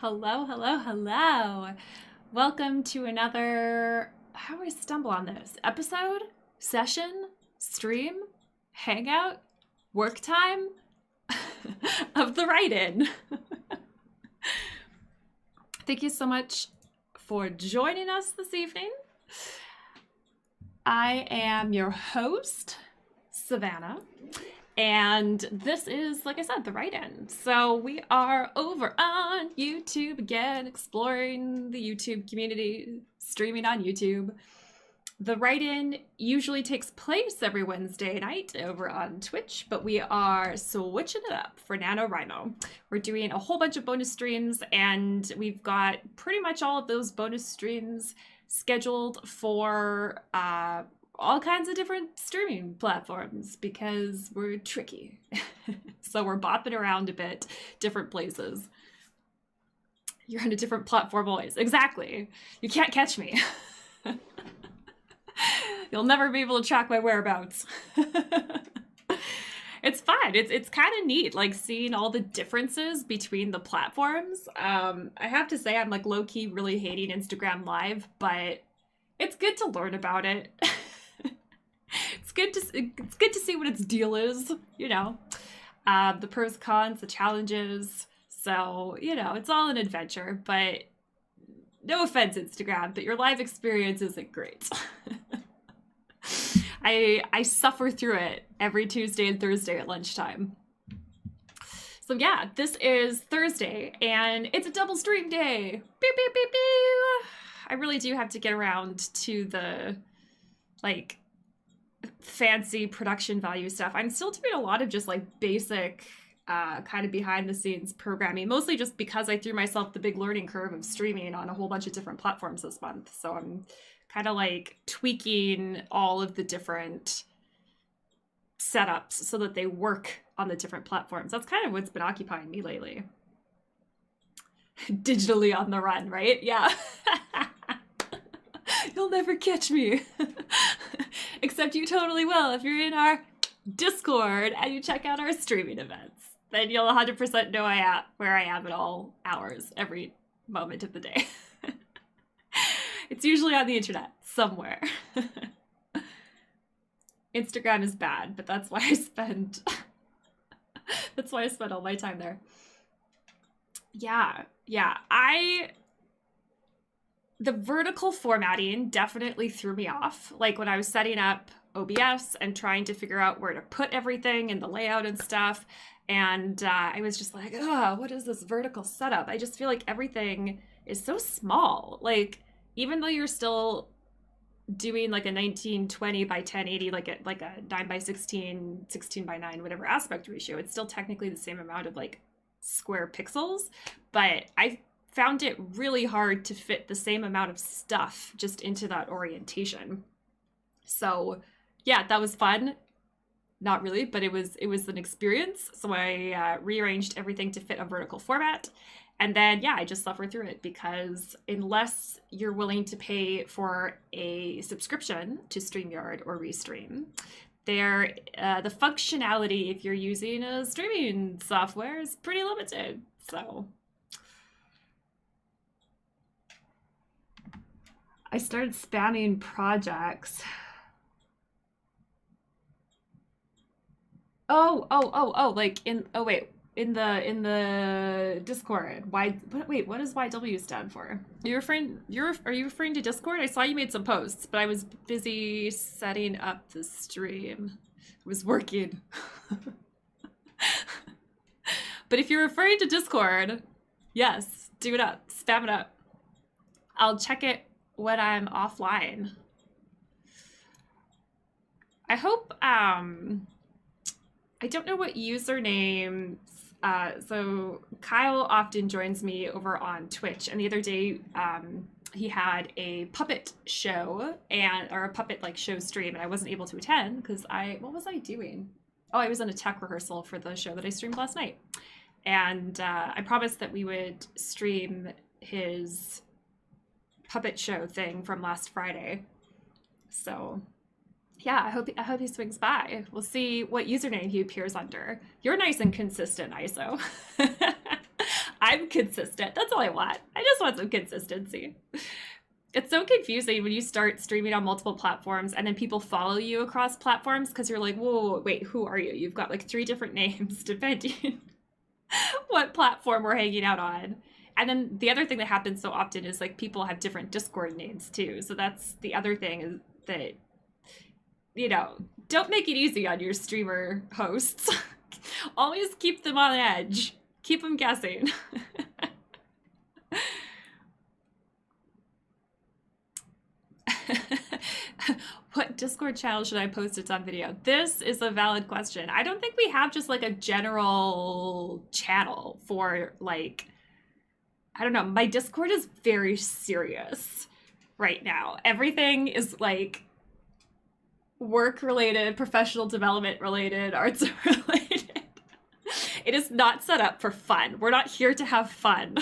Hello, hello, hello. Welcome to another, how do I stumble on this? Episode, session, stream, hangout, work time of the write-in. Thank you so much for joining us this evening. I am your host, Savannah. And this is, like I said, the write-in. So we are over on YouTube again, exploring the YouTube community, streaming on YouTube. The write-in usually takes place every Wednesday night over on Twitch, but we are switching it up for NaNoWriMo. We're doing a whole bunch of bonus streams, and we've got pretty much all of those bonus streams scheduled for all kinds of different streaming platforms because we're tricky. So we're bopping around a bit, different places. You're on a different platform always. Exactly. You can't catch me. You'll never be able to track my whereabouts. It's fun. It's kind of neat, like seeing all the differences between the platforms. I have to say I'm like low-key really hating Instagram Live, but it's good to learn about it. It's good to see what its deal is, you know, the pros, cons, the challenges. So, you know, it's all an adventure, but no offense, Instagram, but your live experience isn't great. I suffer through it every Tuesday and Thursday at lunchtime. So yeah, this is Thursday and it's a double stream day. Beep, beep, beep, beep. I really do have to get around to the, like, fancy production value stuff. I'm still doing a lot of just like basic kind of behind the scenes programming, mostly just because I threw myself the big learning curve of streaming on a whole bunch of different platforms this month. So I'm kind of like tweaking all of the different setups so that they work on the different platforms. That's kind of what's been occupying me lately. Digitally on the run, right? Yeah. You'll never catch me. Except you totally will if you're in our Discord and you check out our streaming events. Then you'll 100% know where I am at all hours, every moment of the day. It's usually on the internet, somewhere. Instagram is bad, but that's why I spend all my time there. Yeah. The vertical formatting definitely threw me off. Like when I was setting up OBS and trying to figure out where to put everything and the layout and stuff. And I was just like, oh, what is this vertical setup? I just feel like everything is so small. Like, even though you're still doing like a 1920 by 1080, like a 9 by 16, 16 by 9, whatever aspect ratio, it's still technically the same amount of like square pixels. But I found it really hard to fit the same amount of stuff just into that orientation. So yeah, that was fun. Not really, but it was an experience. So I rearranged everything to fit a vertical format. And then, yeah, I just suffered through it because unless you're willing to pay for a subscription to StreamYard or Restream, the functionality, if you're using a streaming software, is pretty limited. So I started spamming projects. Oh, like in the Discord. What does YW stand for? Are you referring to Discord? I saw you made some posts, but I was busy setting up the stream. It was working. But if you're referring to Discord, yes, do it up, spam it up. I'll check it when I'm offline. I hope, I don't know what username, so Kyle often joins me over on Twitch, and the other day he had a puppet show or a puppet like show stream, and I wasn't able to attend because what was I doing? Oh, I was in a tech rehearsal for the show that I streamed last night. And I promised that we would stream his puppet show thing from last Friday. So yeah, I hope he swings by. We'll see what username he appears under. You're nice and consistent, ISO. I'm consistent. That's all I want. I just want some consistency. It's so confusing when you start streaming on multiple platforms and then people follow you across platforms because you're like, whoa, wait, who are you? You've got like 3 different names depending what platform we're hanging out on. And then the other thing that happens so often is like people have different Discord names too. So that's the other thing is that, you know, don't make it easy on your streamer hosts. Always keep them on edge. Keep them guessing. What Discord channel should I post it on video? This is a valid question. I don't think we have just like a general channel for like, I don't know. My Discord is very serious right now. Everything is like work related, professional development related, arts related. It is not set up for fun. We're not here to have fun.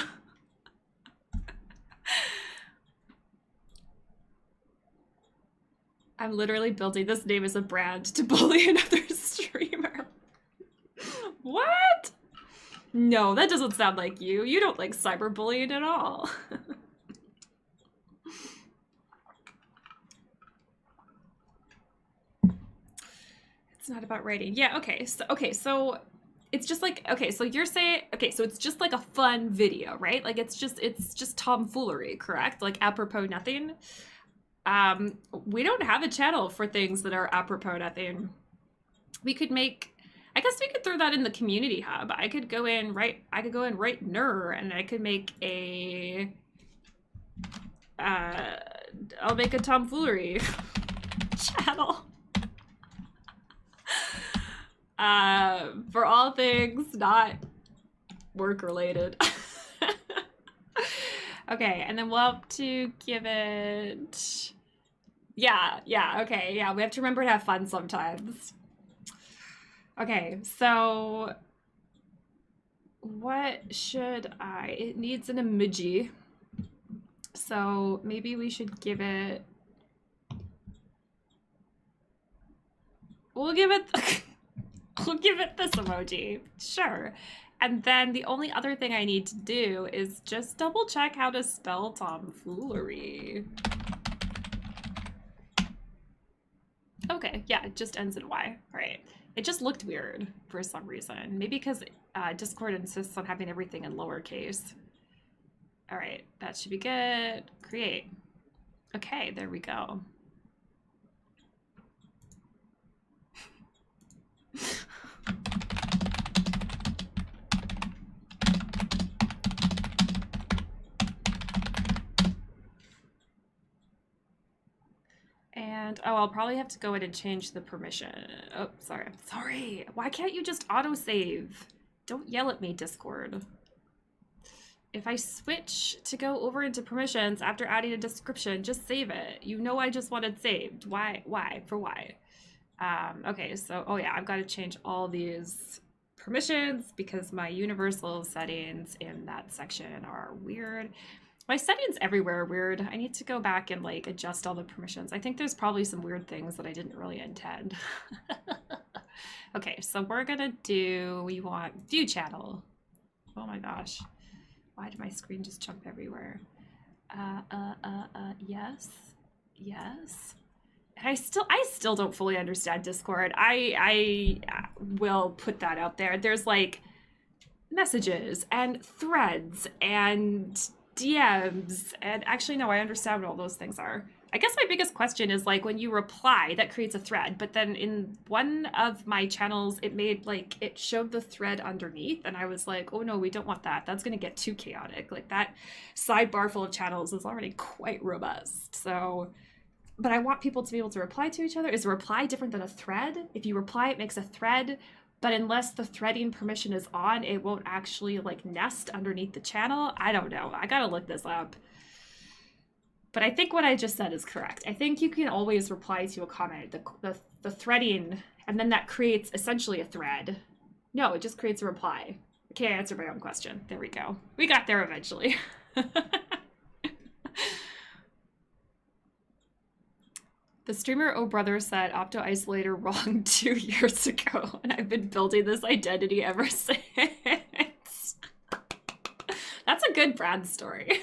I'm literally building this name as a brand to bully another streamer. What? No, that doesn't sound like you. You don't like cyberbullying at all. It's not about writing. Yeah, okay. So it's just like, okay, so you're saying, okay, so it's just like a fun video, right? Like it's just tomfoolery, correct? Like apropos nothing. We don't have a channel for things that are apropos nothing. We could make, I guess we could throw that in the community hub. I could go in write ner, and I could make a, I'll make a tomfoolery channel. For all things not work related. Okay, and then we'll have to give it, yeah, okay, yeah, we have to remember to have fun sometimes. Okay, so what should it needs an emoji. So maybe we should give it, we'll give it this emoji, sure. And then the only other thing I need to do is just double check how to spell tomfoolery. Okay, yeah, it just ends in Y. All right. It just looked weird for some reason. Maybe because Discord insists on having everything in lowercase. All right, that should be good. Create. Okay, there we go. And oh, I'll probably have to go in and change the permission. Oh, sorry. I'm sorry. Why can't you just autosave? Don't yell at me, Discord. If I switch to go over into permissions after adding a description, just save it. You know I just wanted saved. Why? For why? Okay, so, oh yeah, I've got to change all these permissions because my universal settings in that section are weird. My settings everywhere are weird. I need to go back and like adjust all the permissions. I think there's probably some weird things that I didn't really intend. Okay, so we're gonna do, we want view channel. Oh my gosh. Why did my screen just jump everywhere? Yes. And I still don't fully understand Discord. I will put that out there. There's like messages and threads and DMs, and actually no, I understand what all those things are. I guess my biggest question is like when you reply, that creates a thread, but then in one of my channels, it made like, it showed the thread underneath, and I was like, oh no, we don't want that. That's gonna get too chaotic. Like that sidebar full of channels is already quite robust. So, but I want people to be able to reply to each other. Is a reply different than a thread? If you reply, it makes a thread, but unless the threading permission is on, it won't actually like nest underneath the channel. I don't know. I gotta look this up. But I think what I just said is correct. I think you can always reply to a comment, the threading, and then that creates essentially a thread. No, it just creates a reply. I can't answer my own question. There we go. We got there eventually. The streamer Oh Brother said Opto Isolator wrong 2 years ago, and I've been building this identity ever since. a good brand story.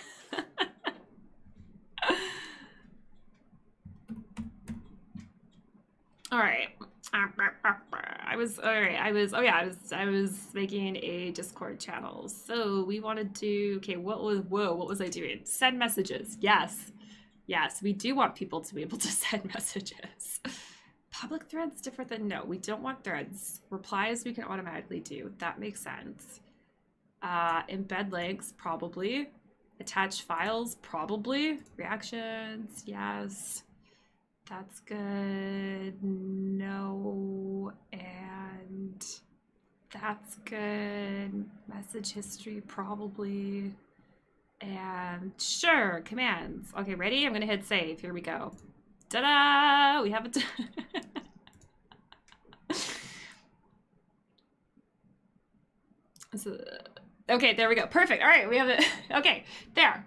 All right. I was making a Discord channel. So we wanted to, okay, what was I doing? Send messages. Yes. Yes, we do want people to be able to send messages. Public threads different than, no, we don't want threads. Replies we can automatically do. That makes sense. Embed links, probably. Attach files, probably. Reactions, yes. That's good. No. And that's good. Message history, probably. And sure, commands. Okay, ready? I'm gonna hit save. Here we go. Ta-da! We have it. Okay, there we go. Perfect. All right, we have it. Okay, there.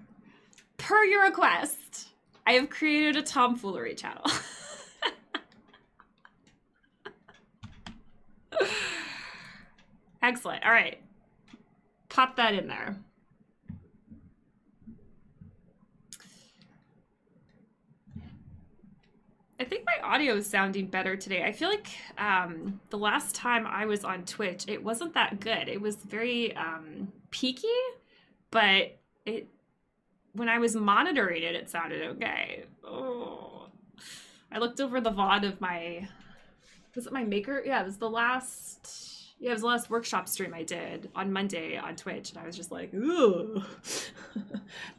Per your request, I have created a tomfoolery channel. Excellent. All right. Pop that in there. I think my audio is sounding better today. I feel like the last time I was on Twitch, it wasn't that good. It was very peaky, but when I was monitoring it, it sounded okay. Oh, I looked over the VOD of was it my maker? Yeah, it was the last workshop stream I did on Monday on Twitch, and I was just like, ooh,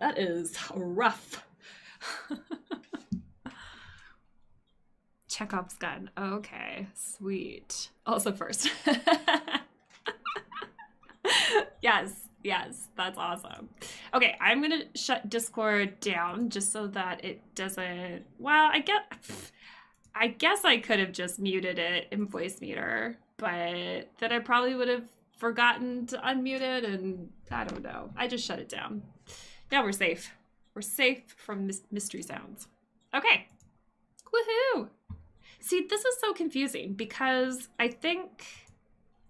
that is rough. Chekhov's gun. Okay, sweet. Also first. Yes, that's awesome. Okay, I'm gonna shut Discord down just so that it doesn't, well, I guess I could have just muted it in voice meter, but then I probably would have forgotten to unmute it, and I don't know. I just shut it down. Now we're safe. We're safe from mystery sounds. Okay. Woohoo! See, this is so confusing because I think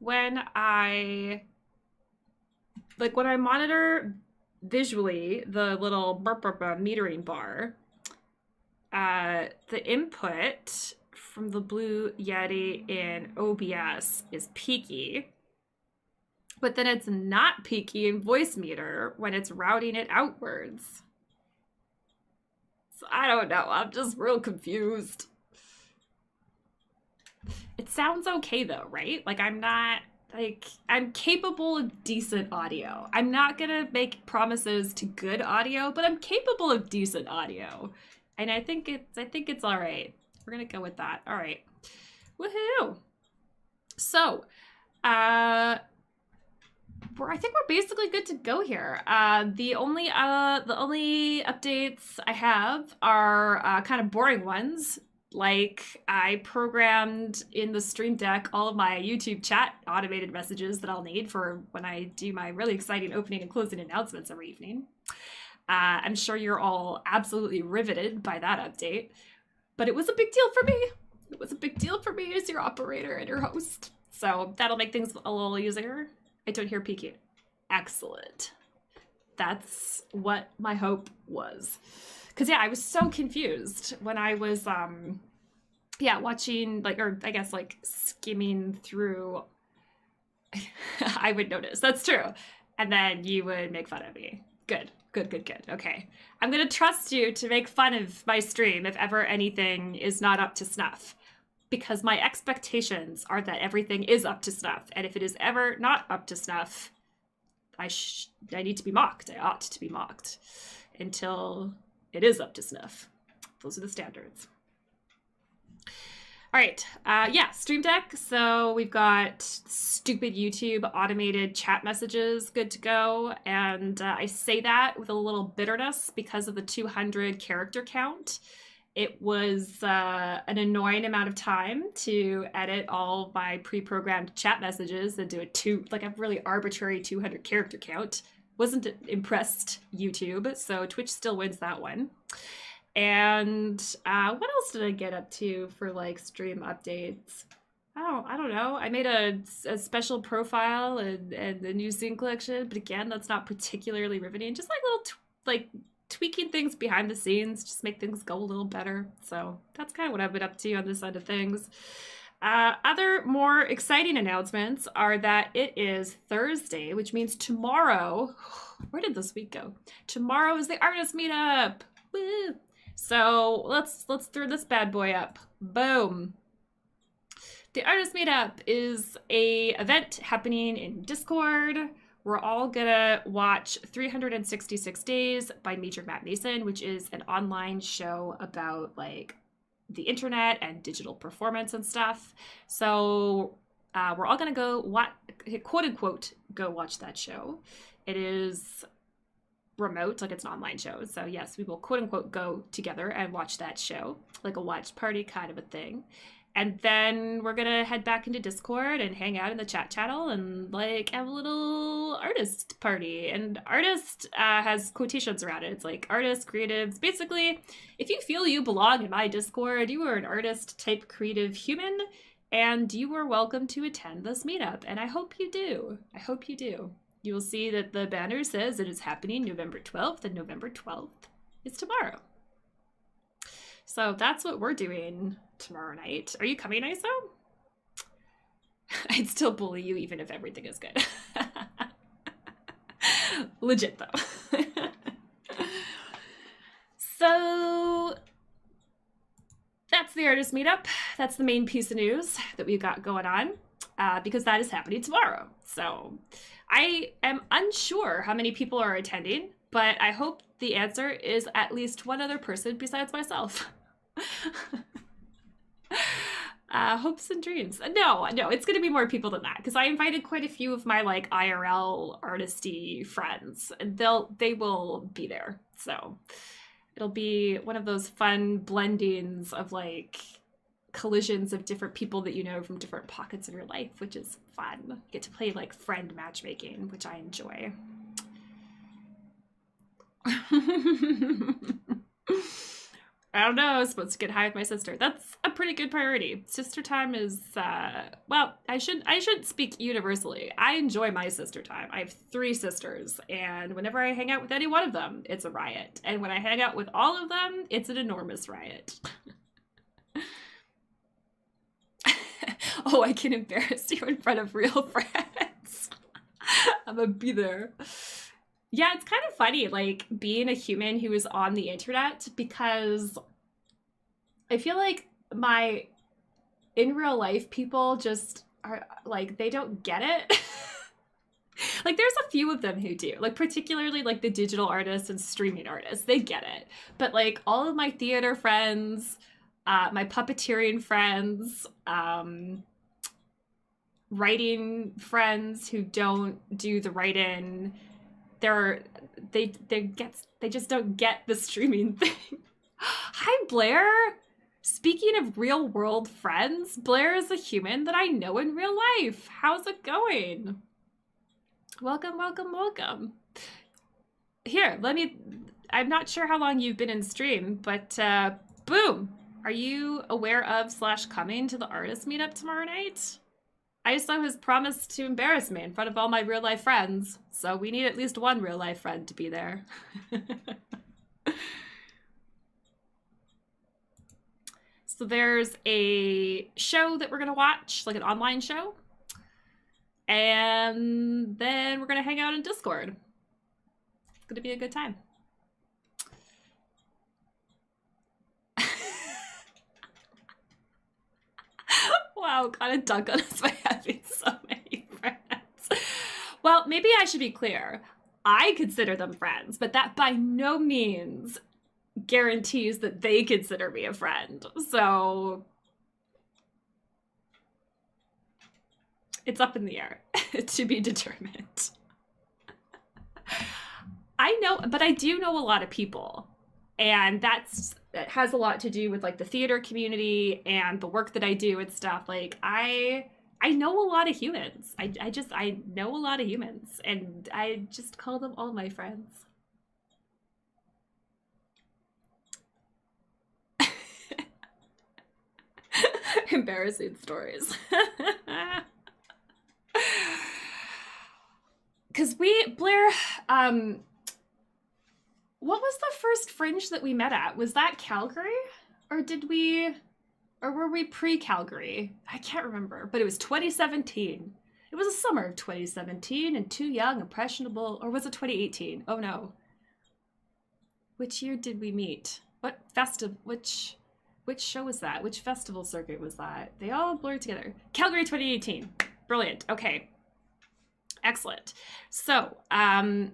when I monitor visually the little metering bar, the input from the Blue Yeti in OBS is peaky, but then it's not peaky in voice meter when it's routing it outwards. So I don't know. I'm just real confused. It sounds okay though, right? Like I'm capable of decent audio. I'm not gonna make promises to good audio, but I'm capable of decent audio. And I think it's all right. We're gonna go with that. All right. Woohoo! So, I think we're basically good to go here. The only updates I have are kind of boring ones. Like I programmed in the Stream Deck all of my YouTube chat automated messages that I'll need for when I do my really exciting opening and closing announcements every evening. I'm sure you're all absolutely riveted by that update, but it was a big deal for me. It was a big deal for me as your operator and your host. So that'll make things a little easier. I don't hear peaking. Excellent. That's what my hope was. Because yeah, I was so confused when I was watching skimming through. I would notice. That's true. And then you would make fun of me. Good. Okay. I'm gonna trust you to make fun of my stream if ever anything is not up to snuff. Because my expectations are that everything is up to snuff. And if it is ever not up to snuff, I need to be mocked. I ought to be mocked until it is up to snuff. Those are the standards. All right, Stream Deck. So we've got stupid YouTube automated chat messages good to go. And I say that with a little bitterness because of the 200 character count. It was an annoying amount of time to edit all my pre-programmed chat messages and do a really arbitrary 200 character count. Wasn't impressed, YouTube, so Twitch still wins that one. And what else did I get up to for like stream updates? Oh, I don't know. I made a special profile and the new scene collection, but again, that's not particularly riveting. Just like like tweaking things behind the scenes, just make things go a little better. So that's kind of what I've been up to on this side of things. Other more exciting announcements are that it is Thursday, which means tomorrow. Where did this week go? Tomorrow is the artist meetup. Woo! So let's throw this bad boy up. Boom. The artist meetup is a event happening in Discord. We're all gonna watch 366 Days by Major Matt Mason, which is an online show about like the internet and digital performance and stuff. So we're all gonna go quote unquote go watch that show. It is remote, like it's an online show. So yes, we will quote unquote go together and watch that show, like a watch party kind of a thing. And then we're gonna head back into Discord and hang out in the chat channel and like have a little artist party. And artist has quotations around it. It's like artists, creatives. Basically, if you feel you belong in my Discord, you are an artist type creative human, and you are welcome to attend this meetup. And I hope you do. I hope you do. You will see that the banner says it is happening November 12th, and November 12th is tomorrow. So that's what we're doing tomorrow night. Are you coming, ISO? I'd still bully you even if everything is good. Legit though. So that's the artist meetup. That's the main piece of news that we've got going on because that is happening tomorrow. So I am unsure how many people are attending, but I hope the answer is at least one other person besides myself. Hopes and dreams. No, it's gonna be more people than that because I invited quite a few of my like IRL artisty friends, and they will be there. So it'll be one of those fun blendings of like collisions of different people that you know from different pockets of your life, which is fun. You get to play like friend matchmaking, which I enjoy. I don't know. I was supposed to get high with my sister. That's a pretty good priority. Sister time is, well, I shouldn't speak universally. I enjoy my sister time. I have 3 sisters, and whenever I hang out with any one of them, it's a riot. And when I hang out with all of them, it's an enormous riot. Oh, I can embarrass you in front of real friends. I'm gonna be there. Yeah, it's kind of funny, like, being a human who is on the internet, because I feel like my in real life people just are, like, they don't get it. Like, there's a few of them who do, like, particularly, like, the digital artists and streaming artists, they get it. But, like, all of my theater friends, my puppeteering friends, writing friends who don't do the write-in, they just don't get the streaming thing. Hi, Blair. Speaking of real world friends, Blair is a human that I know in real life. How's it going? Welcome, welcome, welcome. Here, I'm not sure how long you've been in stream, but boom. Are you aware of / coming to the artist meetup tomorrow night? ISO has promised to embarrass me in front of all my real life friends, so we need at least one real life friend to be there. So there's a show that we're gonna watch, like an online show, and then we're gonna hang out in Discord. It's gonna be a good time. Wow, kind of dunk on us by having so many friends. Well, maybe I should be clear. I consider them friends, but that by no means guarantees that they consider me a friend. So it's up in the air to be determined. I know, but I do know a lot of people, and that has a lot to do with like the theater community and the work that I do and stuff. Like I know a lot of humans. I know a lot of humans, and I just call them all my friends. Embarrassing stories. Because Blair, what was the first Fringe that we met at? Was that Calgary? Or were we pre-Calgary? I can't remember, but it was 2017. It was the summer of 2017 and too young, impressionable, or was it 2018? Oh no. Which year did we meet? What festival, which show was that? Which festival circuit was that? They all blurred together. Calgary 2018. Brilliant. Okay. Excellent. So, are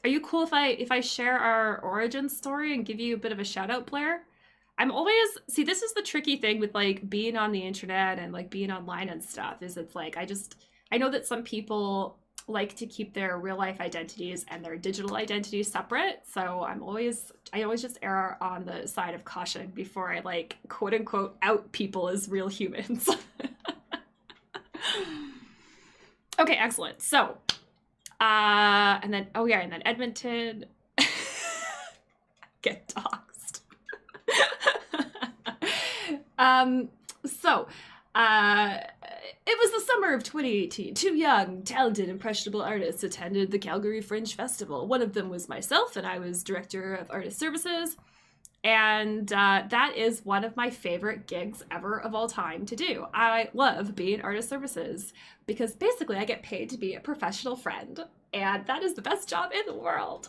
you cool if I share our origin story and give you a bit of a shout out, Blair? I'm always, see, this is the tricky thing with like being on the internet and like being online and stuff, is it's like, I know that some people like to keep their real life identities and their digital identities separate. So I always just err on the side of caution before I like quote unquote out people as real humans. Okay, excellent. So, and then Edmonton get doxxed. It was the summer of 2018. Two young, talented, impressionable artists attended the Calgary Fringe Festival. One of them was myself, and I was director of artist services. And that is one of my favorite gigs ever of all time to do. I love being artist services because basically I get paid to be a professional friend, and that is the best job in the world.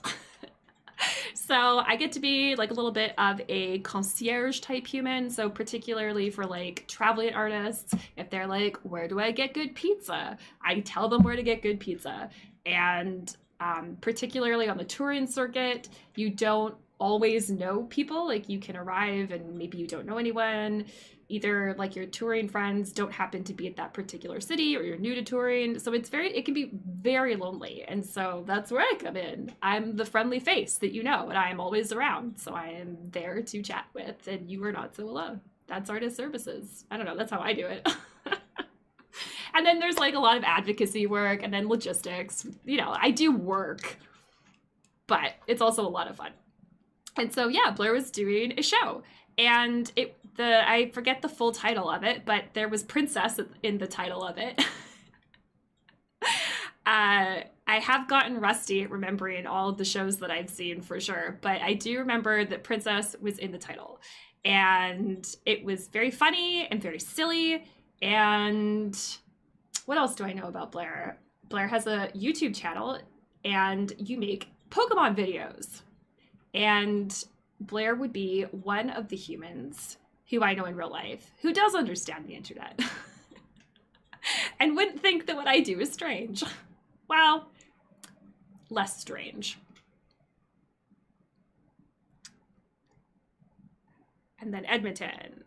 So I get to be like a little bit of a concierge type human. So particularly for like traveling artists, if they're like, where do I get good pizza? I tell them where to get good pizza. And particularly on the touring circuit, you don't always know people. Like you can arrive and maybe you don't know anyone. Either like your touring friends don't happen to be at that particular city, or you're new to touring. So it can be very lonely. And so that's where I come in. I'm the friendly face that you know, and I am always around. So I am there to chat with, and you are not so alone. That's artist services. I don't know, that's how I do it. And then there's like a lot of advocacy work and then logistics. You know, I do work, but it's also a lot of fun. And so, yeah, Blair was doing a show, and I forget the full title of it, but there was princess in the title of it. I have gotten rusty at remembering all of the shows that I've seen for sure, but I do remember that princess was in the title, and it was very funny and very silly. And what else do I know about Blair? Blair has a YouTube channel, and you make Pokemon videos. And Blair would be one of the humans who I know in real life who does understand the internet and wouldn't think that what I do is strange. Well, less strange. And then Edmonton.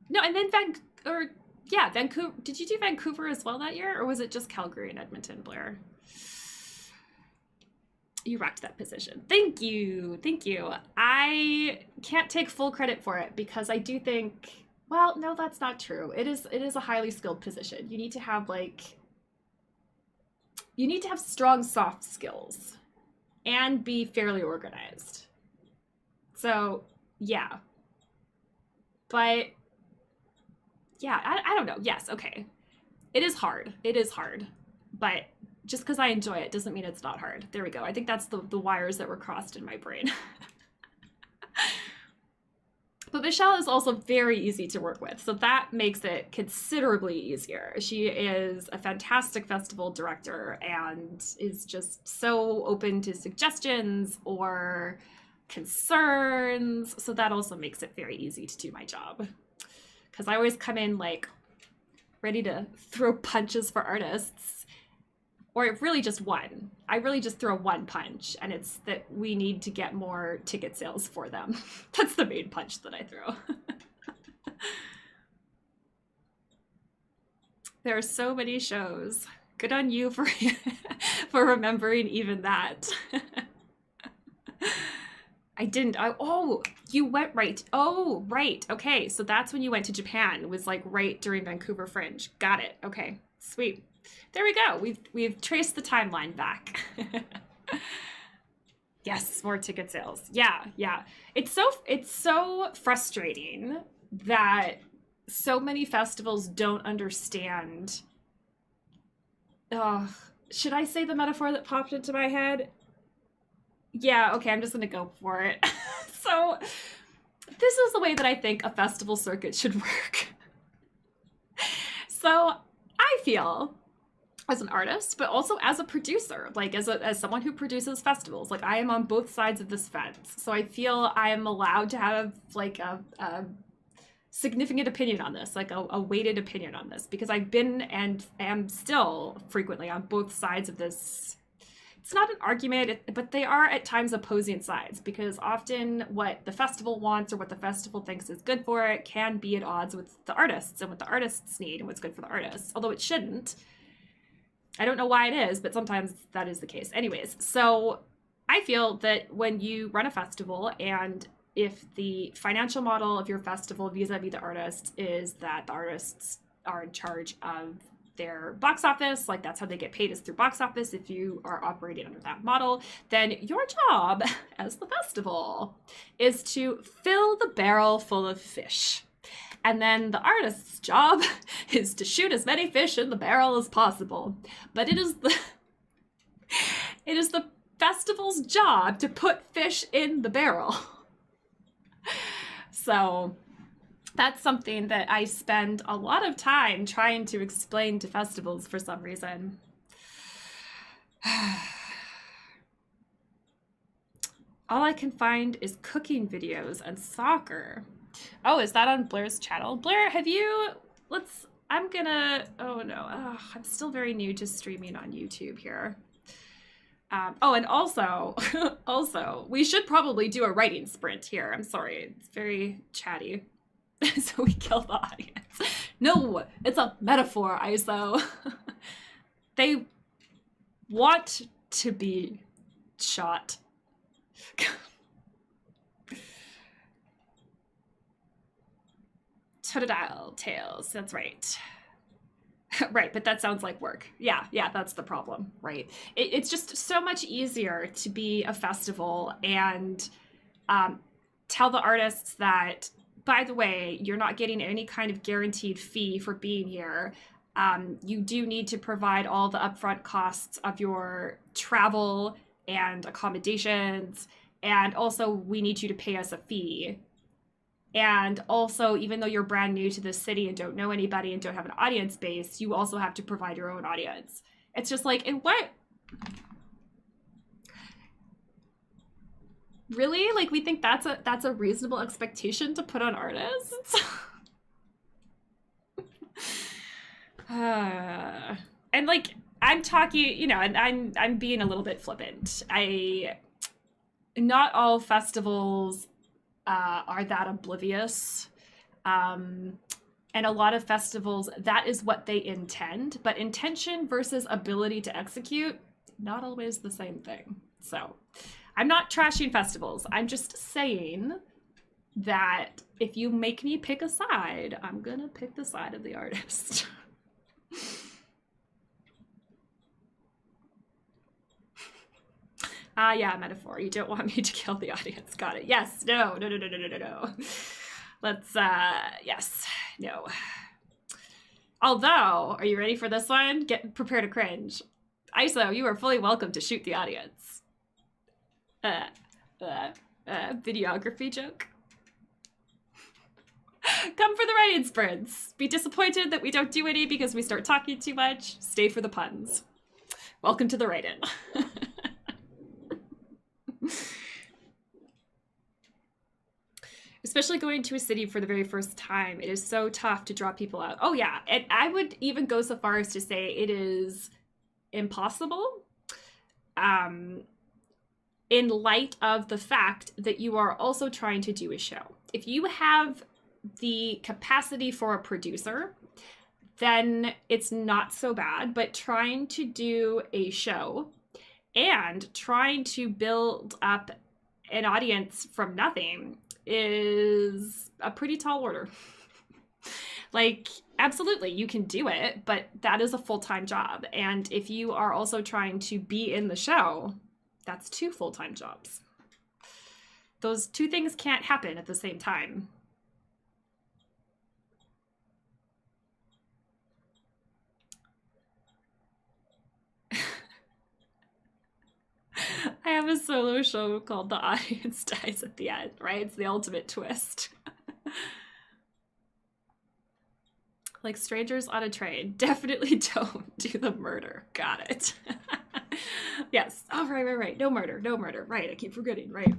No, and then Vancouver. Did you do Vancouver as well that year, or was it just Calgary and Edmonton, Blair? You rocked that position. Thank you. Thank you. I can't take full credit for it because I do think, well, no, that's not true. It is a highly skilled position. You need to have strong soft skills and be fairly organized. So, yeah. But yeah, I don't know. Yes, okay. It is hard. But just because I enjoy it doesn't mean it's not hard. There we go. I think that's the wires that were crossed in my brain. But Michelle is also very easy to work with, so that makes it considerably easier. She is a fantastic festival director and is just so open to suggestions or concerns, so that also makes it very easy to do my job. Because I always come in like ready to throw punches for artists. Or really just one. I really just throw one punch, and it's that we need to get more ticket sales for them. That's the main punch that I throw. There are so many shows. Good on you for remembering even that. I didn't. You went right. Oh, right. Okay, so that's when you went to Japan. It was like right during Vancouver Fringe. Got it. Okay, sweet. There we go. We've traced the timeline back. Yes, more ticket sales. Yeah. It's so frustrating that so many festivals don't understand. Should I say the metaphor that popped into my head? Yeah, okay, I'm just gonna go for it. So, this is the way that I think a festival circuit should work. So, I feel as an artist, but also as a producer, like as someone who produces festivals, like I am on both sides of this fence. So I feel I am allowed to have like a significant opinion on this, like a weighted opinion on this, because I've been and am still frequently on both sides of this. It's not an argument, but they are at times opposing sides, because often what the festival wants or what the festival thinks is good for it can be at odds with the artists and what the artists need and what's good for the artists, although it shouldn't. I don't know why it is, but sometimes that is the case. Anyways, so I feel that when you run a festival, and if the financial model of your festival vis-a-vis the artists is that the artists are in charge of their box office, like that's how they get paid, is through box office. If you are operating under that model, then your job as the festival is to fill the barrel full of fish. And then the artist's job is to shoot as many fish in the barrel as possible. But it is the festival's job to put fish in the barrel. So that's something that I spend a lot of time trying to explain to festivals for some reason. All I can find is cooking videos and soccer. Oh, is that on Blair's channel? Blair, have you, oh no, I'm still very new to streaming on YouTube here. Oh, and also, we should probably do a writing sprint here. I'm sorry, it's very chatty. So we kill the audience. No, it's a metaphor, ISO. They want to be shot. Totodile tails, that's right. Right, but that sounds like work. Yeah, that's the problem, right? It's just so much easier to be a festival and tell the artists that, by the way, you're not getting any kind of guaranteed fee for being here. You do need to provide all the upfront costs of your travel and accommodations, and also we need you to pay us a fee. And also, even though you're brand new to this city and don't know anybody and don't have an audience base, you also have to provide your own audience. It's just like, and what? Really? Like, we think that's a reasonable expectation to put on artists? And like, I'm talking, you know, and I'm being a little bit flippant. Not all festivals are that oblivious. And a lot of festivals, that is what they intend, but intention versus ability to execute, not always the same thing. So I'm not trashing festivals. I'm just saying that if you make me pick a side, I'm gonna pick the side of the artist. Yeah, metaphor. You don't want me to kill the audience. Got it. Yes. No. Let's, yes. No. Although, are you ready for this one? Get prepared to cringe. ISO, you are fully welcome to shoot the audience. Videography joke. Come for the writing sprints. Be disappointed that we don't do any because we start talking too much. Stay for the puns. Welcome to the write-in. Especially going to a city for the very first time, it is so tough to draw people out. Oh yeah, and I would even go so far as to say it is impossible, in light of the fact that you are also trying to do a show. If you have the capacity for a producer, then it's not so bad, but trying to do a show and trying to build up an audience from nothing is a pretty tall order. Like, absolutely, you can do it, but that is a full-time job. And if you are also trying to be in the show, that's 2 full-time jobs. Those 2 things can't happen at the same time. have a solo show called The Audience Dies at the End, right? It's the ultimate twist. Like strangers on a train. Definitely don't do the murder. Got it. Yes. Oh, right. No murder. Right. I keep forgetting. Right.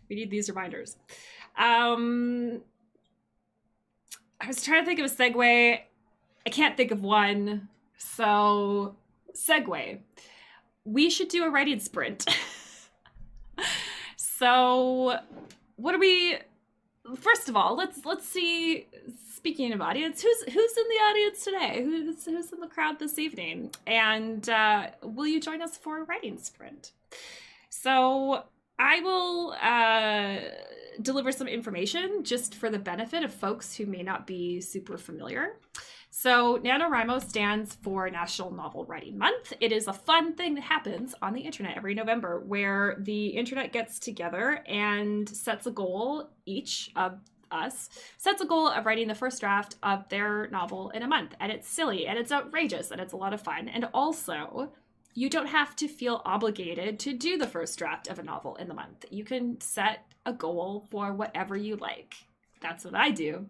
We need these reminders. I was trying to think of a segue. I can't think of one. So, segue. We should do a writing sprint. So, what do we... First of all, let's see. Speaking of audience, who's in the audience today? Who's in the crowd this evening? And will you join us for a writing sprint? So I will deliver some information just for the benefit of folks who may not be super familiar. So NaNoWriMo stands for National Novel Writing Month. It is a fun thing that happens on the internet every November where the internet gets together and sets a goal, each of us sets a goal of writing the first draft of their novel in a month. And it's silly and it's outrageous and it's a lot of fun. And also, you don't have to feel obligated to do the first draft of a novel in the month. You can set a goal for whatever you like. That's what I do.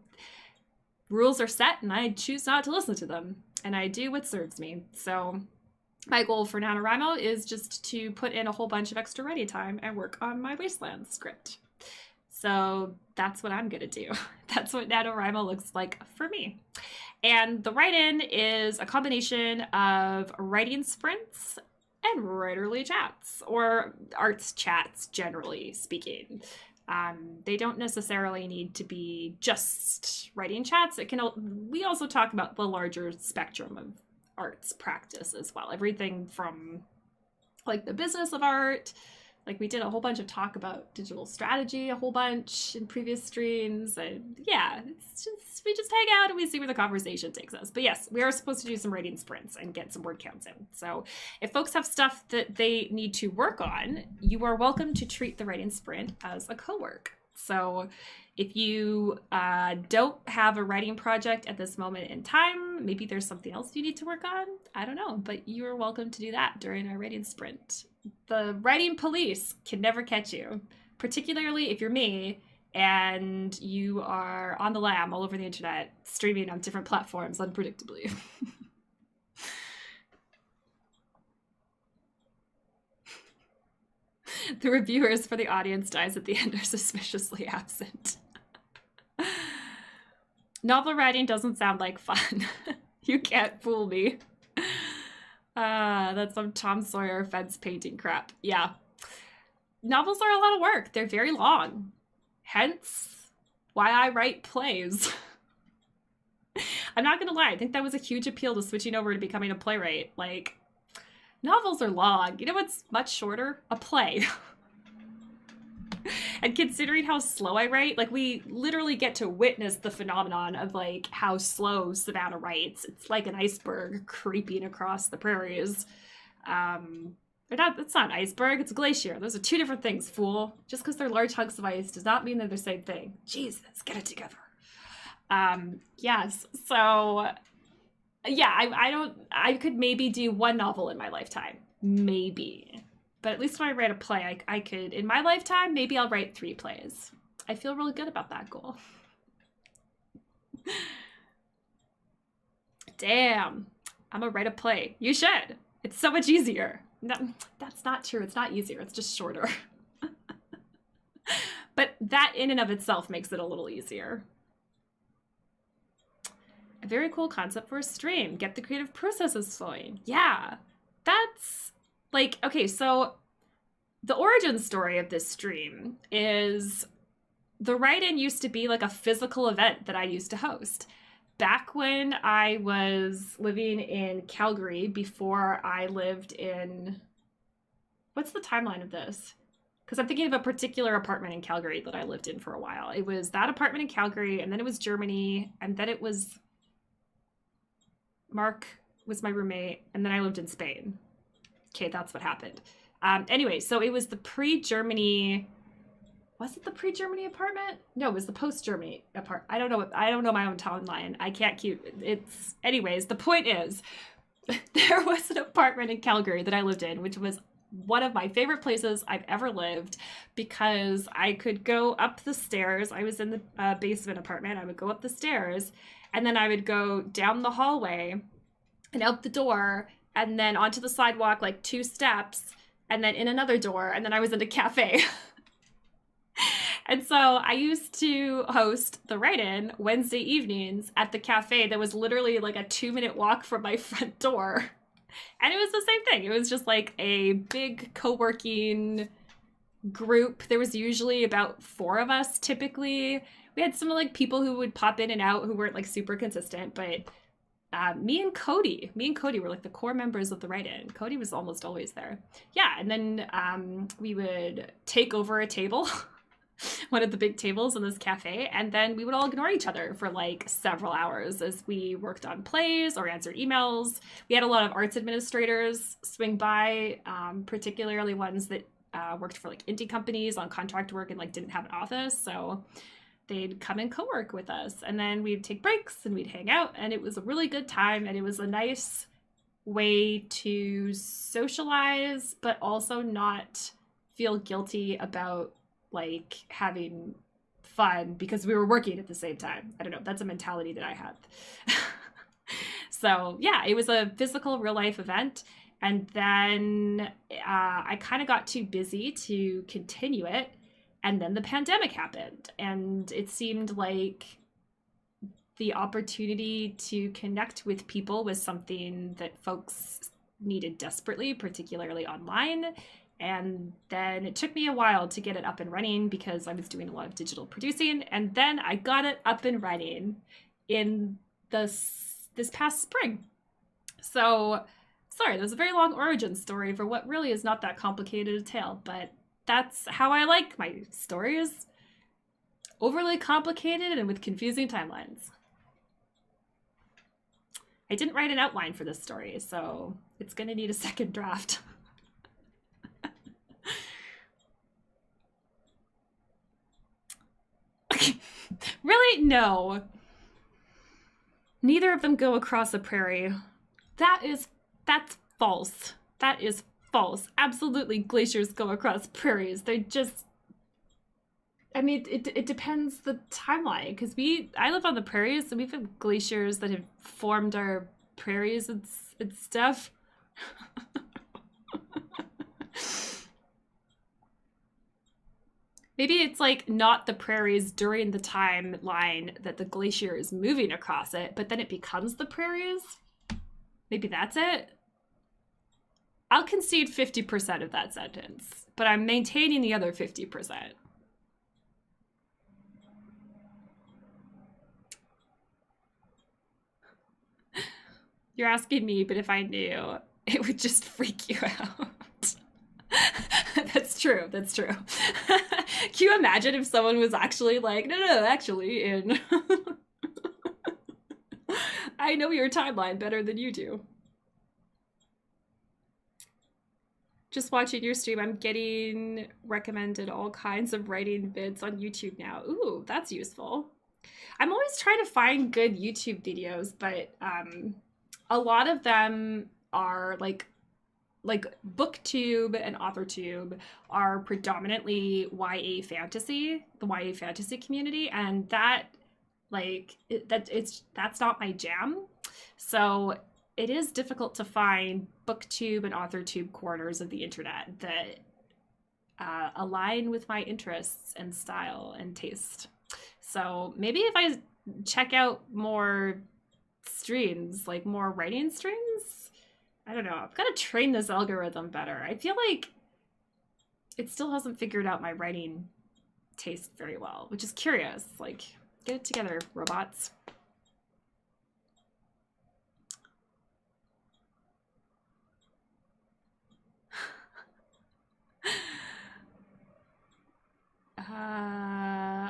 Rules are set and I choose not to listen to them. And I do what serves me. So my goal for NaNoWriMo is just to put in a whole bunch of extra writing time and work on my Wasteland script. So that's what I'm gonna do. That's what NaNoWriMo looks like for me. And the write-in is a combination of writing sprints and writerly chats, or arts chats, generally speaking. They don't necessarily need to be just writing chats. We also talk about the larger spectrum of arts practice as well. Everything from like the business of art, like we did a whole bunch of talk about digital strategy, a whole bunch in previous streams. And yeah, we just hang out and we see where the conversation takes us. But yes, we are supposed to do some writing sprints and get some word counts in. So if folks have stuff that they need to work on, you are welcome to treat the writing sprint as a co-work. So if you don't have a writing project at this moment in time, maybe there's something else you need to work on. I don't know, but you're welcome to do that during our writing sprint. The writing police can never catch you, particularly if you're me and you are on the lam all over the internet, streaming on different platforms unpredictably. The reviewers for The Audience Dies at the End are suspiciously absent. Novel writing doesn't sound like fun. You can't fool me. That's some Tom Sawyer fence painting crap. Yeah. Novels are a lot of work. They're very long. Hence why I write plays. I'm not gonna lie. I think that was a huge appeal to switching over to becoming a playwright. Like, novels are long. You know what's much shorter? A play. And considering how slow I write, like we literally get to witness the phenomenon of like how slow Savannah writes. It's like an iceberg creeping across the prairies. It's not an iceberg, it's a glacier. Those are two different things, fool. Just because they're large hunks of ice does not mean they're the same thing. Jesus, get it together. Yes, so yeah, I could maybe do one novel in my lifetime. Maybe. But at least when I write a play, I could, in my lifetime, maybe I'll write 3 plays. I feel really good about that goal. Damn, I'm gonna write a play. You should. It's so much easier. No, that's not true. It's not easier. It's just shorter. But that in and of itself makes it a little easier. A very cool concept for a stream. Get the creative processes flowing. Yeah, that's... Like, okay, so the origin story of this stream is the write-in used to be like a physical event that I used to host. Back when I was living in Calgary, before I lived in... What's the timeline of this? Because I'm thinking of a particular apartment in Calgary that I lived in for a while. It was that apartment in Calgary, and then it was Germany, and then it was... Mark was my roommate, and then I lived in Spain. Okay, that's what happened. Anyway, so it was the pre-Germany... Was it the pre-Germany apartment? No, it was the post-Germany apartment. I don't know my own timeline. I can't keep... Anyways, the point is, there was an apartment in Calgary that I lived in, which was one of my favorite places I've ever lived because I could go up the stairs. I was in the basement apartment. I would go up the stairs and then I would go down the hallway and out the door and then onto the sidewalk, like 2 steps, and then in another door. And then I was in a cafe. And so I used to host the write-in Wednesday evenings at the cafe that was literally like a 2-minute walk from my front door. And it was the same thing. It was just like a big co-working group. There was usually about 4 of us typically. We had some like people who would pop in and out who weren't like super consistent, but me and Cody were like the core members of the write-in. Cody was almost always there. Yeah, and then we would take over a table. One of the big tables in this cafe, and then we would all ignore each other for like several hours as we worked on plays or answered emails. We had a lot of arts administrators swing by, particularly ones that worked for like indie companies on contract work and like didn't have an office, so they'd come and co-work with us, and then we'd take breaks and we'd hang out, and it was a really good time, and it was a nice way to socialize but also not feel guilty about like having fun because we were working at the same time. I don't know. That's a mentality that I had. So yeah, it was a physical real life event. And then I kind of got too busy to continue it. And then the pandemic happened. And it seemed like the opportunity to connect with people was something that folks needed desperately, particularly online. And then it took me a while to get it up and running because I was doing a lot of digital producing. And then I got it up and running in this past spring. So, sorry, that was a very long origin story for what really is not that complicated a tale, but that's how I like my stories. Overly complicated and with confusing timelines. I didn't write an outline for this story, so it's going to need a second draft. Really? No. Neither of them go across a prairie. That's false. That is false. Absolutely, glaciers go across prairies. They just, I mean, it depends the timeline, because I live on the prairies, so we've had glaciers that have formed our prairies and stuff. Maybe it's like not the prairies during the timeline that the glacier is moving across it, but then it becomes the prairies. Maybe that's it. I'll concede 50% of that sentence, but I'm maintaining the other 50%. You're asking me, but if I knew, it would just freak you out. That's true. That's true. Can you imagine if someone was actually like, no, actually, in I know your timeline better than you do. Just watching your stream, I'm getting recommended all kinds of writing vids on YouTube now. Ooh, that's useful. I'm always trying to find good YouTube videos, but a lot of them are like BookTube and AuthorTube are predominantly YA fantasy, the YA fantasy community, and that's not my jam. So it is difficult to find BookTube and AuthorTube corners of the internet that align with my interests and style and taste. So maybe if I check out more streams, like more writing streams, I don't know. I've got to train this algorithm better. I feel like it still hasn't figured out my writing taste very well, which is curious. Like, get it together, robots.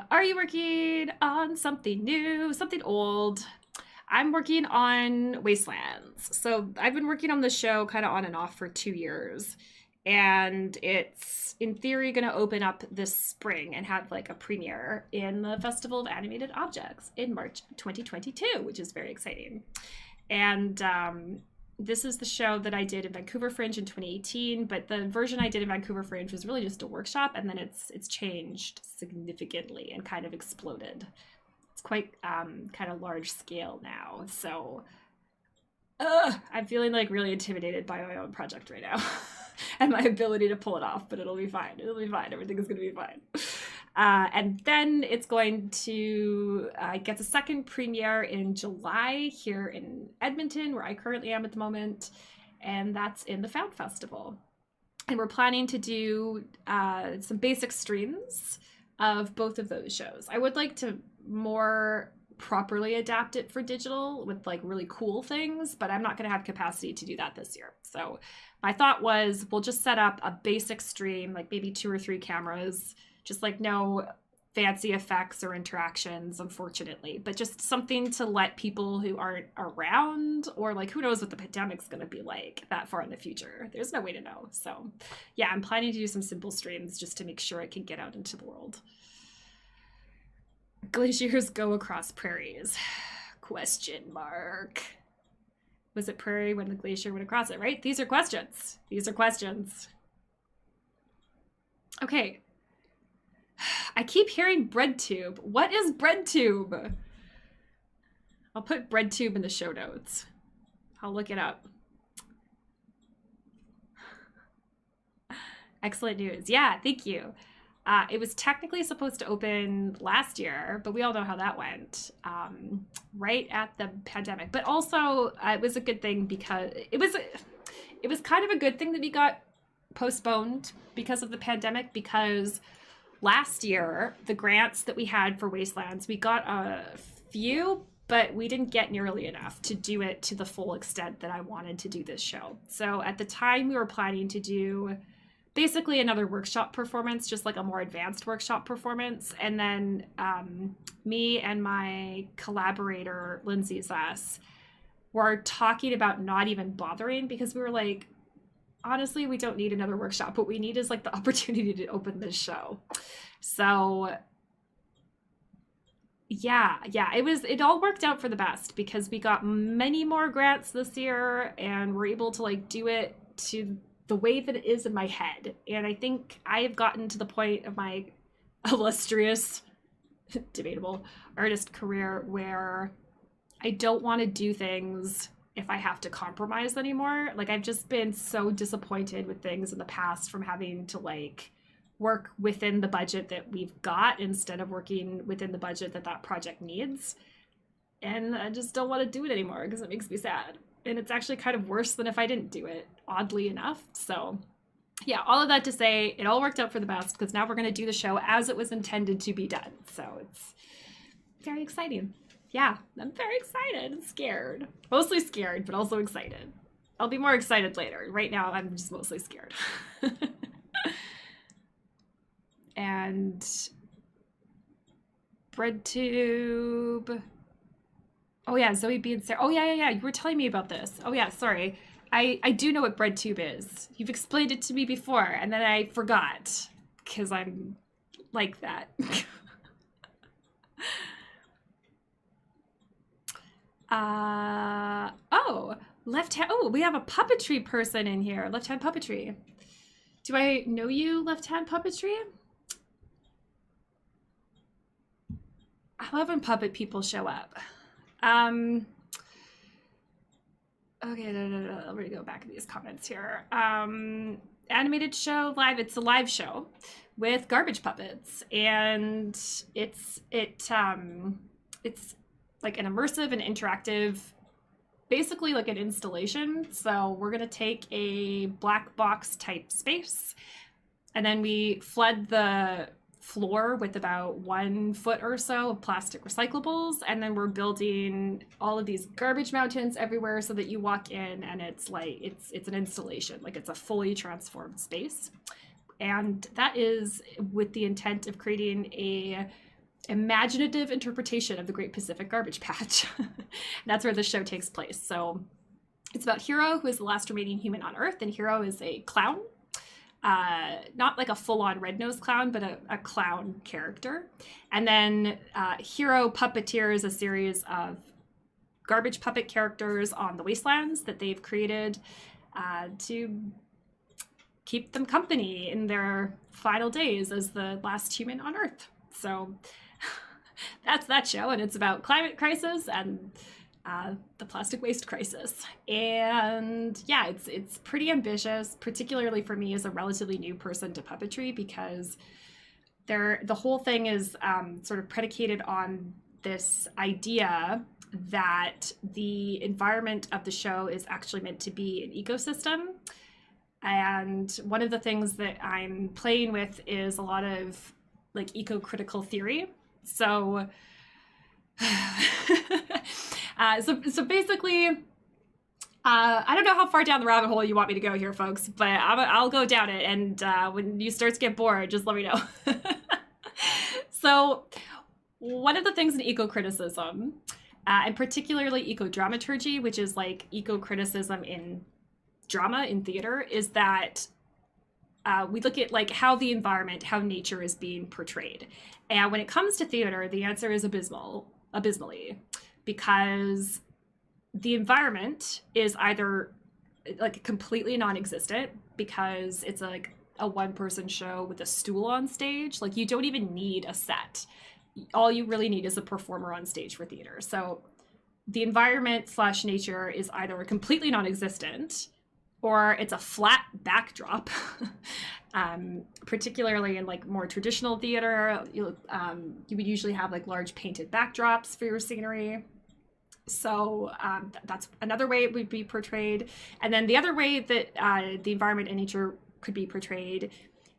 Are you working on something new, something old? I'm working on Wastelands. So I've been working on the show kind of on and off for 2 years. And it's, in theory, going to open up this spring and have like a premiere in the Festival of Animated Objects in March 2022, which is very exciting. And this is the show that I did in Vancouver Fringe in 2018, but the version I did in Vancouver Fringe was really just a workshop, and then it's changed significantly and kind of exploded. It's quite kind of large scale now. So I'm feeling like really intimidated by my own project right now and my ability to pull it off, but it'll be fine. It'll be fine. Everything is going to be fine. And then it's going to get a second premiere in July here in Edmonton, where I currently am at the moment. And that's in the Found Festival. And we're planning to do some basic streams of both of those shows. I would like to more properly adapt it for digital with like really cool things, but I'm not going to have capacity to do that this year. So my thought was we'll just set up a basic stream, like maybe 2 or 3 cameras, just like no fancy effects or interactions, unfortunately, but just something to let people who aren't around, or like who knows what the pandemic's going to be like that far in the future. There's no way to know. So yeah, I'm planning to do some simple streams just to make sure it can get out into the world. Glaciers go across prairies? Question mark. Was it prairie when the glacier went across it, right? These are questions. These are questions. Okay. I keep hearing bread tube. What is bread tube? I'll put bread tube in the show notes. I'll look it up. Excellent news. Yeah, thank you. It was technically supposed to open last year, but we all know how that went, right at the pandemic. But also, it was a good thing because it was kind of a good thing that we got postponed because of the pandemic, because last year, the grants that we had for Wastelands, we got a few, but we didn't get nearly enough to do it to the full extent that I wanted to do this show. So at the time, we were planning to do basically another workshop performance, just like a more advanced workshop performance. And then me and my collaborator, Lindsay Zass, were talking about not even bothering, because we were like, honestly, we don't need another workshop. What we need is like the opportunity to open this show. So yeah, it all worked out for the best, because we got many more grants this year and we're able to like do it to the way that it is in my head. And I think I have gotten to the point of my illustrious, debatable, artist career where I don't want to do things if I have to compromise anymore. Like, I've just been so disappointed with things in the past from having to like work within the budget that we've got instead of working within the budget that that project needs. And I just don't want to do it anymore because it makes me sad. And it's actually kind of worse than if I didn't do it, oddly enough. So yeah, all of that to say, it all worked out for the best, because now we're going to do the show as it was intended to be done. So it's very exciting. Yeah, I'm very excited and scared. Mostly scared, but also excited. I'll be more excited later. Right now, I'm just mostly scared. And BreadTube. Oh yeah, Zoe B and Sarah. Oh yeah. You were telling me about this. Oh yeah, sorry. I do know what BreadTube is. You've explained it to me before, and then I forgot, because I'm like that. Left hand. Oh, we have a puppetry person in here. Left hand puppetry. Do I know you, Left Hand Puppetry? I love when puppet people show up. Okay, I'm gonna go back to these comments here. Animated show live. It's a live show with garbage puppets, and it's like an immersive and interactive, basically like an installation. So we're gonna take a black box type space, and then we flood the floor with about 1 foot or so of plastic recyclables, and then we're building all of these garbage mountains everywhere so that you walk in and it's like it's an installation, like it's a fully transformed space. And that is with the intent of creating a imaginative interpretation of the Great Pacific Garbage Patch. That's where the show takes place. So it's about Hero, who is the last remaining human on Earth, and Hero is a clown. Not like a full-on red-nosed clown, but a clown character. And then Hero puppeteers a series of garbage puppet characters on the wastelands that they've created to keep them company in their final days as the last human on Earth. So that's that show, and it's about climate crisis and the plastic waste crisis. And yeah, it's pretty ambitious, particularly for me as a relatively new person to puppetry, because the whole thing is sort of predicated on this idea that the environment of the show is actually meant to be an ecosystem. And one of the things that I'm playing with is a lot of like eco-critical theory. So so basically, I don't know how far down the rabbit hole you want me to go here, folks, but I'll go down it. And when you start to get bored, just let me know. So one of the things in eco-criticism, and particularly eco-dramaturgy, which is like eco-criticism in drama, in theater, is that we look at like how the environment, how nature is being portrayed. And when it comes to theater, the answer is abysmally, because the environment is either like completely non-existent because it's like a one-person show with a stool on stage. Like you don't even need a set. All you really need is a performer on stage for theater. So the environment / nature is either completely non-existent or it's a flat backdrop. Particularly in like more traditional theater, you would usually have like large painted backdrops for your scenery. So that's another way it would be portrayed. And then the other way that the environment and nature could be portrayed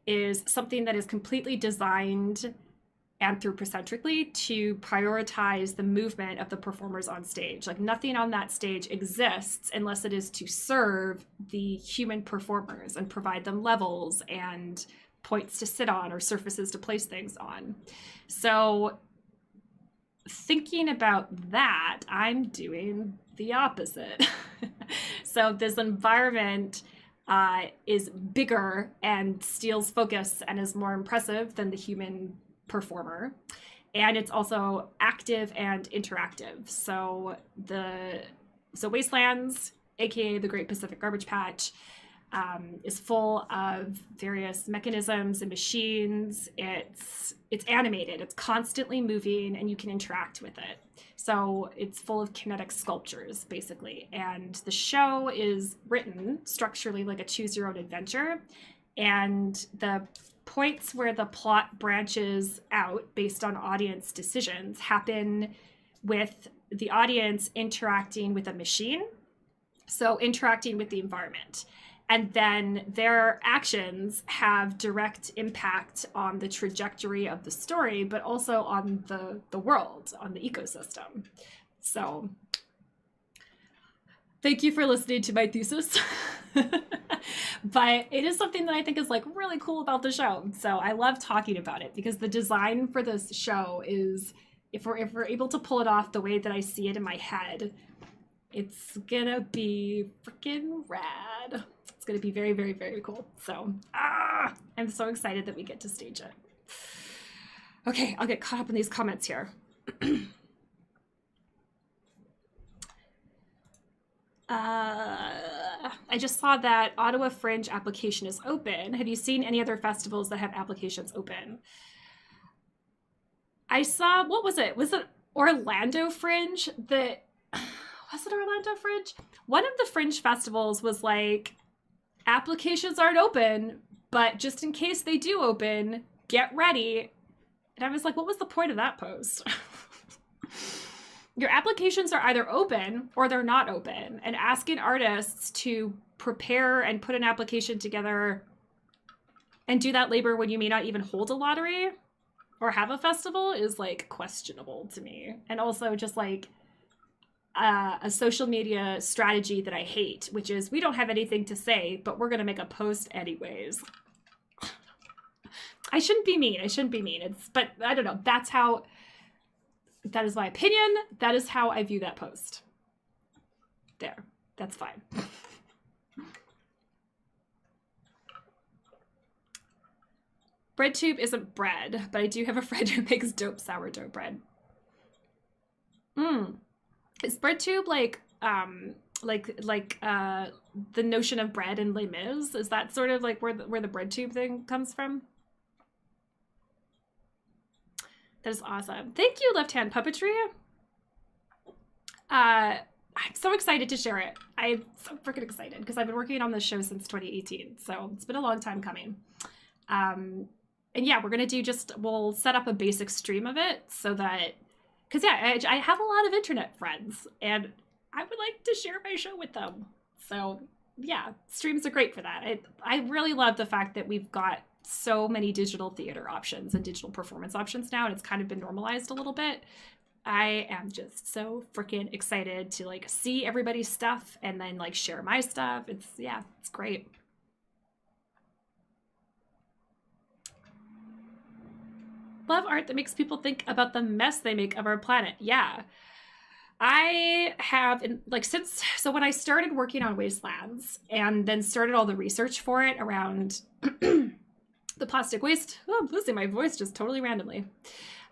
is something that is completely designed anthropocentrically to prioritize the movement of the performers on stage. Like nothing on that stage exists unless it is to serve the human performers and provide them levels and points to sit on or surfaces to place things on. So thinking about that, I'm doing the opposite. So this environment is bigger and steals focus and is more impressive than the human performer, and it's also active and interactive. So Wastelands, aka the Great Pacific Garbage Patch, is full of various mechanisms and machines. It's animated, it's constantly moving, and you can interact with it. So it's full of kinetic sculptures, basically. And the show is written structurally like a choose your own adventure, and the points where the plot branches out based on audience decisions happen with the audience interacting with a machine, so interacting with the environment. And then their actions have direct impact on the trajectory of the story, but also on the world, on the ecosystem. So thank you for listening to my thesis. But it is something that I think is like really cool about the show. So I love talking about it because the design for this show is, if we're able to pull it off the way that I see it in my head, it's gonna be freaking rad. It's gonna be very, very, very cool. So I'm so excited that we get to stage it. Okay, I'll get caught up in these comments here. I just saw that Ottawa Fringe application is open. Have you seen any other festivals that have applications open? I saw, what was it? Was it Orlando Fringe? Was it Orlando Fringe? One of the Fringe festivals was like, applications aren't open, but just in case they do open, get ready. And I was like, what was the point of that post? Your applications are either open or they're not open. And asking artists to prepare and put an application together and do that labor when you may not even hold a lottery or have a festival is like questionable to me. And also just like a social media strategy that I hate, which is we don't have anything to say, but we're going to make a post anyways. I shouldn't be mean. But I don't know. That is my opinion. That is how I view that post. There. That's fine. BreadTube isn't bread, but I do have a friend who makes dope sourdough bread. Is bread tube like the notion of bread in Les Mis? Is that sort of like where the bread tube thing comes from? That is awesome. Thank you, Left Hand Puppetry. I'm so excited to share it. I'm so freaking excited because I've been working on this show since 2018, so it's been a long time coming. And yeah, we're gonna we'll set up a basic stream of it so that, because yeah, I have a lot of internet friends and I would like to share my show with them. So yeah, streams are great for that. I really love the fact that we've got so many digital theater options and digital performance options now, and it's kind of been normalized a little bit. I am just so freaking excited to like see everybody's stuff and then like share my stuff. It's great. Love art that makes people think about the mess they make of our planet. Yeah. I have so when I started working on Wastelands and then started all the research for it around the plastic waste. Oh, I'm losing my voice just totally randomly.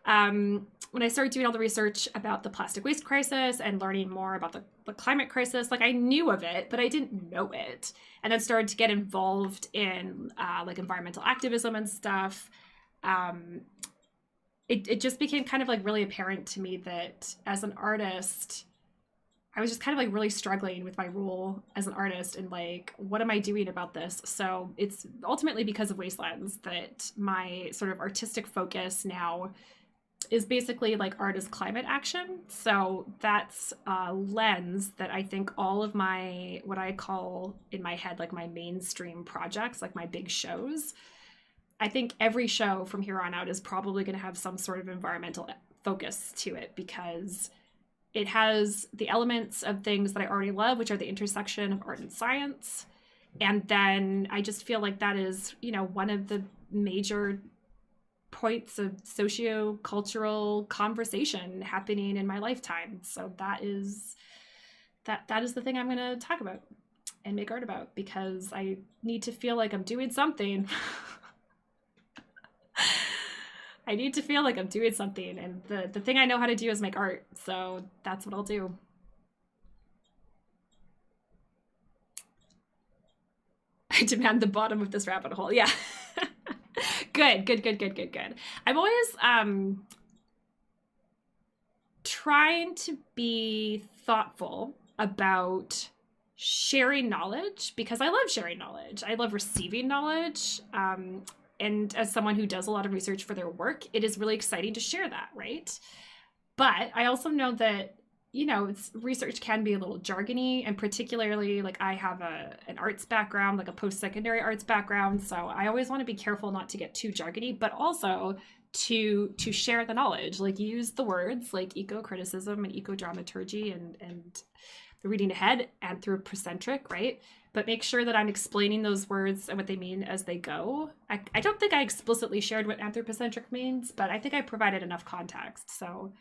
When I started doing all the research about the plastic waste crisis and learning more about the climate crisis, like I knew of it, but I didn't know it. And then started to get involved in like environmental activism and stuff. It just became kind of like really apparent to me that as an artist, I was just kind of like really struggling with my role as an artist and like, what am I doing about this? So it's ultimately because of Wastelands that my sort of artistic focus now is basically like art as climate action. So that's a lens that I think all of my, what I call in my head, like my mainstream projects, like my big shows, I think every show from here on out is probably going to have some sort of environmental focus to it because it has the elements of things that I already love, which are the intersection of art and science. And then I just feel like that is, one of the major points of socio-cultural conversation happening in my lifetime. So that is the thing I'm going to talk about and make art about because I need to feel like I'm doing something. I need to feel like I'm doing something, and the thing I know how to do is make art, so that's what I'll do. I demand the bottom of this rabbit hole. Yeah. Good. I'm always trying to be thoughtful about sharing knowledge because I love sharing knowledge. I love receiving knowledge. And as someone who does a lot of research for their work, it is really exciting to share that, right? But I also know that, research can be a little jargony, and particularly like I have an arts background, like a post-secondary arts background. So I always want to be careful not to get too jargony, but also to share the knowledge, like use the words like eco-criticism and eco-dramaturgy and the reading ahead anthropocentric, right? But make sure that I'm explaining those words and what they mean as they go. I don't think I explicitly shared what anthropocentric means, but I think I provided enough context. So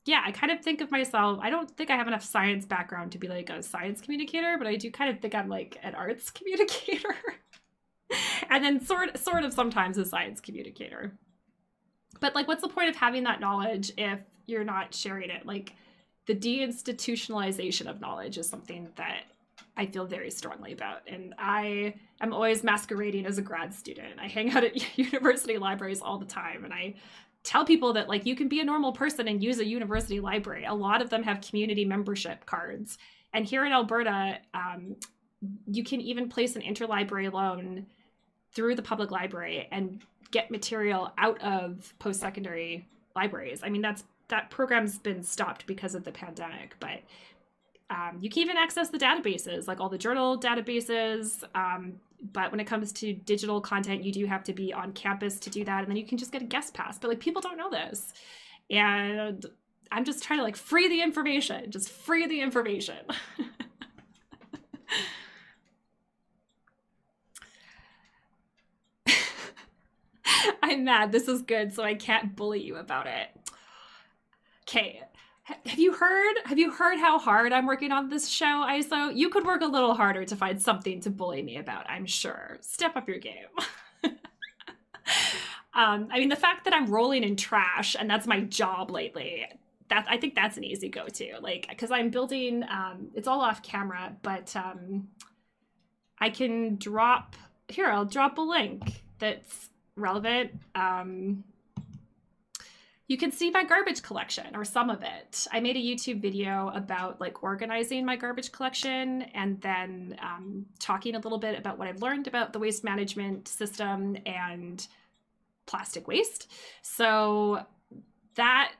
yeah, I kind of think of myself, I don't think I have enough science background to be like a science communicator, but I do kind of think I'm like an arts communicator. And then sort of sometimes a science communicator. But like, what's the point of having that knowledge if you're not sharing it? Like the deinstitutionalization of knowledge is something that I feel very strongly about. And I am always masquerading as a grad student. I hang out at university libraries all the time. And I tell people that like you can be a normal person and use a university library. A lot of them have community membership cards. And here in Alberta, you can even place an interlibrary loan through the public library and get material out of post-secondary libraries. I mean, that program's been stopped because of the pandemic, but you can even access the databases, like all the journal databases. But when it comes to digital content, you do have to be on campus to do that. And then you can just get a guest pass. But like people don't know this. And I'm just trying to like free the information, just free the information. I'm mad. This is good. So I can't bully you about it. Okay. Have you heard how hard I'm working on this show, ISO? You could work a little harder to find something to bully me about, I'm sure. Step up your game. I mean, the fact that I'm rolling in trash and that's my job lately, that, I think that's an easy go-to, like, because I'm building, it's all off camera, but I can drop, here, I'll drop a link that's relevant. You can see my garbage collection, or some of it. I made a YouTube video about like organizing my garbage collection, and then talking a little bit about what I've learned about the waste management system and plastic waste. So that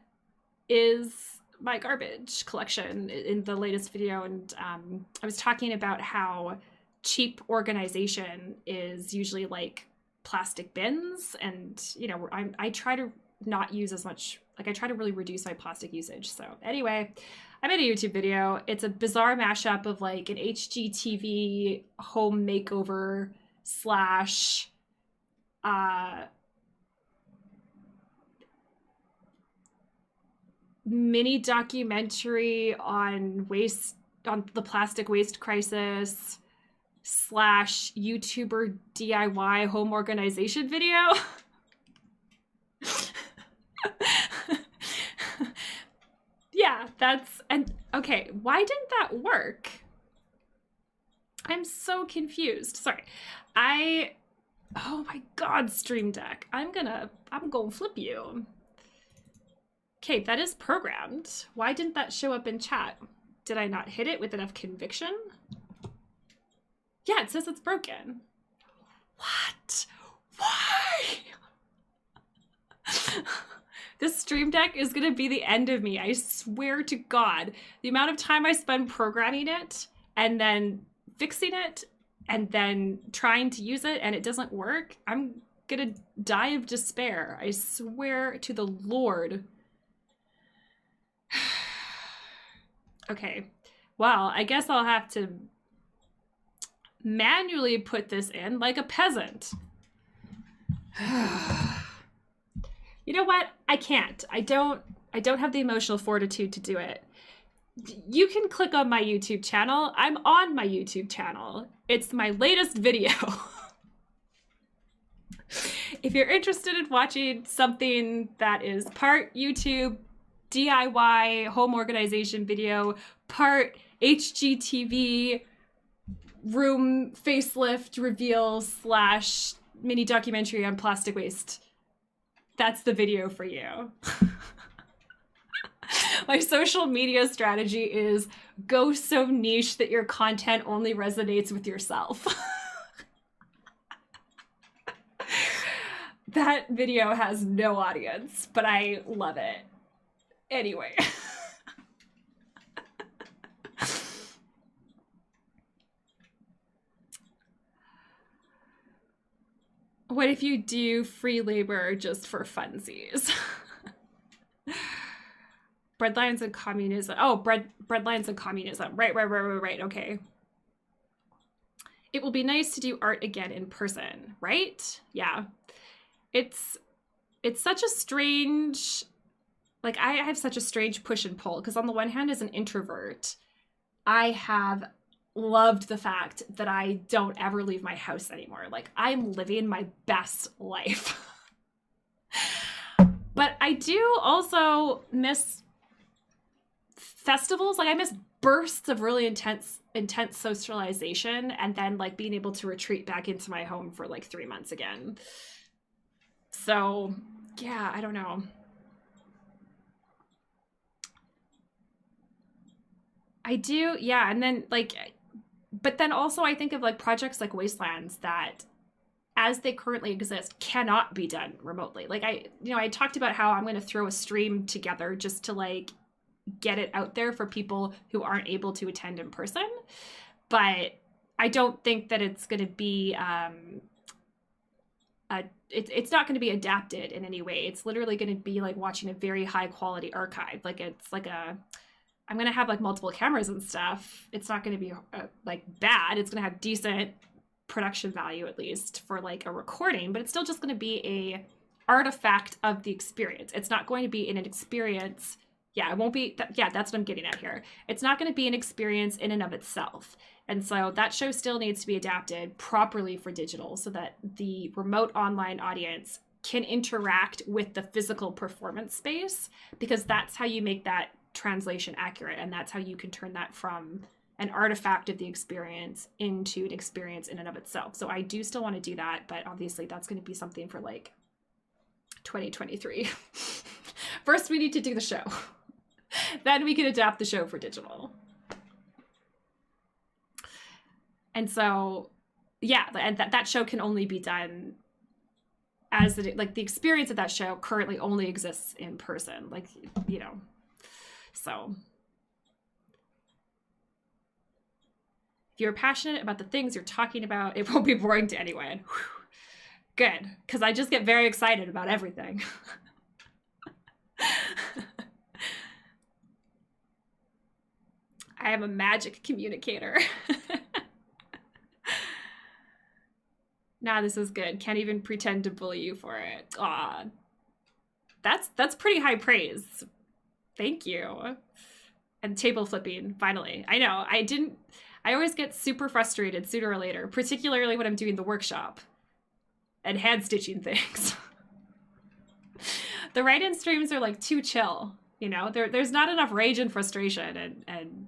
is my garbage collection in the latest video. And I was talking about how cheap organization is usually like plastic bins, and you know, I try to not use as much, like I try to really reduce my plastic usage. So anyway, I made a YouTube video. It's a bizarre mashup of like an HGTV home makeover slash mini documentary on waste, on the plastic waste crisis slash YouTuber DIY home organization video. Yeah, that's, and okay, why didn't that work? I'm so confused. Sorry. Oh my God, Stream Deck. I'm gonna flip you. Okay, that is programmed. Why didn't that show up in chat? Did I not hit it with enough conviction? Yeah, it says it's broken. What? Why? This Stream Deck is gonna be the end of me. I swear to God. The amount of time I spend programming it and then fixing it and then trying to use it and it doesn't work, I'm gonna die of despair. I swear to the Lord. Okay, well, I guess I'll have to manually put this in like a peasant. You know what? I can't. I don't have the emotional fortitude to do it. You can click on my YouTube channel. I'm on my YouTube channel. It's my latest video. If you're interested in watching something that is part YouTube DIY home organization video, part HGTV room facelift reveal slash mini documentary on plastic waste, that's the video for you. My social media strategy is go so niche that your content only resonates with yourself. That video has no audience, but I love it. Anyway. What if you do free labor just for funsies? Breadlines and communism. Oh, breadlines and communism. Right. Okay. It will be nice to do art again in person, right? Yeah. It's such a strange, like I have such a strange push and pull, because on the one hand, as an introvert, I have loved the fact that I don't ever leave my house anymore. Like I'm living my best life. But I do also miss festivals. Like I miss bursts of really intense socialization, and then like being able to retreat back into my home for like 3 months again. So yeah, I don't know. I do, yeah. And then like, but then also I think of like projects like Wastelands that as they currently exist cannot be done remotely. Like I talked about how I'm going to throw a stream together just to like get it out there for people who aren't able to attend in person. But I don't think that it's going to be, it's not going to be adapted in any way. It's literally going to be like watching a very high quality archive. Like it's like I'm going to have like multiple cameras and stuff. It's not going to be like bad. It's going to have decent production value, at least for like a recording, but it's still just going to be a artifact of the experience. It's not going to be an experience. Yeah, it won't be. Yeah, that's what I'm getting at here. It's not going to be an experience in and of itself. And so that show still needs to be adapted properly for digital so that the remote online audience can interact with the physical performance space, because that's how you make that translation accurate, and that's how you can turn that from an artifact of the experience into an experience in and of itself. So I do still want to do that, but obviously that's going to be something for like 2023. First, we need to do the show. Then we can adapt the show for digital. And so, yeah, and that show can only be done as the experience of that show currently only exists in person, like, you know. So if you're passionate about the things you're talking about, it won't be boring to anyone. Whew. Good, because I just get very excited about everything. I am a magic communicator. Nah, this is good. Can't even pretend to bully you for it. Aw. That's pretty high praise. Thank you. And table flipping, finally. I know, I always get super frustrated sooner or later, particularly when I'm doing the workshop and hand stitching things. The write-in streams are like too chill, you know? There's not enough rage and frustration and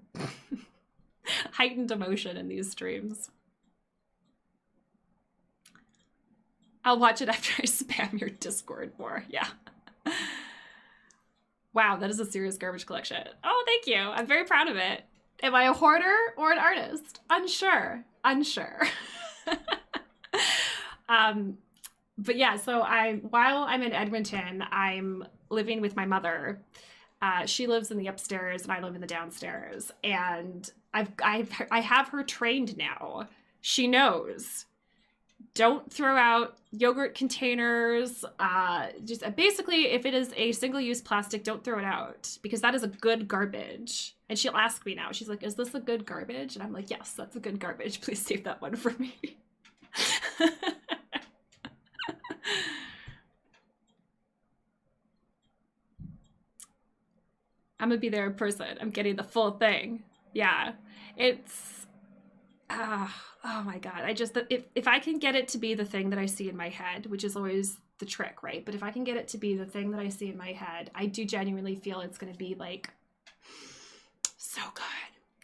heightened emotion in these streams. I'll watch it after I spam your Discord more. Yeah. Wow, that is a serious garbage collection. Oh, thank you. I'm very proud of it. Am I a hoarder or an artist? Unsure. But yeah, so while I'm in Edmonton, I'm living with my mother. She lives in the upstairs and I live in the downstairs. And I have her trained now. She knows. Don't throw out yogurt containers. Just basically, if it is a single-use plastic, don't throw it out, because that is a good garbage. And she'll ask me now. She's like, "Is this a good garbage?" And I'm like, "Yes, that's a good garbage. Please save that one for me." I'm gonna be there in person. I'm getting the full thing. Yeah, it's. Oh my God. If I can get it to be the thing that I see in my head, which is always the trick, right? But if I can get it to be the thing that I see in my head, I do genuinely feel it's going to be like so good.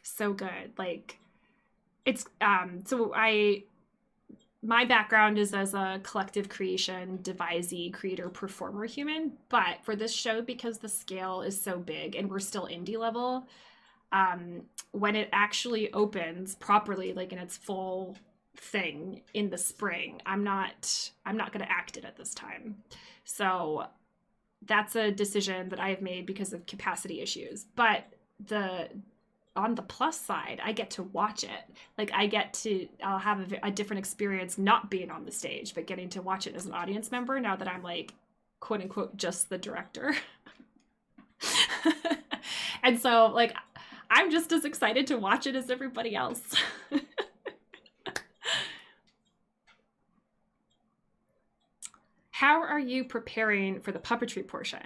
So good. Like it's, my background is as a collective creation, devisee, creator, performer human. But for this show, because the scale is so big and we're still indie level, when it actually opens properly, like in its full thing in the spring, I'm not going to act it at this time. So that's a decision that I have made because of capacity issues. But on the plus side, I get to watch it. Like I'll have a different experience not being on the stage, but getting to watch it as an audience member now that I'm like, quote unquote, just the director. And so like, I'm just as excited to watch it as everybody else. How are you preparing for the puppetry portion?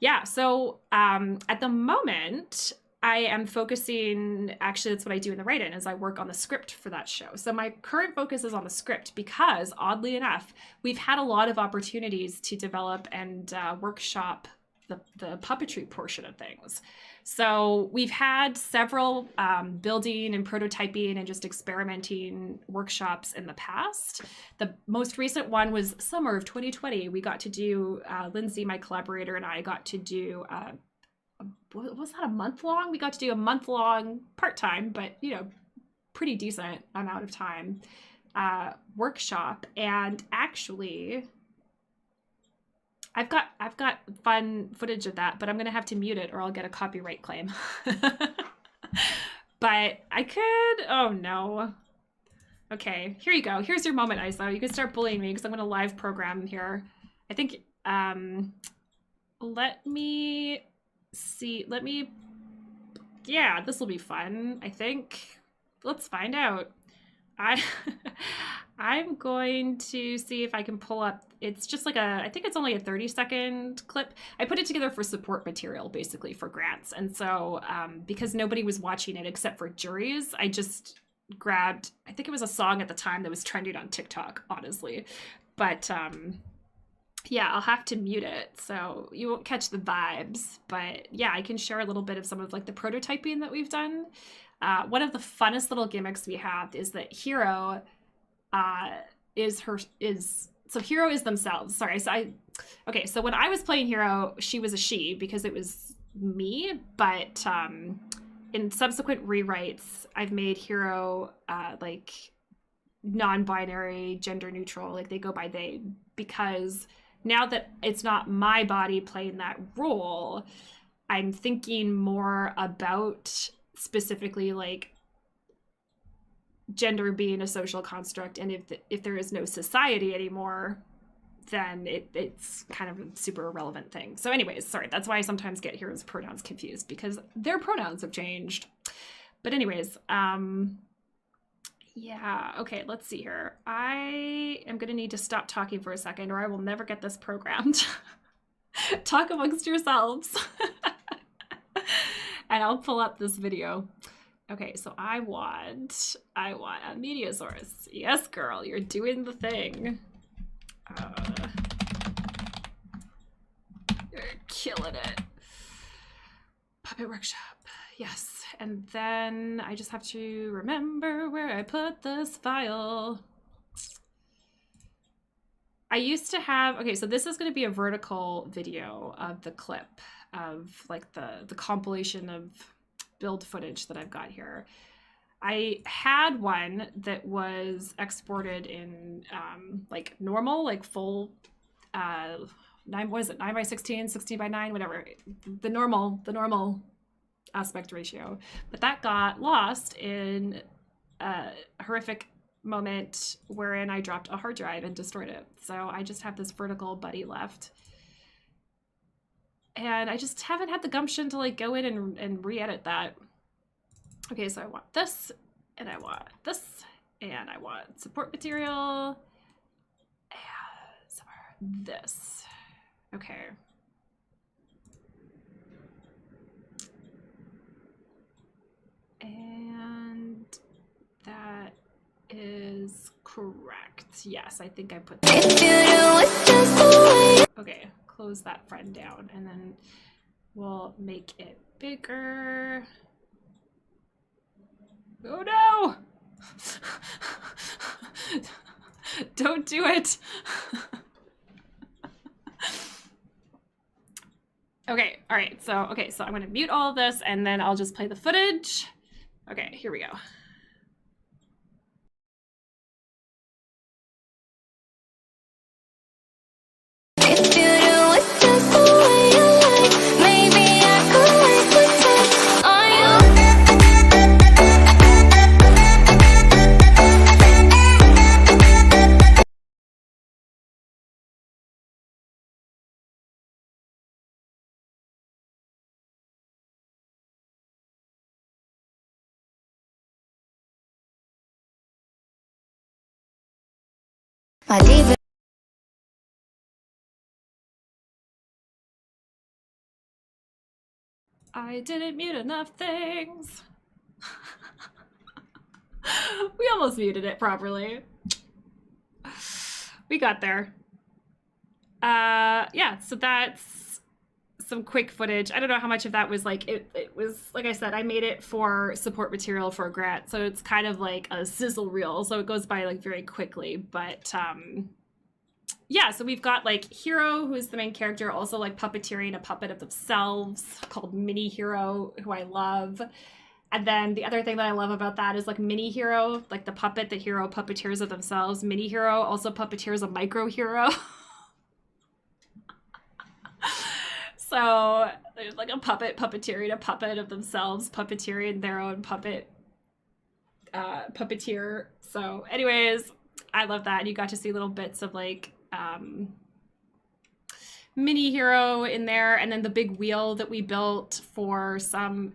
Yeah, so at the moment, I am focusing, actually that's what I do in the write-in, is I work on the script for that show. So my current focus is on the script because, oddly enough, we've had a lot of opportunities to develop and workshop the puppetry portion of things. So we've had several building and prototyping and just experimenting workshops in the past. The most recent one was summer of 2020. We got to do, Lindsay, my collaborator, and I got to do, was that a month long? We got to do a month long part-time, but you know, pretty decent amount of time workshop. And actually, I've got fun footage of that, but I'm gonna have to mute it or I'll get a copyright claim. But I could, oh no. Okay, here you go. Here's your moment, Iso. You can start bullying me because I'm gonna live program here. I think, let me see, yeah, this will be fun, I think. Let's find out. I'm going to see if I can pull up, it's just like I think it's only a 30-second clip. I put it together for support material, basically, for grants. And so because nobody was watching it except for juries, I just grabbed, I think it was a song at the time that was trending on TikTok, honestly. But Yeah, I'll have to mute it so you won't catch the vibes. But yeah, I can share a little bit of some of like the prototyping that we've done. One of the funnest little gimmicks we have is that Hero uh, so Hero is themselves. Sorry, okay. So when I was playing Hero, she was a she because it was me. But in subsequent rewrites, I've made Hero like non-binary, gender neutral. Like they go by they, because now that it's not my body playing that role, I'm thinking more about specifically like gender being a social construct, and if there is no society anymore, then it's kind of a super irrelevant thing. So anyways, sorry, that's why I sometimes get Hero's pronouns confused, because their pronouns have changed. But anyways, yeah, okay, let's see here. I am gonna need to stop talking for a second or I will never get this programmed. Talk amongst yourselves. And I'll pull up this video. Okay, so I want a media source. Yes, girl, you're doing the thing. You're killing it. Puppet Workshop, yes. And then I just have to remember where I put this file. I used to have, okay, so this is gonna be a vertical video of the clip of like the compilation of build footage that I've got here. I had one that was exported in like normal, like full 9 by 16, 16 by 9, whatever, the normal aspect ratio, but that got lost in a horrific moment wherein I dropped a hard drive and destroyed it. So I just have this vertical buddy left. And I just haven't had the gumption to like go in and re-edit that. Okay, so I want this, and I want this, and I want support material, and this. Okay. And that is correct. Yes, I think I put that. Okay, close that friend down, and then we'll make it bigger. Oh no! Don't do it. Okay, all right, so I'm gonna mute all of this and then I'll just play the footage. Okay, here we go. I didn't mute enough things. We almost muted it properly. We got there. Yeah, so that's some quick footage. I don't know how much of that was like, it was, like I said, I made it for support material for a grant, so it's kind of like a sizzle reel, so it goes by like very quickly. But yeah, so we've got like Hero, who is the main character, also like puppeteering a puppet of themselves called Mini Hero, who I love. And then the other thing that I love about that is like Mini Hero, like the puppet that Hero puppeteers of themselves. Mini Hero also puppeteers a micro hero. So there's like a puppet puppeteering a puppet of themselves, puppeteering their own puppet puppeteer. So anyways, I love that. You got to see little bits of like Mini Hero in there, and then the big wheel that we built for some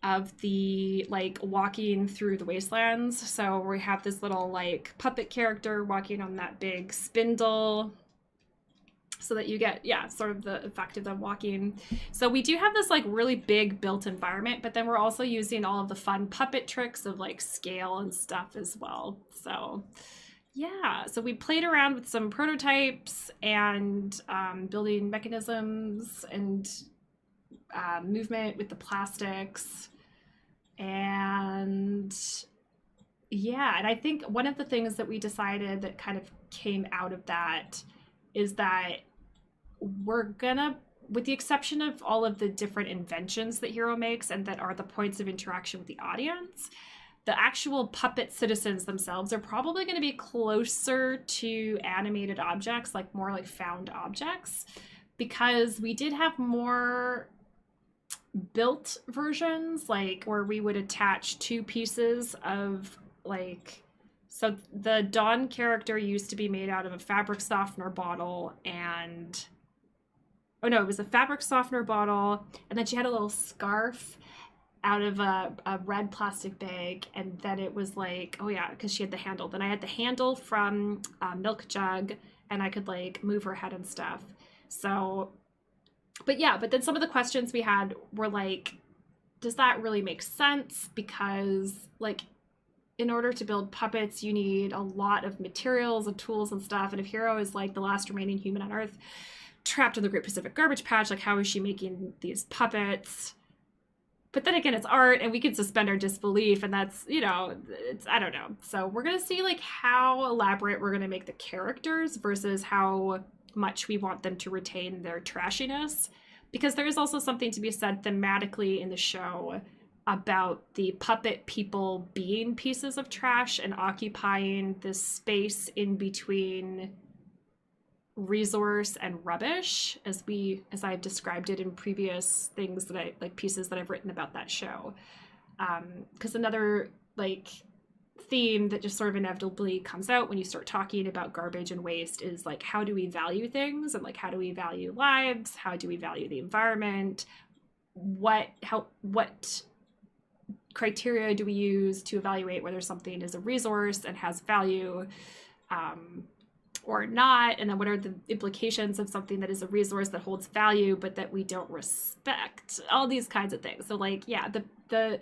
of the like walking through the wastelands. So we have this little like puppet character walking on that big spindle, so that you get, yeah, sort of the effect of them walking. So we do have this like really big built environment, but then we're also using all of the fun puppet tricks of like scale and stuff as well. So Yeah, so we played around with some prototypes and building mechanisms and movement with the plastics. And yeah, and I think one of the things that we decided that kind of came out of that is that we're gonna, with the exception of all of the different inventions that Hero makes and that are the points of interaction with the audience, the actual puppet citizens themselves are probably going to be closer to animated objects, like more like found objects, because we did have more built versions, like where we would attach two pieces of like, so the Dawn character used to be made out of a fabric softener bottle and, oh no, it was a fabric softener bottle, and then she had a little scarf out of a red plastic bag, and then it was like, oh yeah, because she had the handle. Then I had the handle from Milk Jug, and I could like move her head and stuff. So, but yeah, but then some of the questions we had were like, does that really make sense? Because like, in order to build puppets, you need a lot of materials and tools and stuff. And if Hero is like the last remaining human on Earth, trapped in the Great Pacific Garbage Patch, like how is she making these puppets? But then again, it's art and we can suspend our disbelief, and that's, you know, it's, I don't know. So we're going to see like how elaborate we're going to make the characters versus how much we want them to retain their trashiness, because there is also something to be said thematically in the show about the puppet people being pieces of trash and occupying this space in between resource and rubbish, as I've described it in previous things that I like, pieces that I've written about that show. Because another like theme that just sort of inevitably comes out when you start talking about garbage and waste is like, how do we value things, and like how do we value lives, how do we value the environment, what criteria do we use to evaluate whether something is a resource and has value, or not, and then what are the implications of something that is a resource that holds value but that we don't respect, all these kinds of things. So like, yeah, the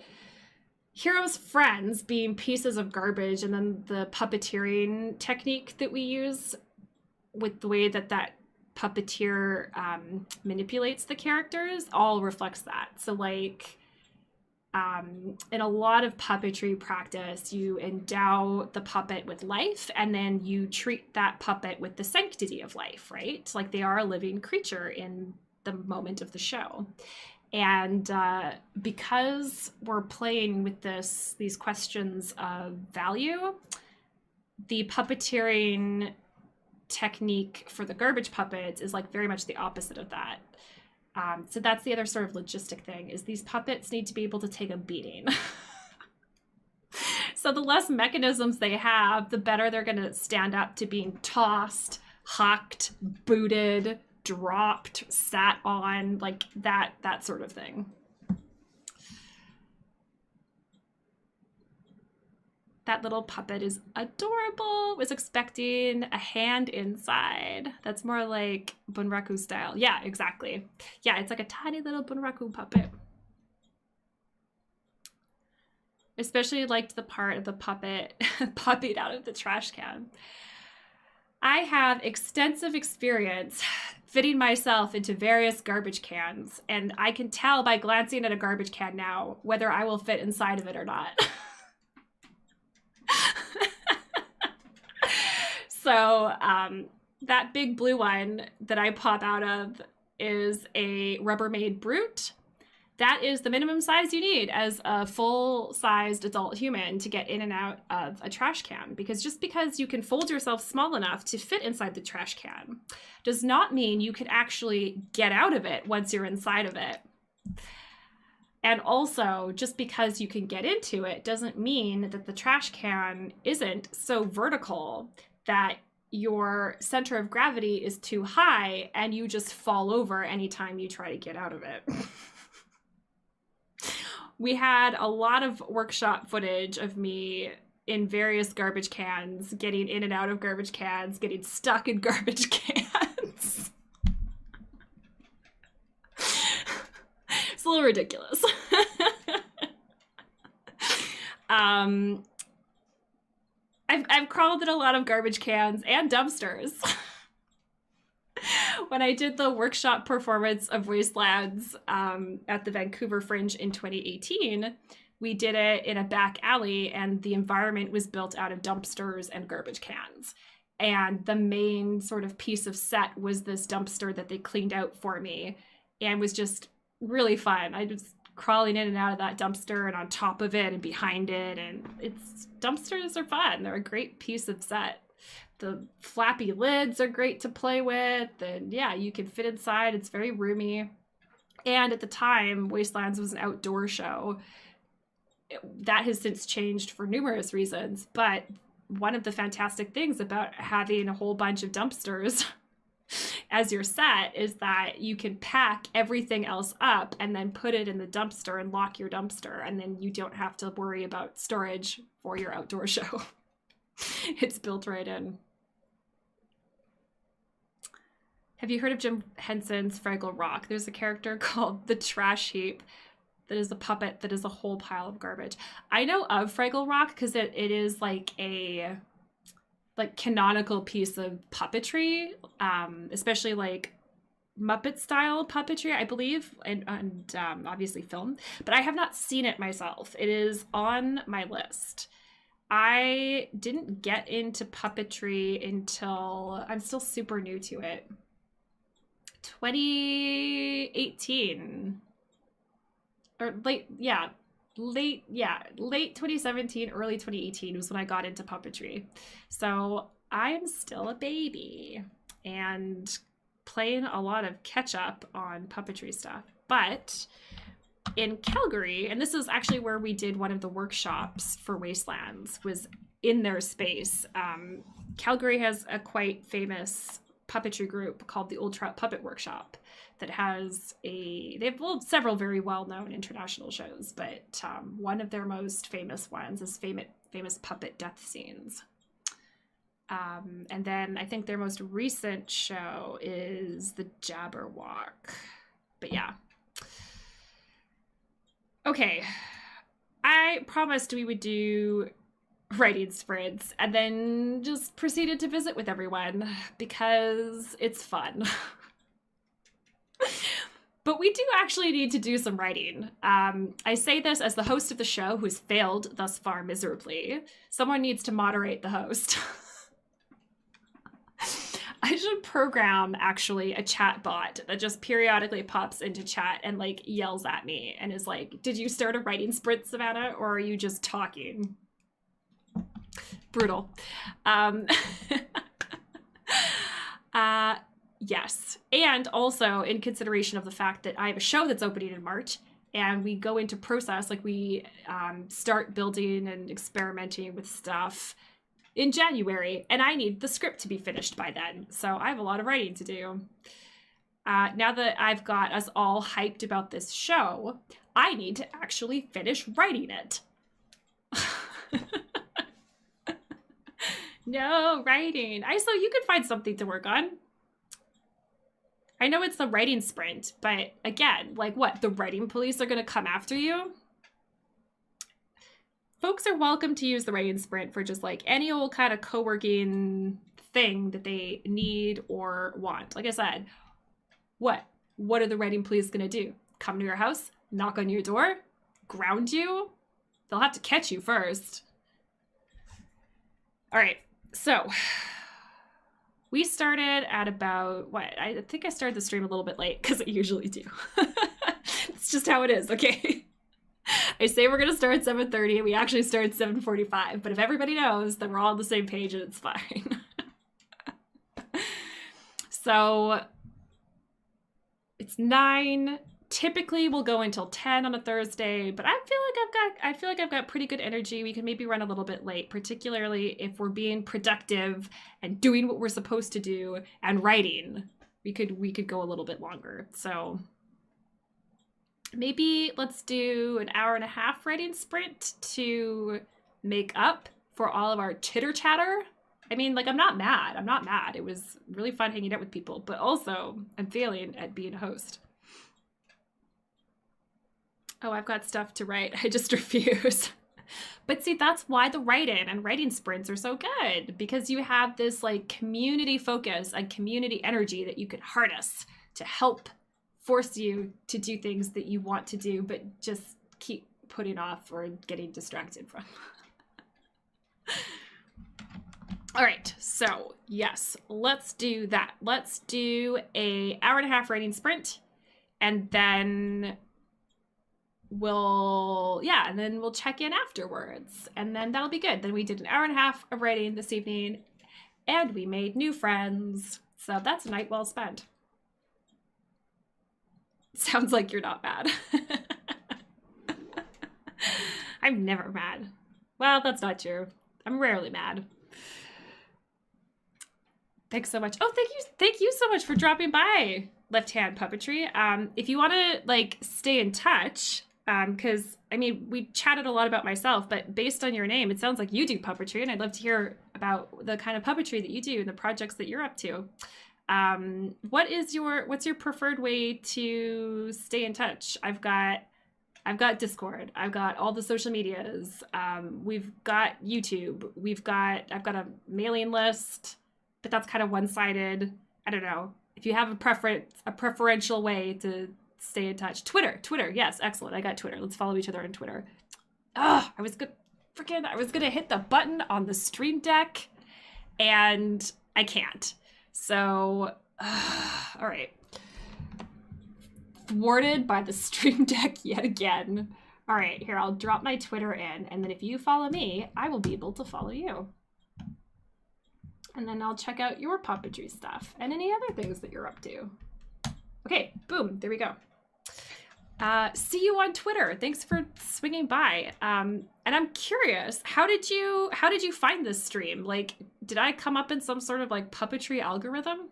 Hero's friends being pieces of garbage, and then the puppeteering technique that we use with the way that that puppeteer manipulates the characters all reflects that. So like, in a lot of puppetry practice, you endow the puppet with life, and then you treat that puppet with the sanctity of life, right? Like they are a living creature in the moment of the show. And because we're playing with these questions of value, the puppeteering technique for the garbage puppets is like very much the opposite of that. So that's the other sort of logistic thing, is these puppets need to be able to take a beating. So the less mechanisms they have, the better they're going to stand up to being tossed, hucked, booted, dropped, sat on, like that sort of thing. That little puppet is adorable. Was expecting a hand inside. That's more like Bunraku style. Yeah, exactly. Yeah, it's like a tiny little Bunraku puppet. Especially liked the part of the puppet popping out of the trash can. I have extensive experience fitting myself into various garbage cans, and I can tell by glancing at a garbage can now whether I will fit inside of it or not. So that big blue one that I pop out of is a Rubbermaid Brute. That is the minimum size you need as a full-sized adult human to get in and out of a trash can. Because just because you can fold yourself small enough to fit inside the trash can does not mean you can actually get out of it once you're inside of it. And also, just because you can get into it doesn't mean that the trash can isn't so vertical that your center of gravity is too high and you just fall over anytime you try to get out of it. We had a lot of workshop footage of me in various garbage cans, getting in and out of garbage cans, getting stuck in garbage cans. It's a little ridiculous. I've crawled in a lot of garbage cans and dumpsters. When I did the workshop performance of Wastelands at the Vancouver Fringe in 2018, we did it in a back alley, and the environment was built out of dumpsters and garbage cans. And the main sort of piece of set was this dumpster that they cleaned out for me, and was just really fun. I was crawling in and out of that dumpster and on top of it and behind it, and dumpsters are fun. They're a great piece of set. The flappy lids are great to play with, and yeah, you can fit inside. It's very roomy. And at the time, Wastelands was an outdoor show. That has since changed for numerous reasons, but one of the fantastic things about having a whole bunch of dumpsters as your set is that you can pack everything else up and then put it in the dumpster and lock your dumpster, and then you don't have to worry about storage for your outdoor show. It's built right in. Have you heard of Jim Henson's Fraggle Rock? There's a character called the Trash Heap that is a puppet that is a whole pile of garbage. I know of Fraggle Rock because it is like a canonical piece of puppetry, especially like Muppet style puppetry, I believe, and obviously film. But I have not seen it myself. It is on my list. I didn't get into puppetry until I'm still super new to it. 2018 or late 2017, early 2018 was when I got into puppetry. So I'm still a baby and playing a lot of catch up on puppetry stuff. But in Calgary, and this is actually where we did one of the workshops for Wastelands, was in their space. Calgary has a quite famous puppetry group called the Old Trout Puppet Workshop that has they have several very well-known international shows, but one of their most famous ones is famous puppet death scenes. And then I think their most recent show is the Jabberwock. But yeah. Okay. I promised we would do writing sprints and then just proceeded to visit with everyone because it's fun. But we do actually need to do some writing. I say this as the host of the show who's failed thus far miserably. Someone needs to moderate the host. I should program actually a chat bot that just periodically pops into chat and like yells at me and is like, did you start a writing sprint, Savannah, or are you just talking? Brutal. Yes. And also in consideration of the fact that I have a show that's opening in March and we go into process, like we start building and experimenting with stuff in January, and I need the script to be finished by then. So I have a lot of writing to do. Now that I've got us all hyped about this show, I need to actually finish writing it. No writing. So you could find something to work on. I know it's the writing sprint, but again, like what? The writing police are going to come after you? Folks are welcome to use the writing sprint for just like any old kind of co-working thing that they need or want. Like I said, what are the writing police going to do? Come to your house, knock on your door, ground you? They'll have to catch you first. All right, so we started at about, I think I started the stream a little bit late because I usually do. It's just how it is, okay? I say we're going to start at 7:30 and we actually start at 7:45, but if everybody knows, then we're all on the same page and it's fine. So it's 9. Typically we'll go until 10 on a Thursday, but I feel like I've got pretty good energy. We can maybe run a little bit late, particularly if we're being productive and doing what we're supposed to do and writing. We could go a little bit longer. So maybe let's do an hour and a half writing sprint to make up for all of our chitter chatter. I mean, like, I'm not mad. It was really fun hanging out with people, but also I'm failing at being a host. Oh, I've got stuff to write. I just refuse. But see, that's why the write-in and writing sprints are so good, because you have this like community focus and community energy that you can harness to help force you to do things that you want to do, but just keep putting off or getting distracted from. All right, so yes, let's do that. Let's do a hour-and-a-half writing sprint, and then we'll check in afterwards, and then that'll be good. Then we did an hour and a half of writing this evening, and we made new friends. So that's a night well spent. Sounds like you're not mad. I'm never mad. Well, that's not true. I'm rarely mad. Thanks so much. Oh, thank you so much for dropping by, Left Hand Puppetry. If you want to like stay in touch, because I mean we chatted a lot about myself, but based on your name, it sounds like you do puppetry, and I'd love to hear about the kind of puppetry that you do and the projects that you're up to. What's your preferred way to stay in touch? I've got Discord. I've got all the social medias. We've got YouTube. I've got a mailing list, but that's kind of one-sided. I don't know. If you have a preferential way to stay in touch. Twitter, yes, excellent. I got Twitter. Let's follow each other on Twitter. I was gonna hit the button on the Stream Deck, and I can't. So, all right. Thwarted by the Stream Deck yet again. All right, here, I'll drop my Twitter in, and then if you follow me, I will be able to follow you. And then I'll check out your puppetry stuff and any other things that you're up to. Okay, boom, there we go. See you on Twitter. Thanks for swinging by. And I'm curious, how did you find this stream? Like, did I come up in some sort of like puppetry algorithm?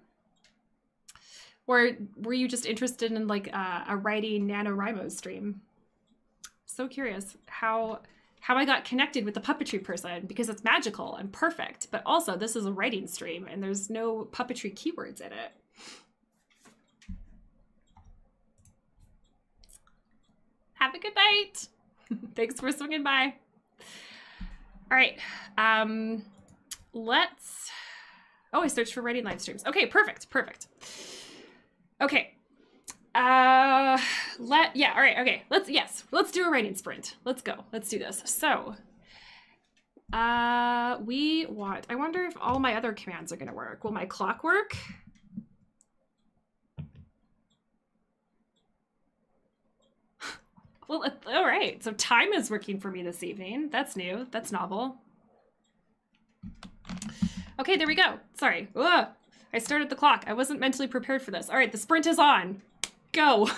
Or were you just interested in like a writing NaNoWriMo stream? So curious how I got connected with the puppetry person, because it's magical and perfect, but also this is a writing stream and there's no puppetry keywords in it. Have a good night. Thanks for swinging by. All right. Oh, I searched for writing live streams. Okay, perfect. Okay. All right, okay. Let's do a writing sprint. Let's go. Let's do this. So, I wonder if all my other commands are gonna work. Will my clock work? Well, all right. So time is working for me this evening. That's new. That's novel. Okay, there we go. Sorry. Ugh. I started the clock. I wasn't mentally prepared for this. All right, the sprint is on. Go.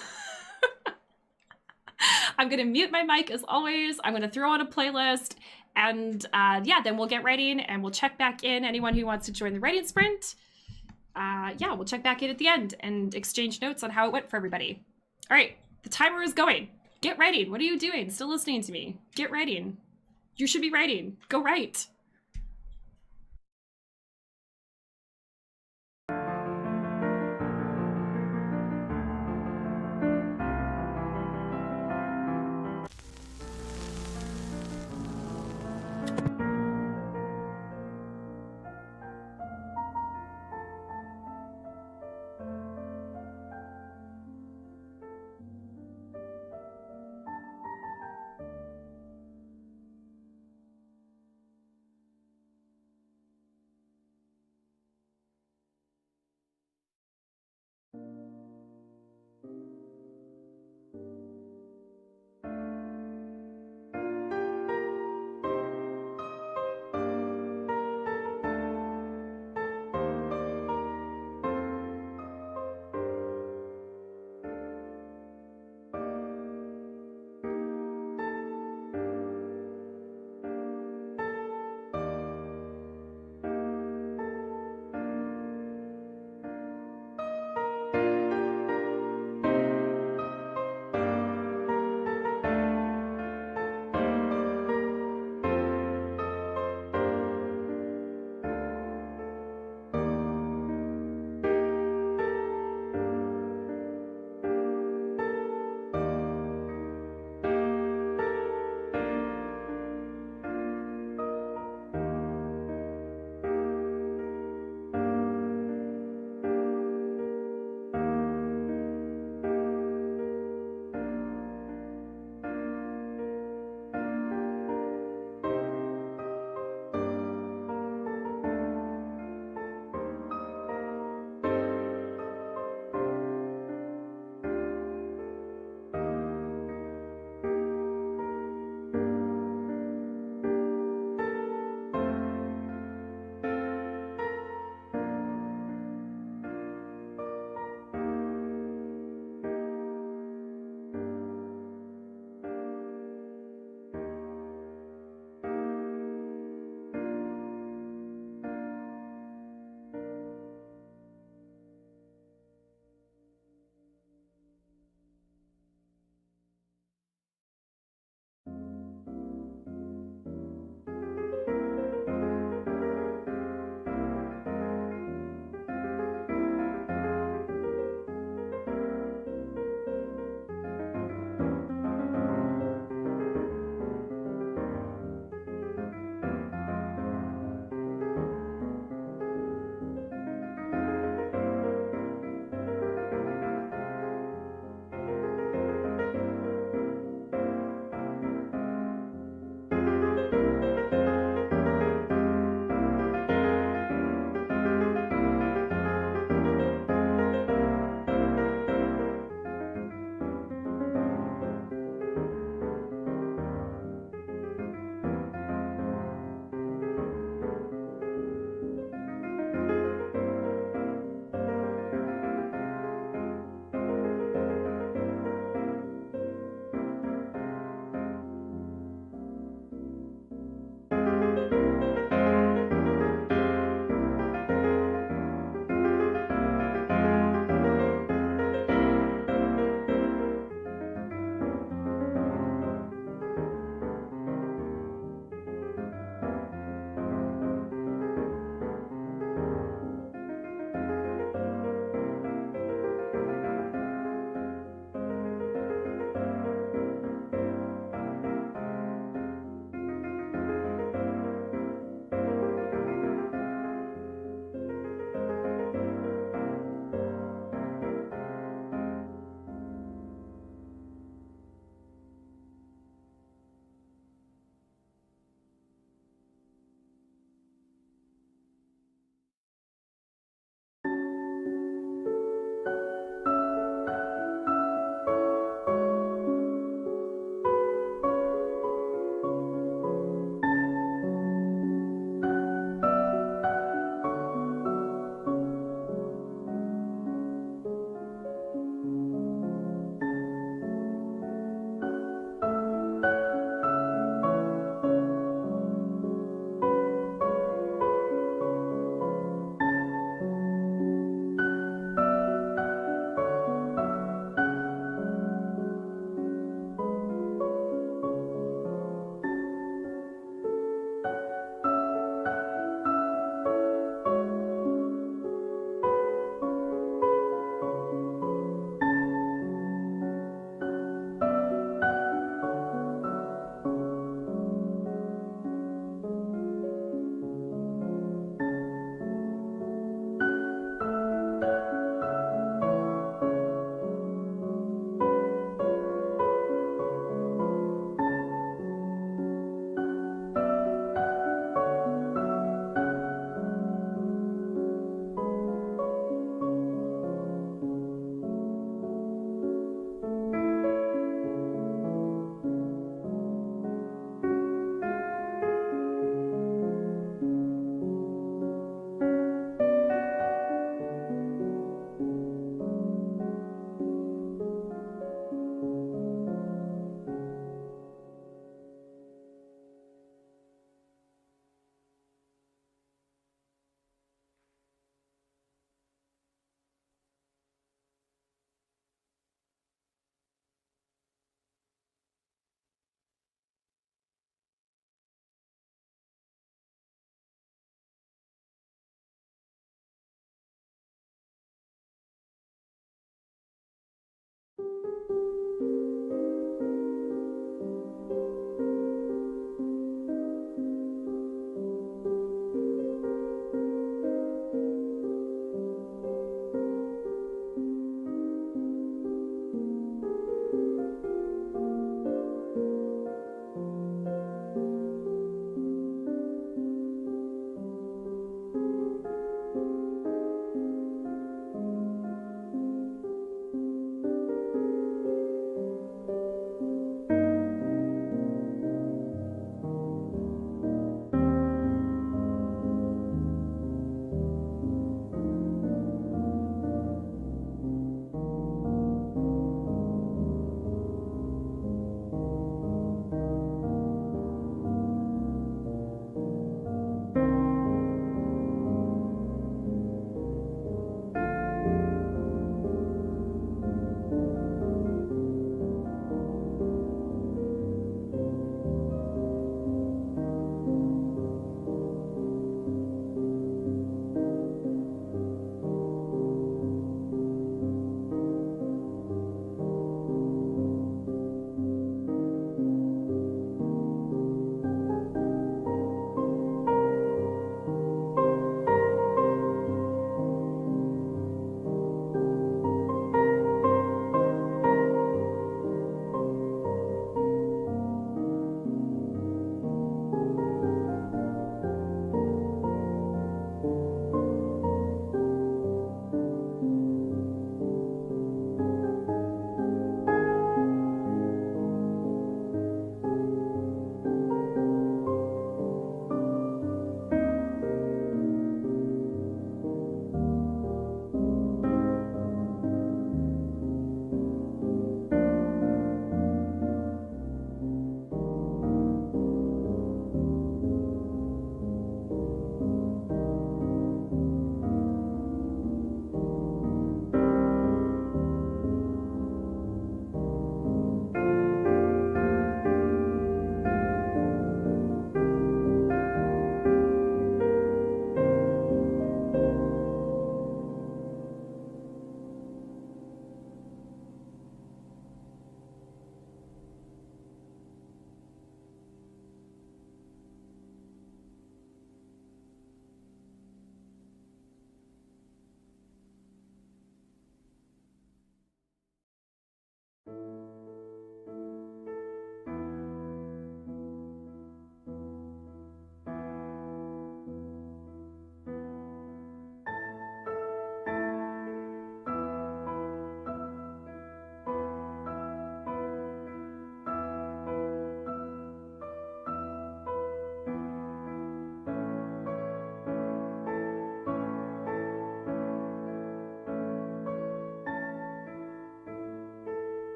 I'm going to mute my mic as always. I'm going to throw on a playlist. And then we'll get writing and we'll check back in. Anyone who wants to join the writing sprint, we'll check back in at the end and exchange notes on how it went for everybody. All right, the timer is going. Get writing. What are you doing? Still listening to me? Get writing. You should be writing. Go write.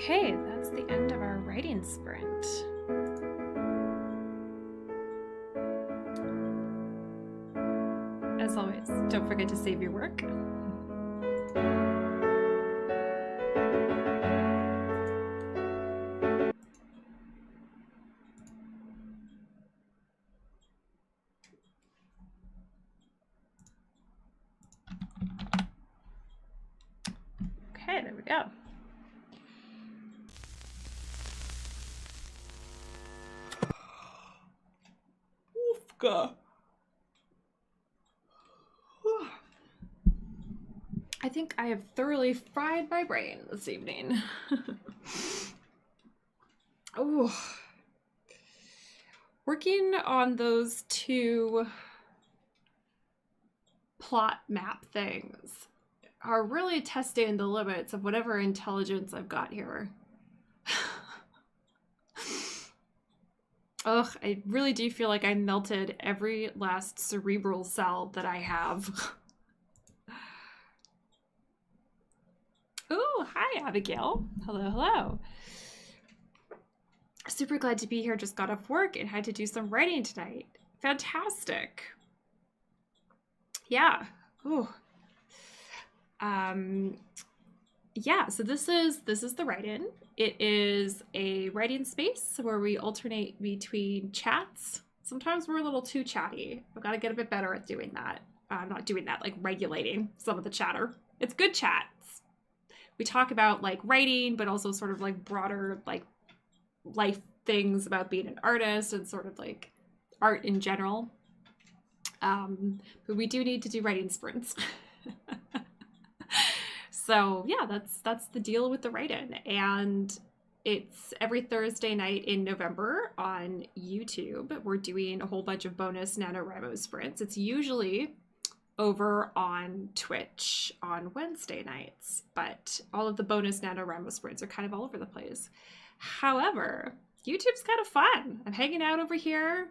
Okay, that's the end of our writing sprint. As always, don't forget to save your work. Okay, there we go. Oofka. I think I have thoroughly fried my brain this evening. Oh, working on those two plot map things are really testing the limits of whatever intelligence I've got here. Ugh, I really do feel like I melted every last cerebral cell that I have. Oh, hi, Abigail. Hello, hello. Super glad to be here. Just got off work and had to do some writing tonight. Fantastic. Yeah. Ooh. Yeah, so this is the write-in. It is a writing space where we alternate between chats. Sometimes we're a little too chatty. I've got to get a bit better at doing that. Not doing that, like regulating some of the chatter. It's good chats. We talk about like writing, but also sort of like broader like life things about being an artist and sort of like art in general. But we do need to do writing sprints. So yeah, that's the deal with the write-in, and it's every Thursday night in November on YouTube. We're doing a whole bunch of bonus NaNoWriMo sprints. It's usually over on Twitch on Wednesday nights, but all of the bonus NaNoWriMo sprints are kind of all over the place. However, YouTube's kind of fun. I'm hanging out over here,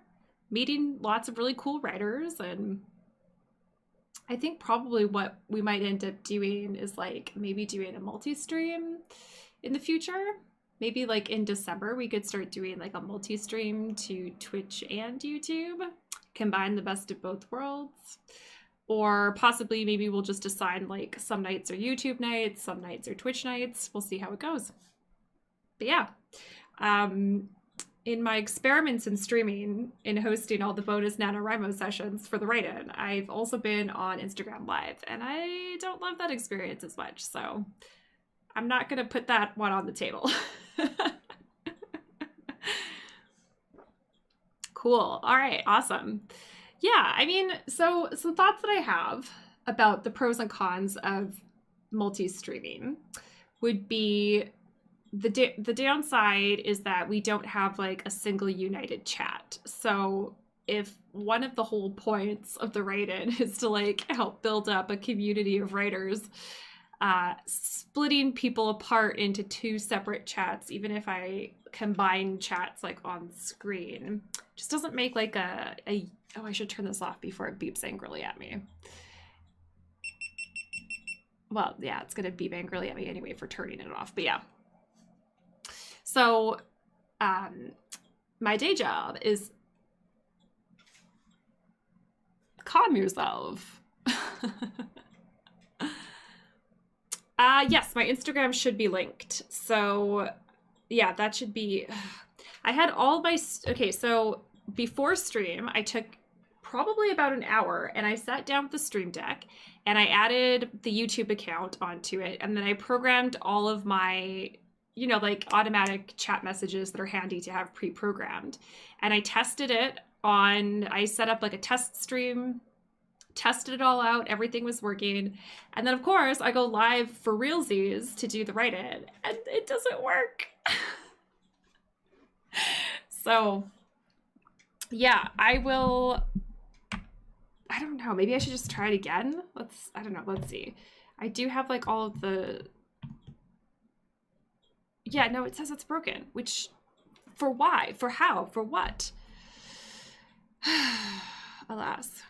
meeting lots of really cool writers, and I think probably what we might end up doing is like maybe doing a multi-stream in the future. Maybe like in December, we could start doing like a multi-stream to Twitch and YouTube, combine the best of both worlds. Or possibly maybe we'll just assign like some nights are YouTube nights, some nights are Twitch nights. We'll see how it goes. But yeah, in my experiments in streaming, in hosting all the bonus NaNoWriMo sessions for the write-in, I've also been on Instagram Live, and I don't love that experience as much, so I'm not going to put that one on the table. Cool. All right. Awesome. Yeah, I mean, so some thoughts that I have about the pros and cons of multi-streaming would be the downside is that we don't have like a single united chat. So if one of the whole points of the write-in is to like help build up a community of writers, splitting people apart into two separate chats, even if I combine chats like on screen, just doesn't make like oh, I should turn this off before it beeps angrily at me. Well, yeah, it's gonna beep angrily at me anyway for turning it off, but yeah. So my day job is calm yourself. Yes, my Instagram should be linked. So yeah, that should be, I had all my, okay, so before stream, I took probably about an hour and I sat down with the Stream Deck and I added the YouTube account onto it. And then I programmed all of my, you know, like automatic chat messages that are handy to have pre-programmed. And I tested it on, I set up like a test stream, tested it all out, everything was working. And then of course I go live for realsies to do the write-in and it doesn't work. So yeah, I don't know, maybe I should just try it again. I don't know, let's see. I do have like all of the, yeah, no, it says it's broken, which, for why? For how? For what? Alas.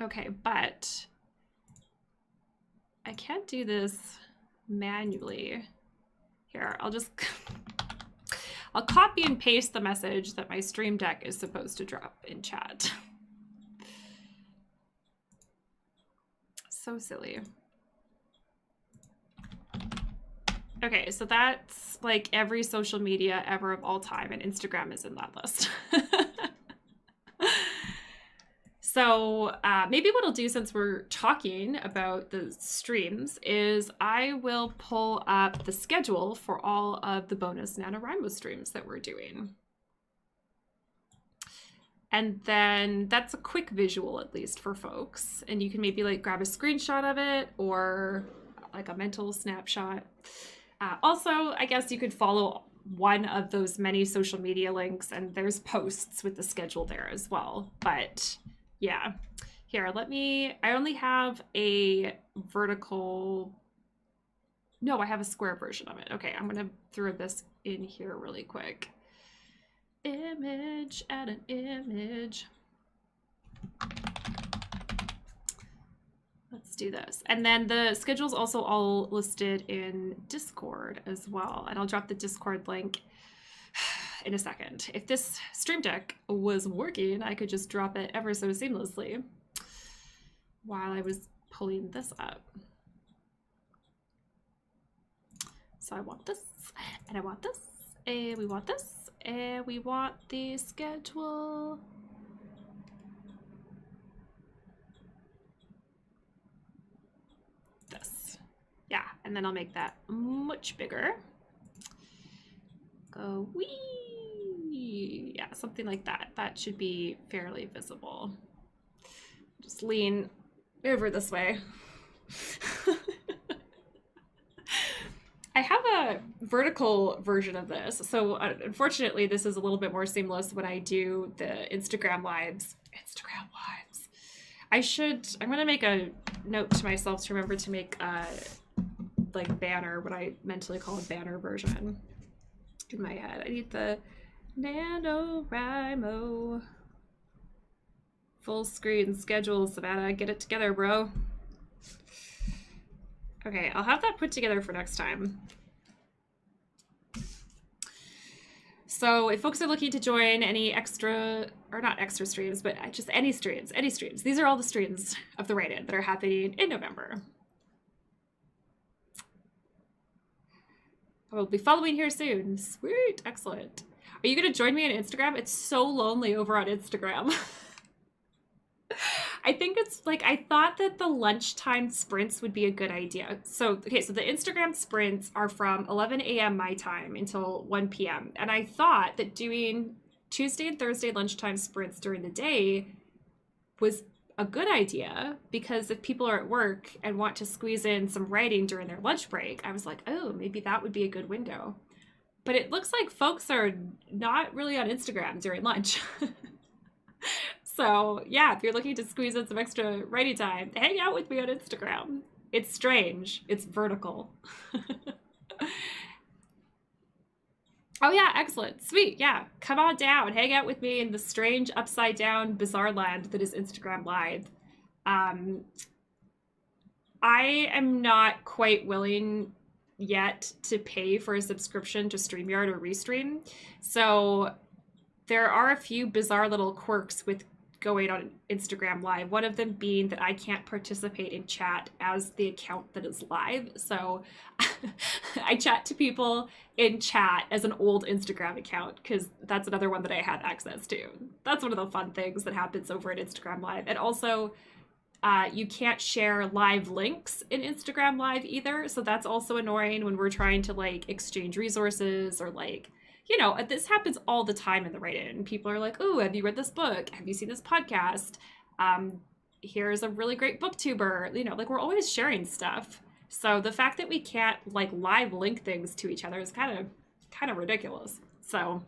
Okay, but I can't do this manually. Here, I'll copy and paste the message that my Stream Deck is supposed to drop in chat. So silly. Okay, so that's like every social media ever of all time, and Instagram is in that list. So maybe what I'll do, since we're talking about the streams, is I will pull up the schedule for all of the bonus NaNoWriMo streams that we're doing. And then that's a quick visual, at least for folks. And you can maybe like grab a screenshot of it or like a mental snapshot. Also, I guess you could follow one of those many social media links, and there's posts with the schedule there as well. But yeah, here, I only have a vertical, no, I have a square version of it. Okay, I'm gonna throw this in here really quick. Image, add an image. Let's do this. And then the schedule's also all listed in Discord as well. And I'll drop the Discord link in a second. If this Stream Deck was working, I could just drop it ever so seamlessly while I was pulling this up. So I want this, and I want this, and we want this, and we want the schedule. This. Yeah, and then I'll make that much bigger. Go wee. Yeah, something like that. That should be fairly visible. Just lean over this way. I have a vertical version of this. So unfortunately, this is a little bit more seamless when I do the Instagram lives. I'm going to make a note to myself to remember to make a like banner, what I mentally call a banner version in my head. I need the NaNoWriMo full screen schedule. Savannah, get it together, bro. Okay, I'll have that put together for next time. So if folks are looking to join any extra, or not extra streams, but just any streams. These are all the streams of the Write-In that are happening in November. I will be following here soon. Sweet, excellent. Are you gonna join me on Instagram? It's so lonely over on Instagram. I think it's like, I thought that the lunchtime sprints would be a good idea. So, okay, so the Instagram sprints are from 11 a.m. my time until 1 p.m. And I thought that doing Tuesday and Thursday lunchtime sprints during the day was a good idea, because if people are at work and want to squeeze in some writing during their lunch break, I was like, oh, maybe that would be a good window. But it looks like folks are not really on Instagram during lunch. So yeah, if you're looking to squeeze in some extra writing time, hang out with me on Instagram. It's strange. It's vertical. Oh yeah, excellent. Sweet. Yeah, come on down. Hang out with me in the strange, upside down, bizarre land that is Instagram Live. I am not quite willing yet to pay for a subscription to StreamYard or Restream. So there are a few bizarre little quirks with going on Instagram Live. One of them being that I can't participate in chat as the account that is live. So I chat to people in chat as an old Instagram account, because that's another one that I had access to. That's one of the fun things that happens over at Instagram Live. And also, you can't share live links in Instagram Live either. So that's also annoying when we're trying to like exchange resources, or like, you know, this happens all the time in the Write-In. People are like, oh, have you read this book? Have you seen this podcast? Here's a really great booktuber. You know, like, we're always sharing stuff. So the fact that we can't like live link things to each other is kind of ridiculous. So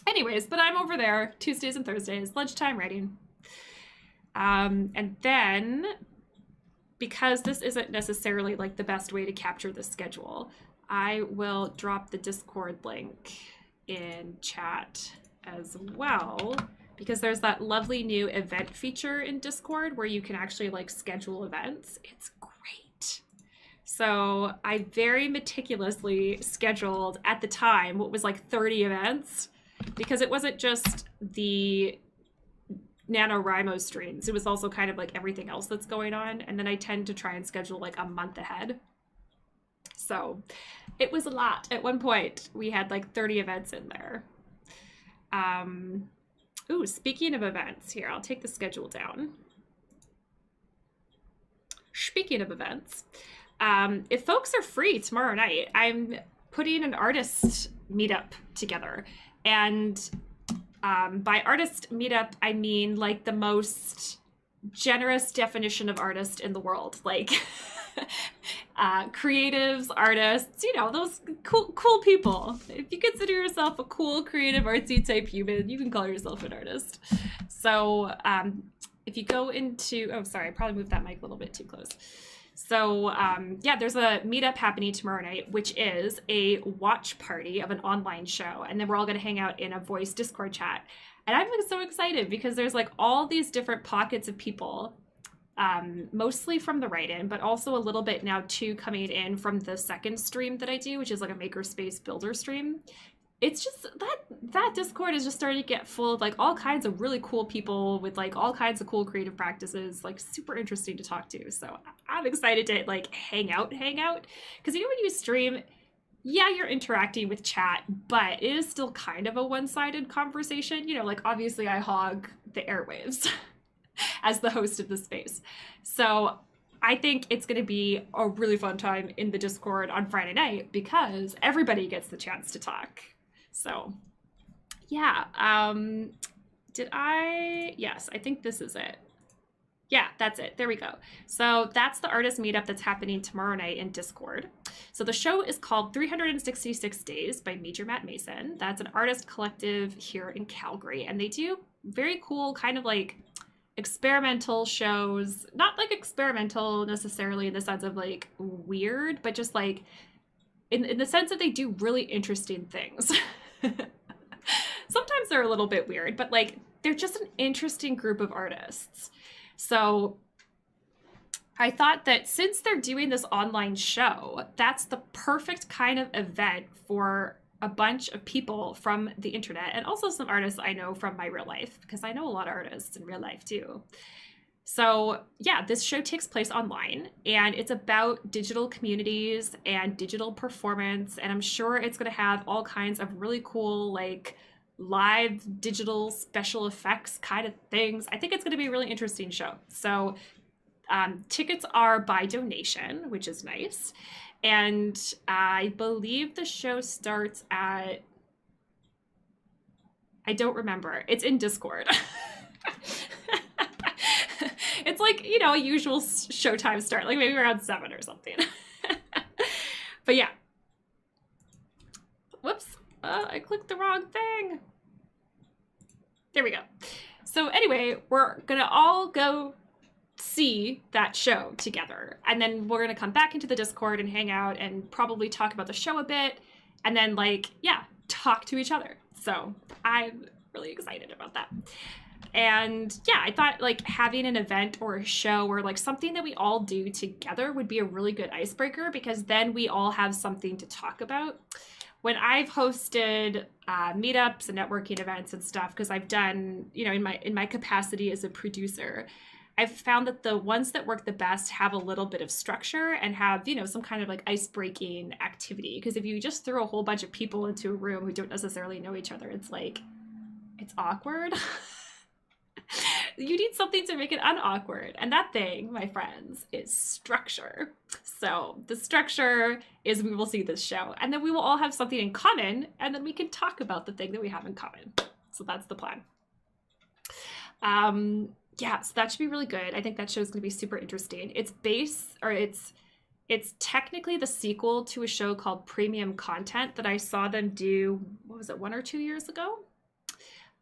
anyways, but I'm over there Tuesdays and Thursdays, lunchtime writing. And then, because this isn't necessarily like the best way to capture the schedule, I will drop the Discord link in chat as well, because there's that lovely new event feature in Discord where you can actually like schedule events. It's great. So I very meticulously scheduled at the time what was like 30 events, because it wasn't just the NaNoWriMo streams. It was also kind of like everything else that's going on. And then I tend to try and schedule like a month ahead. So it was a lot. At one point, we had like 30 events in there. Ooh, speaking of events, here, I'll take the schedule down. Speaking of events, if folks are free tomorrow night, I'm putting an artist meetup together. And by artist meetup, I mean like the most generous definition of artist in the world. Like creatives, artists, you know, those cool people. If you consider yourself a cool, creative, artsy type human, you can call yourself an artist. So if you go into, oh, sorry, I probably moved that mic a little bit too close. So yeah, there's a meetup happening tomorrow night, which is a watch party of an online show. And then we're all going to hang out in a voice Discord chat. And I'm so excited because there's like all these different pockets of people, mostly from the write-in, but also a little bit now too coming in from the second stream that I do, which is like a makerspace builder stream. It's just that Discord is just starting to get full of like all kinds of really cool people with like all kinds of cool creative practices, like super interesting to talk to. So I'm excited to like hang out. Because you know when you stream, yeah, you're interacting with chat, but it is still kind of a one-sided conversation. You know, like obviously I hog the airwaves as the host of the space. So I think it's going to be a really fun time in the Discord on Friday night because everybody gets the chance to talk. So yeah, yes, I think this is it. Yeah, that's it. There we go. So that's the artist meetup that's happening tomorrow night in Discord. So the show is called 366 Days by Major Matt Mason. That's an artist collective here in Calgary. And they do very cool kind of like experimental shows, not like experimental necessarily in the sense of like weird, but just like in the sense that they do really interesting things. Sometimes they're a little bit weird, but like they're just an interesting group of artists. So I thought that since they're doing this online show, that's the perfect kind of event for a bunch of people from the internet and also some artists I know from my real life, because I know a lot of artists in real life too. So yeah, this show takes place online and it's about digital communities and digital performance. And I'm sure it's going to have all kinds of really cool, like live digital special effects kind of things. I think it's going to be a really interesting show. So tickets are by donation, which is nice. And I believe the show starts at, I don't remember. It's in Discord. It's like, you know, a usual showtime start, like maybe around 7 or something. But yeah. Whoops. I clicked the wrong thing. There we go. So anyway, we're going to all go see that show together. And then we're going to come back into the Discord and hang out and probably talk about the show a bit. And then like, yeah, talk to each other. So I'm really excited about that. And yeah, I thought like having an event or a show or like something that we all do together would be a really good icebreaker, because then we all have something to talk about. When I've hosted meetups and networking events and stuff, because I've done, you know, in my capacity as a producer, I've found that the ones that work the best have a little bit of structure and have, you know, some kind of like ice-breaking activity. Because if you just throw a whole bunch of people into a room who don't necessarily know each other, it's like, it's awkward. You need something to make it unawkward. And that thing, my friends, is structure. So the structure is we will see this show and then we will all have something in common and then we can talk about the thing that we have in common. So that's the plan. Yeah, so that should be really good. I think that show is going to be super interesting. It's technically the sequel to a show called Premium Content that I saw them do, what was it, 1 or 2 years ago?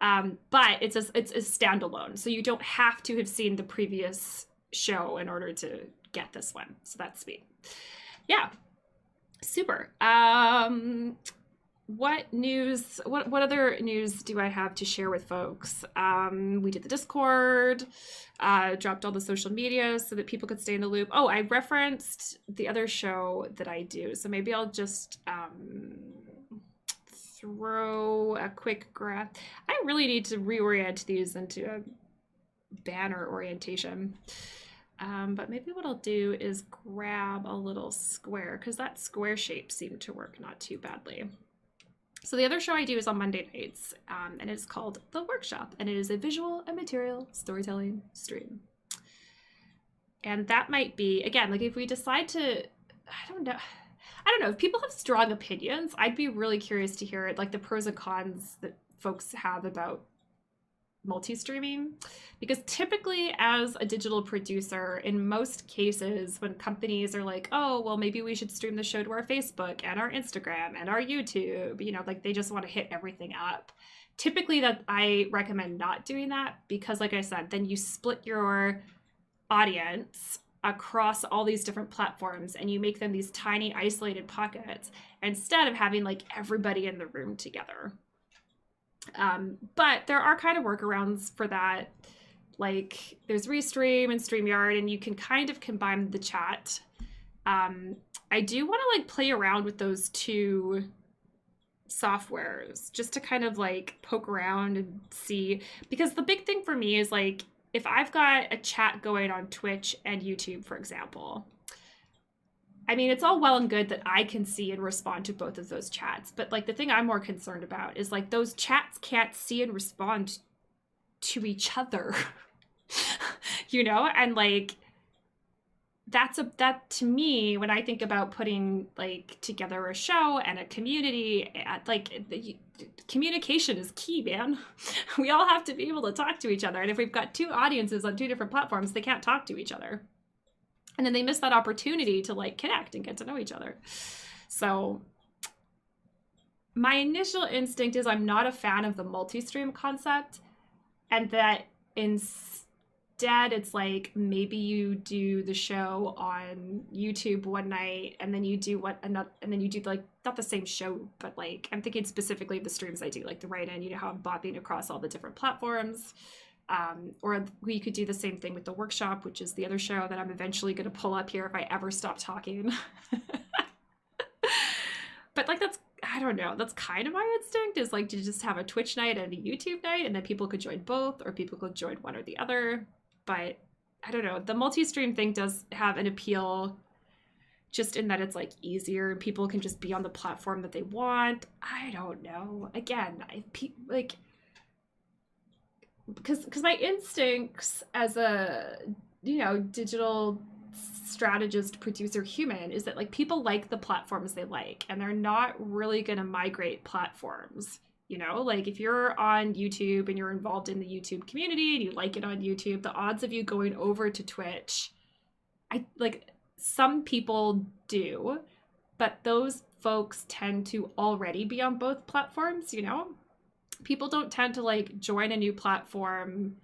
But it's a standalone, so you don't have to have seen the previous show in order to get this one. So that's sweet. Yeah, super. what news, what other news do I have to share with folks? We did the Discord, dropped all the social media so that people could stay in the loop. Oh, I referenced the other show that I do, so maybe I'll just throw a quick graph. I really need to reorient these into a banner orientation. But maybe what I'll do is grab a little square, because that square shape seemed to work not too badly. So the other show I do is on Monday nights, and it's called The Workshop, and it is a visual and material storytelling stream. And that might be, again, like if we decide to, I don't know, if people have strong opinions, I'd be really curious to hear it, like the pros and cons that folks have about multi-streaming, because typically as a digital producer, in most cases when companies are like, oh well, maybe we should stream the show to our Facebook and our Instagram and our YouTube, you know, like they just want to hit everything up. Typically that I recommend not doing that, because like I said, then you split your audience across all these different platforms and you make them these tiny isolated pockets instead of having like everybody in the room together. But there are kind of workarounds for that. Like there's Restream and StreamYard, and you can kind of combine the chat. I do want to like play around with those two softwares just to kind of like poke around and see, because the big thing for me is like, if I've got a chat going on Twitch and YouTube, for example, I mean, it's all well and good that I can see and respond to both of those chats. But like the thing I'm more concerned about is like those chats can't see and respond to each other, you know? And like, that to me, when I think about putting like together a show and a community, like communication is key, man. We all have to be able to talk to each other. And if we've got two audiences on two different platforms, they can't talk to each other. And then they miss that opportunity to like connect and get to know each other. So my initial instinct is I'm not a fan of the multi-stream concept, and that instead it's like maybe you do the show on YouTube one night and then you do and then you do like not the same show, but like I'm thinking specifically of the streams I do, like the write-in, you know, how I'm bopping across all the different platforms. Or we could do the same thing with the workshop, which is the other show that I'm eventually going to pull up here if I ever stop talking. But like I don't know, that's kind of my instinct, is like to just have a Twitch night and a YouTube night, and then people could join both, or people could join one or the other. But I don't know, the multi-stream thing does have an appeal just in that it's like easier, people can just be on the platform that they want. I don't know. Again, because my instincts as a, you know, digital strategist, producer, human, is that like people like the platforms they like, and they're not really going to migrate platforms, you know? Like if you're on YouTube and you're involved in the YouTube community and you like it on YouTube, the odds of you going over to Twitch, some people do, but those folks tend to already be on both platforms, you know? People don't tend to like join a new platform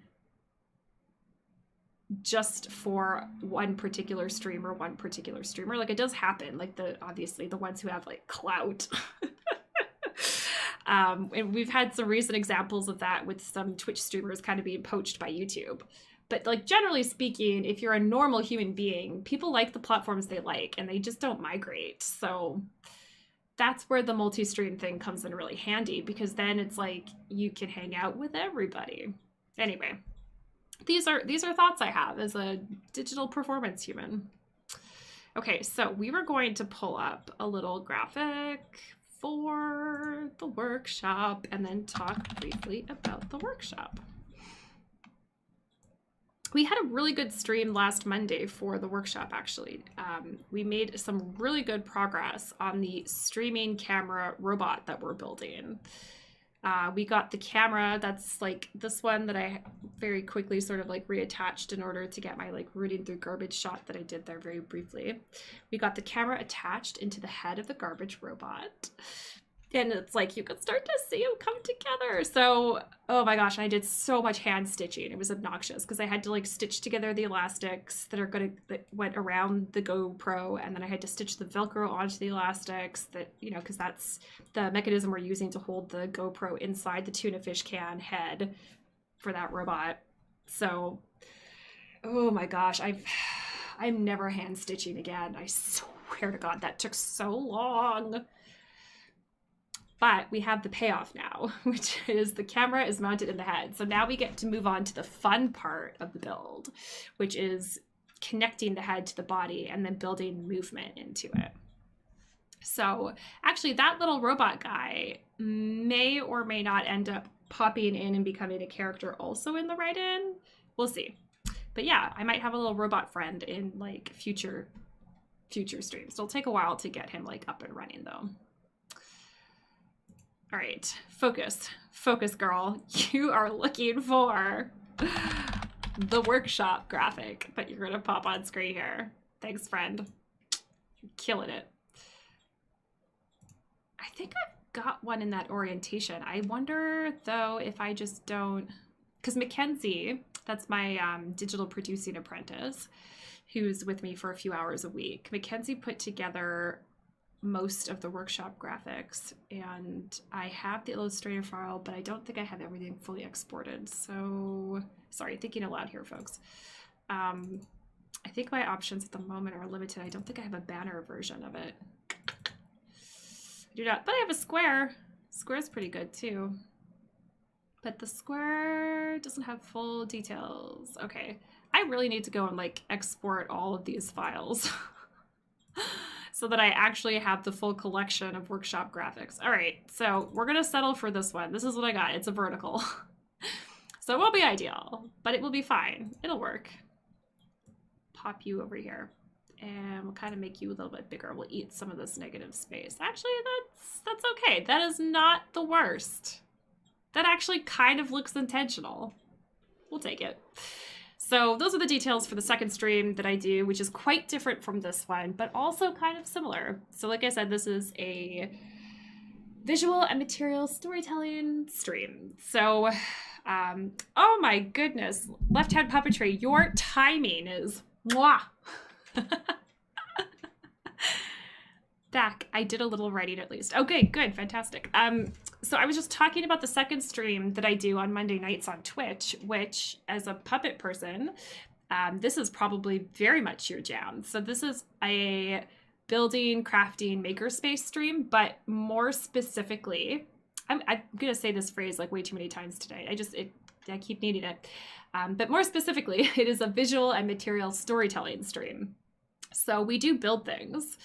just for one particular streamer. Like it does happen, like obviously the ones who have like clout. And we've had some recent examples of that with some Twitch streamers kind of being poached by YouTube. But like generally speaking, if you're a normal human being, people like the platforms they like and they just don't migrate. So that's where the multi-stream thing comes in really handy, because then it's like you can hang out with everybody. Anyway, these are thoughts I have as a digital performance human. Okay, so we were going to pull up a little graphic for the workshop and then talk briefly about the workshop. We had a really good stream last Monday for the workshop, actually. We made some really good progress on the streaming camera robot that we're building. We got the camera, that's like this one that I very quickly sort of like reattached in order to get my like rooting through garbage shot that I did there very briefly. We got the camera attached into the head of the garbage robot. And it's like you could start to see them come together. So, oh my gosh, I did so much hand stitching. It was obnoxious because I had to like stitch together the elastics that went around the GoPro, and then I had to stitch the Velcro onto the elastics that, you know, because that's the mechanism we're using to hold the GoPro inside the tuna fish can head for that robot. So, oh my gosh, I'm never hand stitching again. I swear to God, that took so long. But we have the payoff now, which is the camera is mounted in the head. So now we get to move on to the fun part of the build, which is connecting the head to the body and then building movement into it. So actually that little robot guy may or may not end up popping in and becoming a character also in the write-in. We'll see. But yeah, I might have a little robot friend in like future streams. It'll take a while to get him like up and running though. All right, focus girl. You are looking for the workshop graphic that you're gonna pop on screen here. Thanks, friend. You're killing it. I think I've got one in that orientation. I wonder though if I just don't, because Mackenzie, that's my digital producing apprentice, who's with me for a few hours a week. Mackenzie put together most of the workshop graphics, and I have the Illustrator file, but I don't think I have everything fully exported. So sorry, thinking aloud here, folks. I think my options at the moment are limited. I don't think I have a banner version of it. I do not, but I have a square. Square's pretty good too. But the square doesn't have full details. Okay, I really need to go and like export all of these files so that I actually have the full collection of workshop graphics. All right, so we're gonna settle for this one. This is what I got. It's a vertical. So it won't be ideal, but it will be fine. It'll work. Pop you over here, and we'll kind of make you a little bit bigger. We'll eat some of this negative space. Actually, that's okay. That is not the worst. That actually kind of looks intentional. We'll take it. So those are the details for the second stream that I do, which is quite different from this one, but also kind of similar. So like I said, this is a visual and material storytelling stream. So, oh my goodness, Left Hand Puppetry, your timing is mwah. Back, I did a little writing at least. Okay, good, fantastic. So I was just talking about the second stream that I do on Monday nights on Twitch, which as a puppet person, this is probably very much your jam. So this is a building, crafting, makerspace stream, but more specifically, I'm gonna say this phrase like way too many times today. I keep needing it. But more specifically, it is a visual and material storytelling stream. So we do build things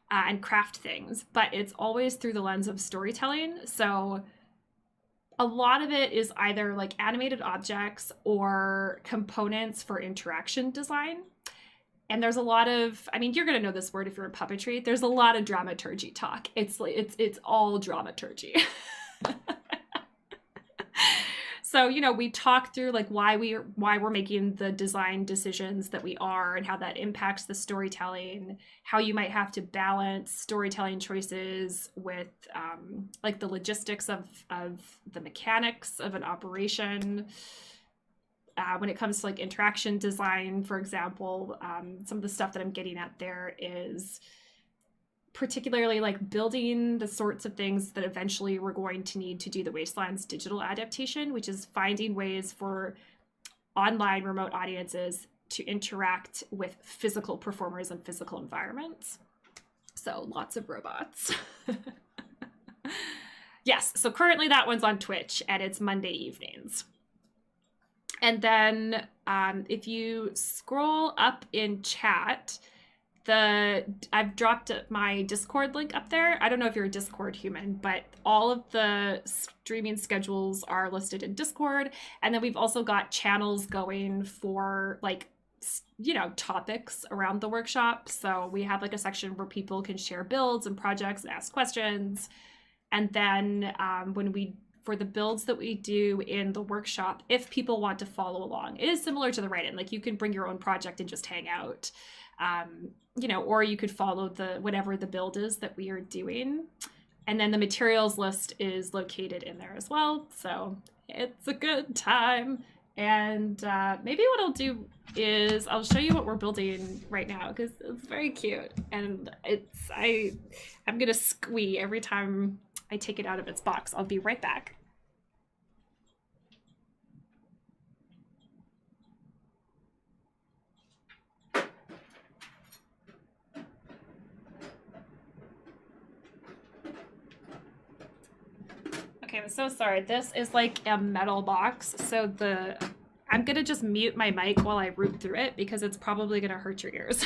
and craft things, but it's always through the lens of storytelling. So a lot of it is either like animated objects or components for interaction design. And there's a lot of, I mean, you're going to know this word if you're in puppetry. There's a lot of dramaturgy talk. It's all dramaturgy. So, you know, we talk through like why we're making the design decisions that we are and how that impacts the storytelling, how you might have to balance storytelling choices with like the logistics of the mechanics of an operation. When it comes to like interaction design, for example, some of the stuff that I'm getting at there is particularly like building the sorts of things that eventually we're going to need to do the Wastelands digital adaptation, which is finding ways for online remote audiences to interact with physical performers and physical environments. So lots of robots. Yes, so currently that one's on Twitch and it's Monday evenings. And then if you scroll up in chat, I've dropped my Discord link up there. I don't know if you're a Discord human, but all of the streaming schedules are listed in Discord. And then we've also got channels going for like, you know, topics around the workshop. So we have like a section where people can share builds and projects and ask questions. And then for the builds that we do in the workshop, if people want to follow along, it is similar to the write-in. Like you can bring your own project and just hang out. You know, or you could follow whatever the build is that we are doing. And then the materials list is located in there as well. So it's a good time. And maybe what I'll do is I'll show you what we're building right now because it's very cute. And I'm going to squee every time I take it out of its box. I'll be right back. Okay, I'm so sorry. This is like a metal box. So I'm gonna just mute my mic while I root through it because it's probably gonna hurt your ears.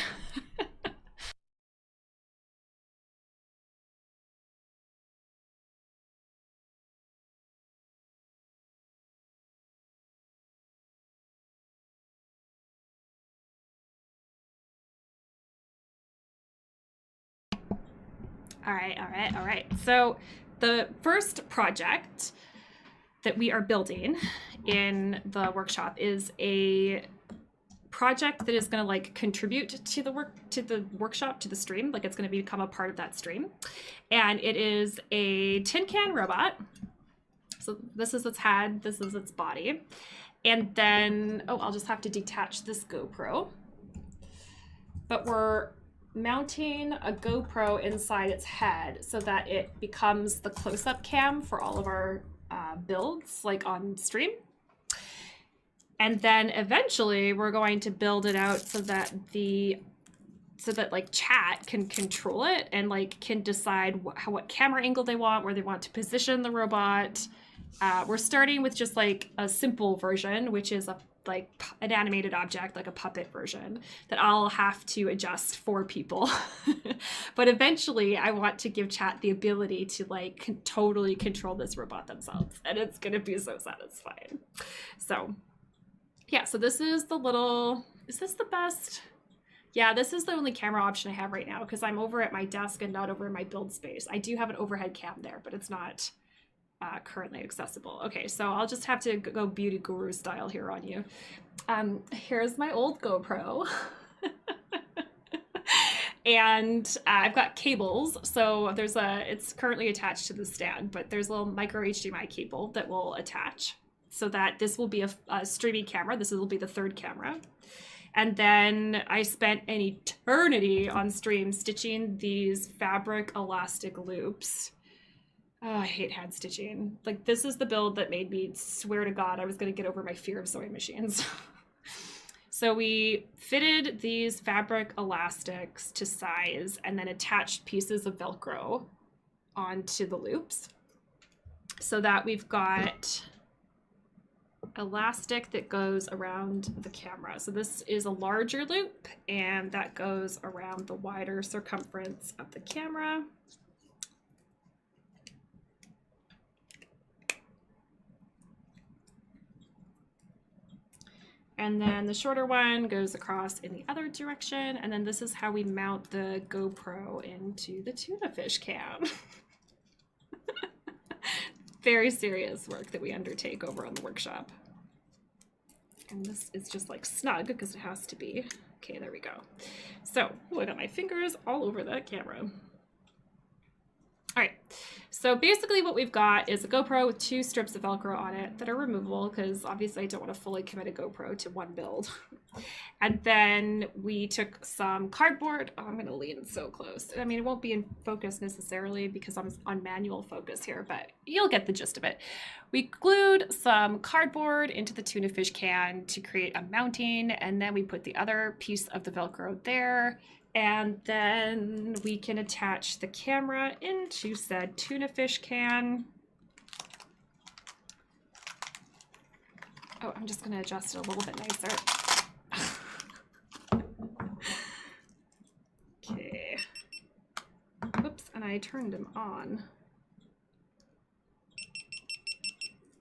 All right. So the first project that we are building in the workshop is a project that is going to like contribute to the workshop, to the stream. Like it's going to become a part of that stream. And it is a tin can robot. So this is its head, this is its body. And then, oh, I'll just have to detach this GoPro. But we're mounting a GoPro inside its head so that it becomes the close-up cam for all of our builds, like on stream. And then eventually we're going to build it out so that like chat can control it and like can decide what camera angle they want, where they want to position the robot. We're starting with just like a simple version, which is like an animated object, like a puppet version that I'll have to adjust for people. But eventually I want to give chat the ability to like totally control this robot themselves, and it's going to be so satisfying. So yeah, so this is the little, is this the best? Yeah, this is the only camera option I have right now because I'm over at my desk and not over in my build space. I do have an overhead cam there, but it's not currently accessible. Okay, so I'll just have to go beauty guru style here on you. Here's my old GoPro. And I've got cables. So it's currently attached to the stand, but there's a little micro HDMI cable that will attach so that this will be a streaming camera. This will be the third camera. And then I spent an eternity on stream stitching these fabric elastic loops. Oh, I hate hand stitching. Like, this is the build that made me swear to God I was going to get over my fear of sewing machines. So we fitted these fabric elastics to size and then attached pieces of Velcro onto the loops so that we've got elastic that goes around the camera. So this is a larger loop and that goes around the wider circumference of the camera. And then the shorter one goes across in the other direction. And then this is how we mount the GoPro into the tuna fish cam. Very serious work that we undertake over on the workshop. And this is just like snug because it has to be. Okay, there we go. So, I got my fingers all over that camera. All right, so basically what we've got is a GoPro with 2 strips of Velcro on it that are removable because obviously I don't want to fully commit a GoPro to one build. And then we took some cardboard. Oh, I'm going to lean so close. I mean, it won't be in focus necessarily because I'm on manual focus here, but you'll get the gist of it. We glued some cardboard into the tuna fish can to create a mounting, and then we put the other piece of the Velcro there. And then we can attach the camera into said tuna fish can. Oh, I'm just going to adjust it a little bit nicer. Okay. Whoops, and I turned him on.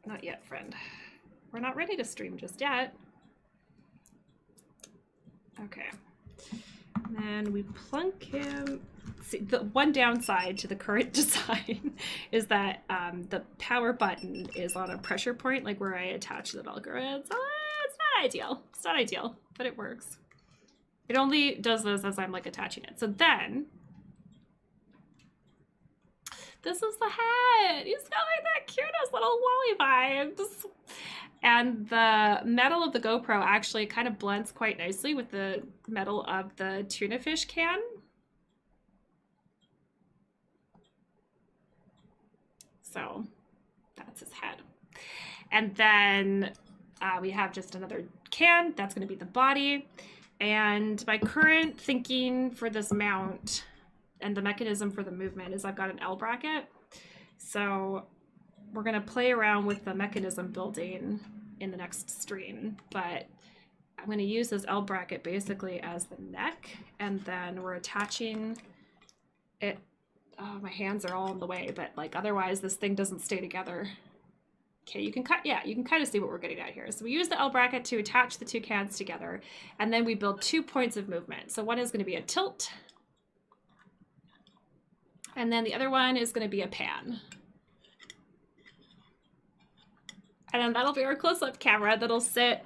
Not yet, friend. We're not ready to stream just yet. Okay. And then we plunk him. See, the one downside to the current design is that the power button is on a pressure point, like where I attach the Velcro. It's not ideal. It's not ideal, but it works. It only does this as I'm like attaching it. So then This is the head. He's got like that cutest little Wally vibes. And the metal of the GoPro actually kind of blends quite nicely with the metal of the tuna fish can. So that's his head. And then we have just another can. That's going to be the body. And my current thinking for this mount and the mechanism for the movement is I've got an L bracket. So we're going to play around with the mechanism building in the next stream, but I'm going to use this L bracket basically as the neck, and then we're attaching it. Oh, my hands are all in the way, but like otherwise this thing doesn't stay together. Okay, you can kind of see what we're getting at here. So we use the L bracket to attach the two cans together, and then we build 2 points of movement. So one is going to be a tilt, and then the other one is going to be a pan. And then that'll be our close-up camera that'll sit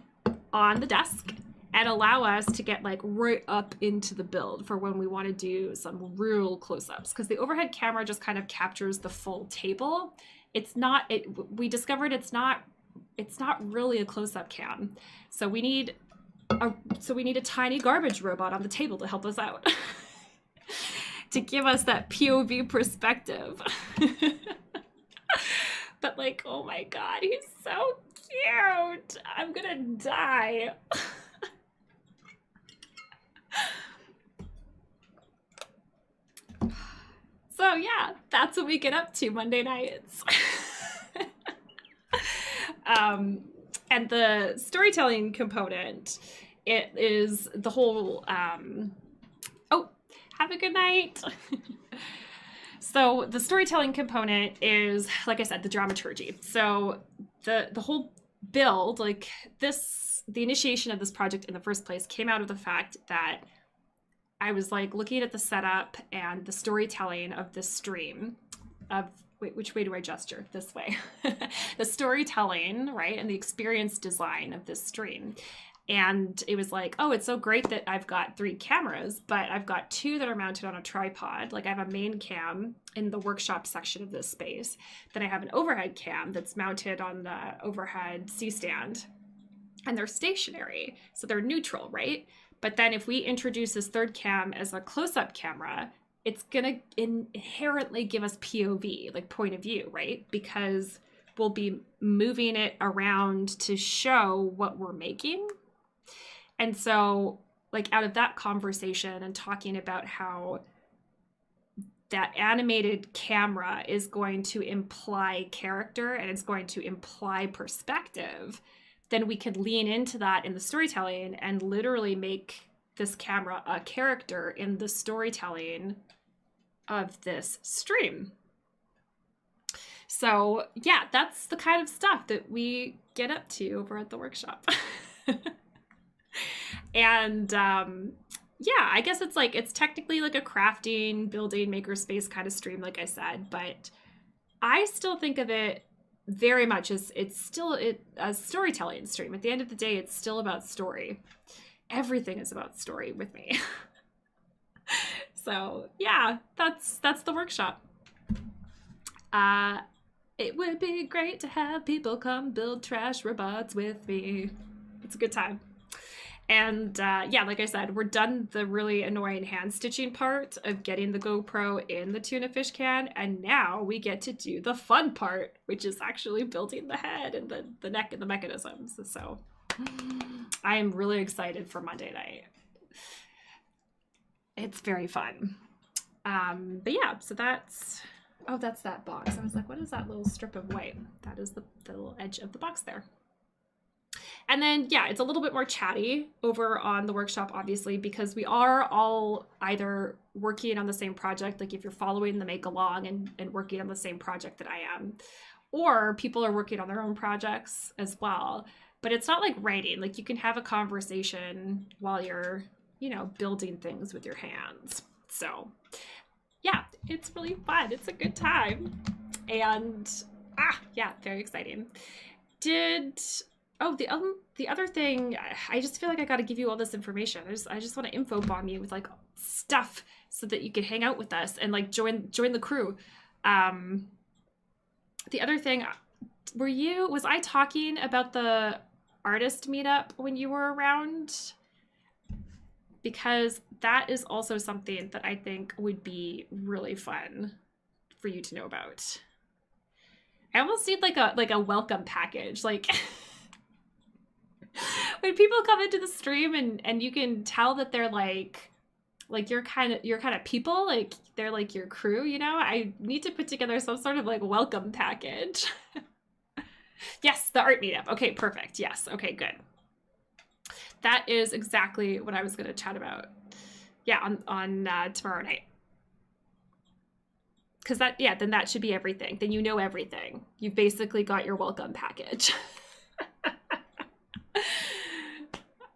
on the desk and allow us to get like right up into the build for when we want to do some real close-ups, because the overhead camera just kind of captures the full table. It's not, we discovered it's not really a close-up cam. So we need a tiny garbage robot on the table to help us out. To give us that POV perspective. But like, oh my God, he's so cute. I'm gonna die. So yeah, that's what we get up to Monday nights. And the storytelling component, it is the whole, oh, have a good night. So the storytelling component is, like I said, the dramaturgy. So the whole build, like this, the initiation of this project in the first place came out of the fact that I was like looking at the setup and the storytelling of this stream of, wait, which way do I gesture? This way. The storytelling, right? And the experience design of this stream. And it was like, oh, it's so great that I've got 3 cameras, but I've got 2 that are mounted on a tripod. Like I have a main cam in the workshop section of this space. Then I have an overhead cam that's mounted on the overhead C-stand. And they're stationary, so they're neutral, right? But then if we introduce this third cam as a close-up camera, it's gonna inherently give us POV, like point of view, right? Because we'll be moving it around to show what we're making. And so like out of that conversation and talking about how that animated camera is going to imply character and it's going to imply perspective, then we could lean into that in the storytelling and literally make this camera a character in the storytelling of this stream. So yeah, that's the kind of stuff that we get up to over at the workshop. And yeah, I guess it's like, it's technically like a crafting, building, makerspace kind of stream, like I said, but I still think of it very much as it's still a storytelling stream. At the end of the day, it's still about story. Everything is about story with me. So yeah, that's the workshop. It would be great to have people come build trash robots with me. It's a good time. And yeah, like I said, we're done the really annoying hand stitching part of getting the GoPro in the tuna fish can. And now we get to do the fun part, which is actually building the head and the neck and the mechanisms. So I am really excited for Monday night. It's very fun. But yeah, so that's, oh, that's that box. I was like, what is that little strip of white? That is the little edge of the box there. And then, yeah, it's a little bit more chatty over on the workshop, obviously, because we are all either working on the same project, like if you're following the make along and working on the same project that I am, or people are working on their own projects as well. But it's not like writing, like you can have a conversation while you're, you know, building things with your hands. So yeah, it's really fun. It's a good time. And yeah, very exciting. Oh, the other thing, I just feel like I got to give you all this information. I just want to info bomb you with like stuff so that you can hang out with us and like join the crew. The other thing, was I talking about the artist meetup when you were around? Because that is also something that I think would be really fun for you to know about. I almost need like a welcome package. Like when people come into the stream and you can tell that they're like your kind of people, like they're like your crew, you know? I need to put together some sort of like welcome package. Yes, the art meetup. Okay, perfect. Yes. Okay, good. That is exactly what I was going to chat about. Yeah, on tomorrow night. Because then that should be everything. Then you know everything. You've basically got your welcome package.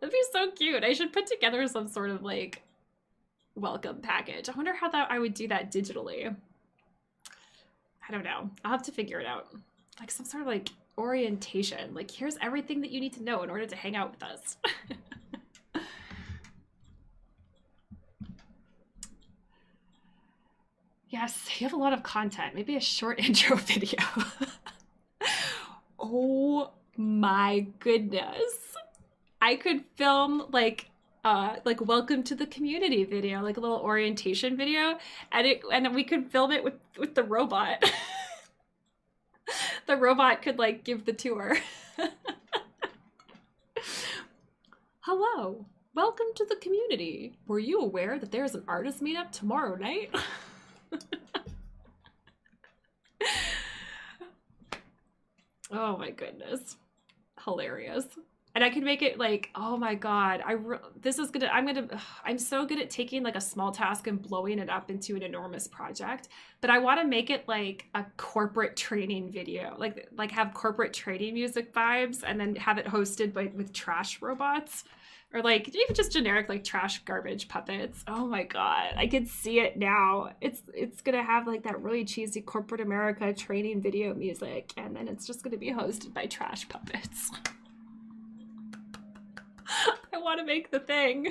That'd be so cute. I should put together some sort of like welcome package. I wonder how I would do that digitally. I don't know. I'll have to figure it out. Like some sort of like orientation. Like here's everything that you need to know in order to hang out with us. Yes, you have a lot of content. Maybe a short intro video. Oh my goodness. I could film like welcome to the community video, like a little orientation video, and we could film it with the robot. The robot could like give the tour. Hello, welcome to the community. Were you aware that there's an artist meetup tomorrow night? Oh my goodness, hilarious. And I could make it like, oh my god, I'm so good at taking like a small task and blowing it up into an enormous project, but I want to make it like a corporate training video, like have corporate training music vibes, and then have it hosted with trash robots, or like even just generic like trash garbage puppets. Oh my god, I can see it now. It's gonna have like that really cheesy corporate America training video music, and then it's just gonna be hosted by trash puppets. I want to make the thing.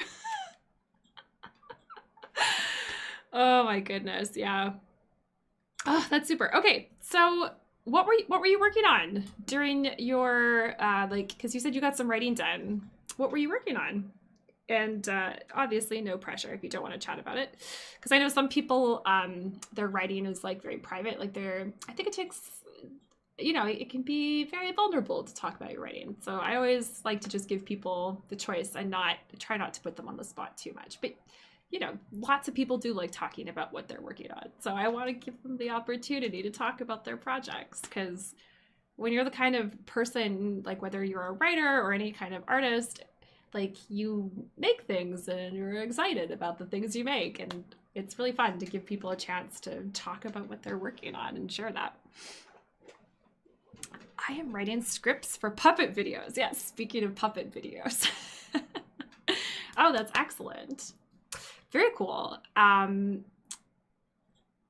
Oh my goodness, yeah. Oh, that's super. Okay, so what were you working on during your because you said you got some writing done. What were you working on? And obviously no pressure if you don't want to chat about it, because I know some people their writing is like very private. Like I think it takes, you know, it can be very vulnerable to talk about your writing. So I always like to just give people the choice and try not to put them on the spot too much. But, you know, lots of people do like talking about what they're working on. So I want to give them the opportunity to talk about their projects, because when you're the kind of person, like whether you're a writer or any kind of artist, like you make things and you're excited about the things you make. And it's really fun to give people a chance to talk about what they're working on and share that. I am writing scripts for puppet videos. Yes, speaking of puppet videos. Oh, that's excellent. Very cool.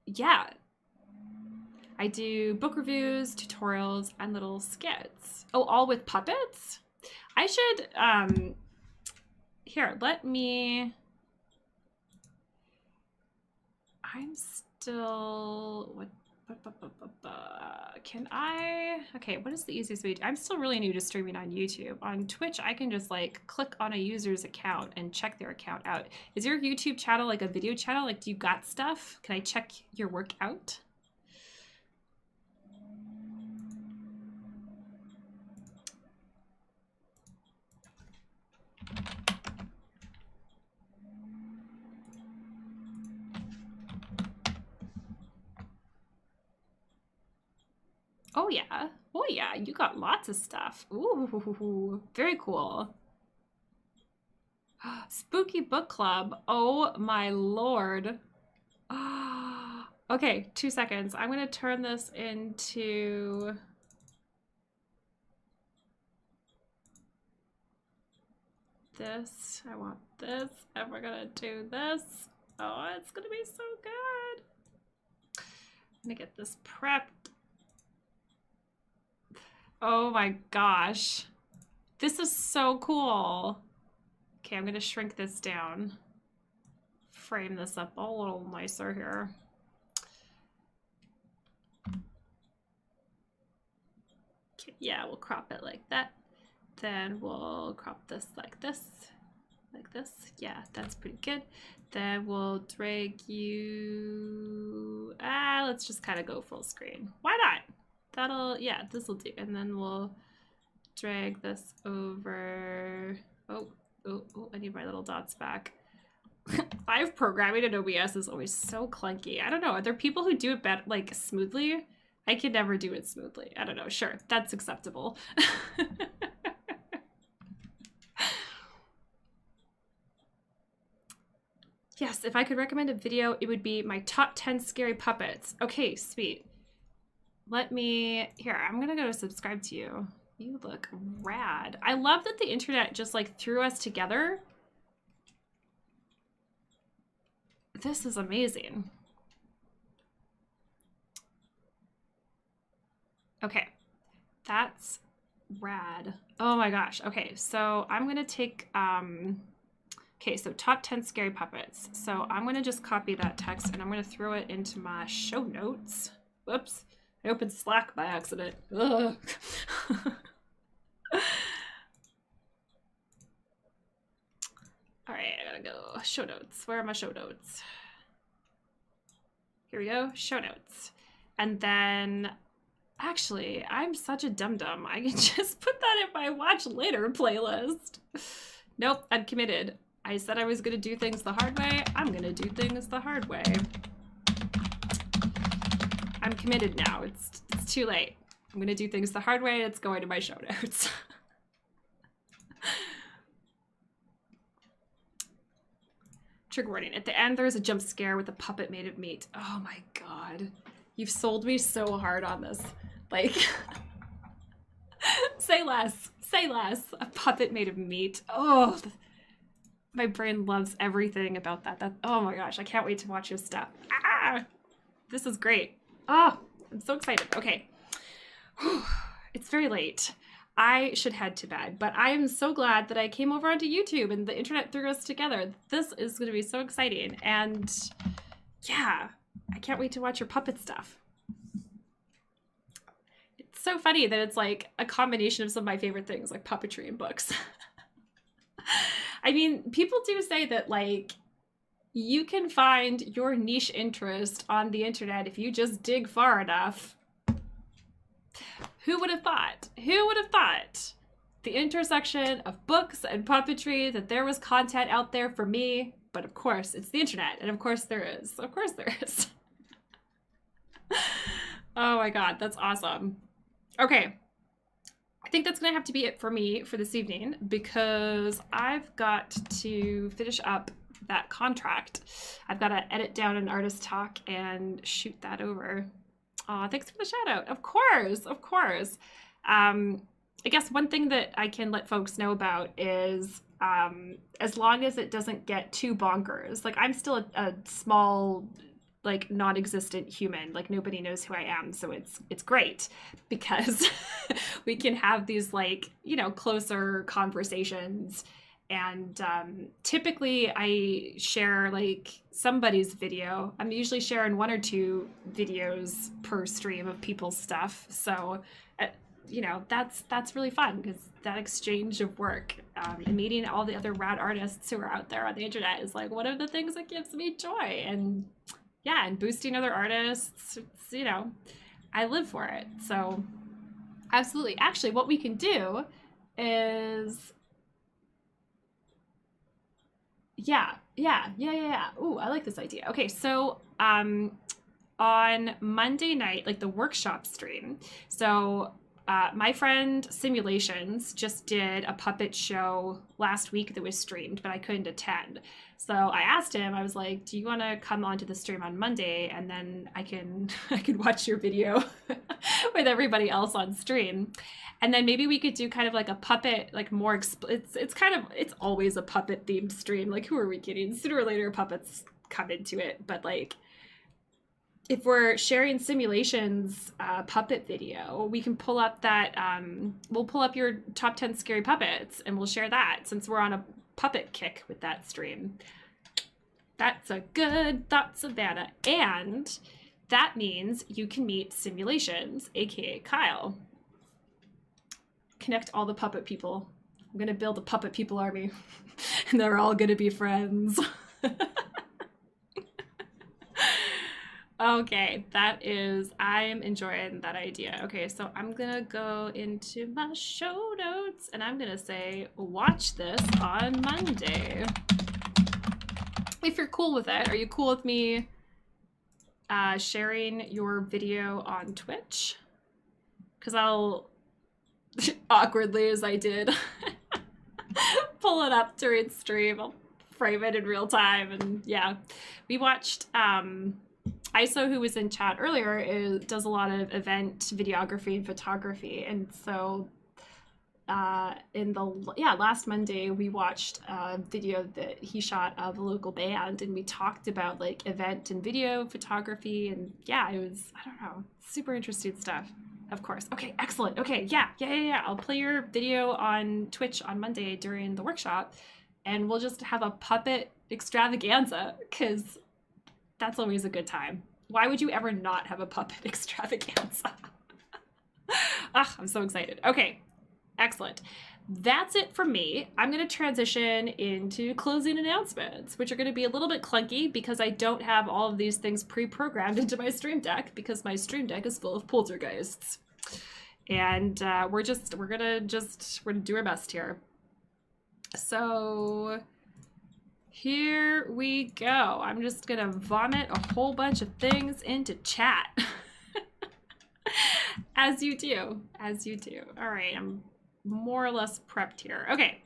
Yeah. I do book reviews, tutorials, and little skits. Oh, all with puppets? I should, here, I'm still, okay, what is the easiest way I'm still really new to streaming on YouTube. On Twitch, I can just like click on a user's account and check their account out. Is your YouTube channel like a video channel? Like, do you got stuff? Can I check your work out? Oh yeah. Oh yeah, you got lots of stuff. Ooh, very cool. Spooky book club. Oh my lord. Okay, 2 seconds. I'm gonna turn this into this. I want this, and we're gonna do this. Oh, it's gonna be so good. I'm gonna get this prepped. Oh my gosh. This is so cool. Okay, I'm gonna shrink this down. Frame this up a little nicer here. Yeah, we'll crop it like that. Then we'll crop this like this. Like this. Yeah, that's pretty good. Then we'll drag you... let's just kind of go full screen. Why not? That'll... Yeah, this will do. And then we'll drag this over... Oh, I need my little dots back. Live programming in OBS is always so clunky. I don't know. Are there people who do it better, like, smoothly? I can never do it smoothly. I don't know. Sure, that's acceptable. Yes, if I could recommend a video, it would be my top 10 scary puppets. Okay, sweet. Let me... Here, I'm gonna go to subscribe to you. You look rad. I love that the internet just, like, threw us together. This is amazing. Okay, that's rad. Oh my gosh. Okay, so I'm gonna take, okay, so top 10 scary puppets. So I'm gonna just copy that text and I'm gonna throw it into my show notes. Whoops, I opened Slack by accident. Ugh. All right, I gotta go. Show notes. Where are my show notes? Here we go. Show notes. And then, actually, I'm such a dum-dum. I can just put that in my watch later playlist. Nope, I'm committed. I said I was gonna do things the hard way. I'm gonna do things the hard way. I'm committed now. It's too late. I'm gonna do things the hard way. It's going to my show notes. Trigger warning. At the end, there's a jump scare with a puppet made of meat. Oh my god. You've sold me so hard on this. Like, say less. Say less. A puppet made of meat. Oh, my brain loves everything about that. Oh my gosh, I can't wait to watch your stuff. Ah, this is great. Oh, I'm so excited. Okay. Whew. It's very late. I should head to bed, but I am so glad that I came over onto YouTube and the internet threw us together. This is going to be so exciting. And yeah, I can't wait to watch your puppet stuff. It's so funny that it's like a combination of some of my favorite things, like puppetry and books. I mean, people do say that, like, you can find your niche interest on the internet if you just dig far enough. Who would have thought? Who would have thought the intersection of books and puppetry, that there was content out there for me? But of course, it's the internet, and of course there is. Of course there is. Oh my god, that's awesome. Okay. I think that's going to have to be it for me for this evening, because I've got to finish up that contract. I've got to edit down an artist talk and shoot that over. Aw, thanks for the shout out. Of course, of course. I guess one thing that I can let folks know about is as long as it doesn't get too bonkers, like I'm still a small, like non-existent human, like nobody knows who I am, so it's great because we can have these, like, you know, closer conversations. And typically I share like somebody's video. I'm usually sharing 1 or 2 videos per stream of people's stuff, so you know, that's really fun, because that exchange of work and meeting all the other rad artists who are out there on the internet is like one of the things that gives me joy. And yeah, and boosting other artists, it's, you know, I live for it. So absolutely. Actually, what we can do is, yeah. Ooh, I like this idea. Okay, so on Monday night, like the workshop stream, so my friend Simulations just did a puppet show last week that was streamed, but I couldn't attend. So I asked him, I was like, do you want to come onto the stream on Monday, and then I can watch your video with everybody else on stream. And then maybe we could do kind of like a puppet, like more, it's always a puppet themed stream. Like, who are we kidding? Sooner or later puppets come into it. But like, if we're sharing Simulations puppet video, we can pull up that, we'll pull up your top 10 scary puppets and we'll share that, since we're on a puppet kick with that stream. That's a good thought, Savannah. And that means you can meet Simulations, aka Kyle. connect all the puppet people. I'm gonna build a puppet people army and they're all gonna be friends. Okay, I'm enjoying that idea. Okay, so I'm gonna go into my show notes and I'm gonna say, watch this on Monday. If you're cool with it, are you cool with me sharing your video on Twitch? Because I'll, awkwardly as I did, pull it up during stream. I'll frame it in real time. And yeah, we watched, ISO, who was in chat earlier, does a lot of event videography and photography. And so last Monday, we watched a video that he shot of a local band, and we talked about like event and video photography. And yeah, it was, I don't know, super interesting stuff. Of course. Okay, excellent. Okay, yeah. I'll play your video on Twitch on Monday during the workshop, and we'll just have a puppet extravaganza, because that's always a good time. Why would you ever not have a puppet extravaganza? I'm so excited. Okay, excellent. That's it for me. I'm going to transition into closing announcements, which are going to be a little bit clunky because I don't have all of these things pre-programmed into my Stream Deck, because my Stream Deck is full of poltergeists. And we're gonna do our best here. So here we go. I'm just gonna vomit a whole bunch of things into chat. As you do. All right, I'm more or less prepped here. Okay.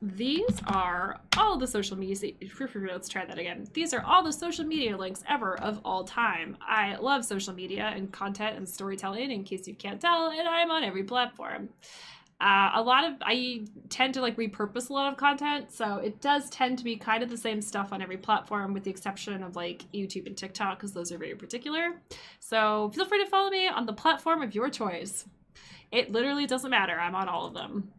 These are all the social media, let's try that again. These are all the social media links ever of all time. I love social media and content and storytelling, in case you can't tell, and I'm on every platform. I tend to like repurpose a lot of content, so it does tend to be kind of the same stuff on every platform, with the exception of like YouTube and TikTok, because those are very particular. So feel free to follow me on the platform of your choice. It literally doesn't matter. I'm on all of them.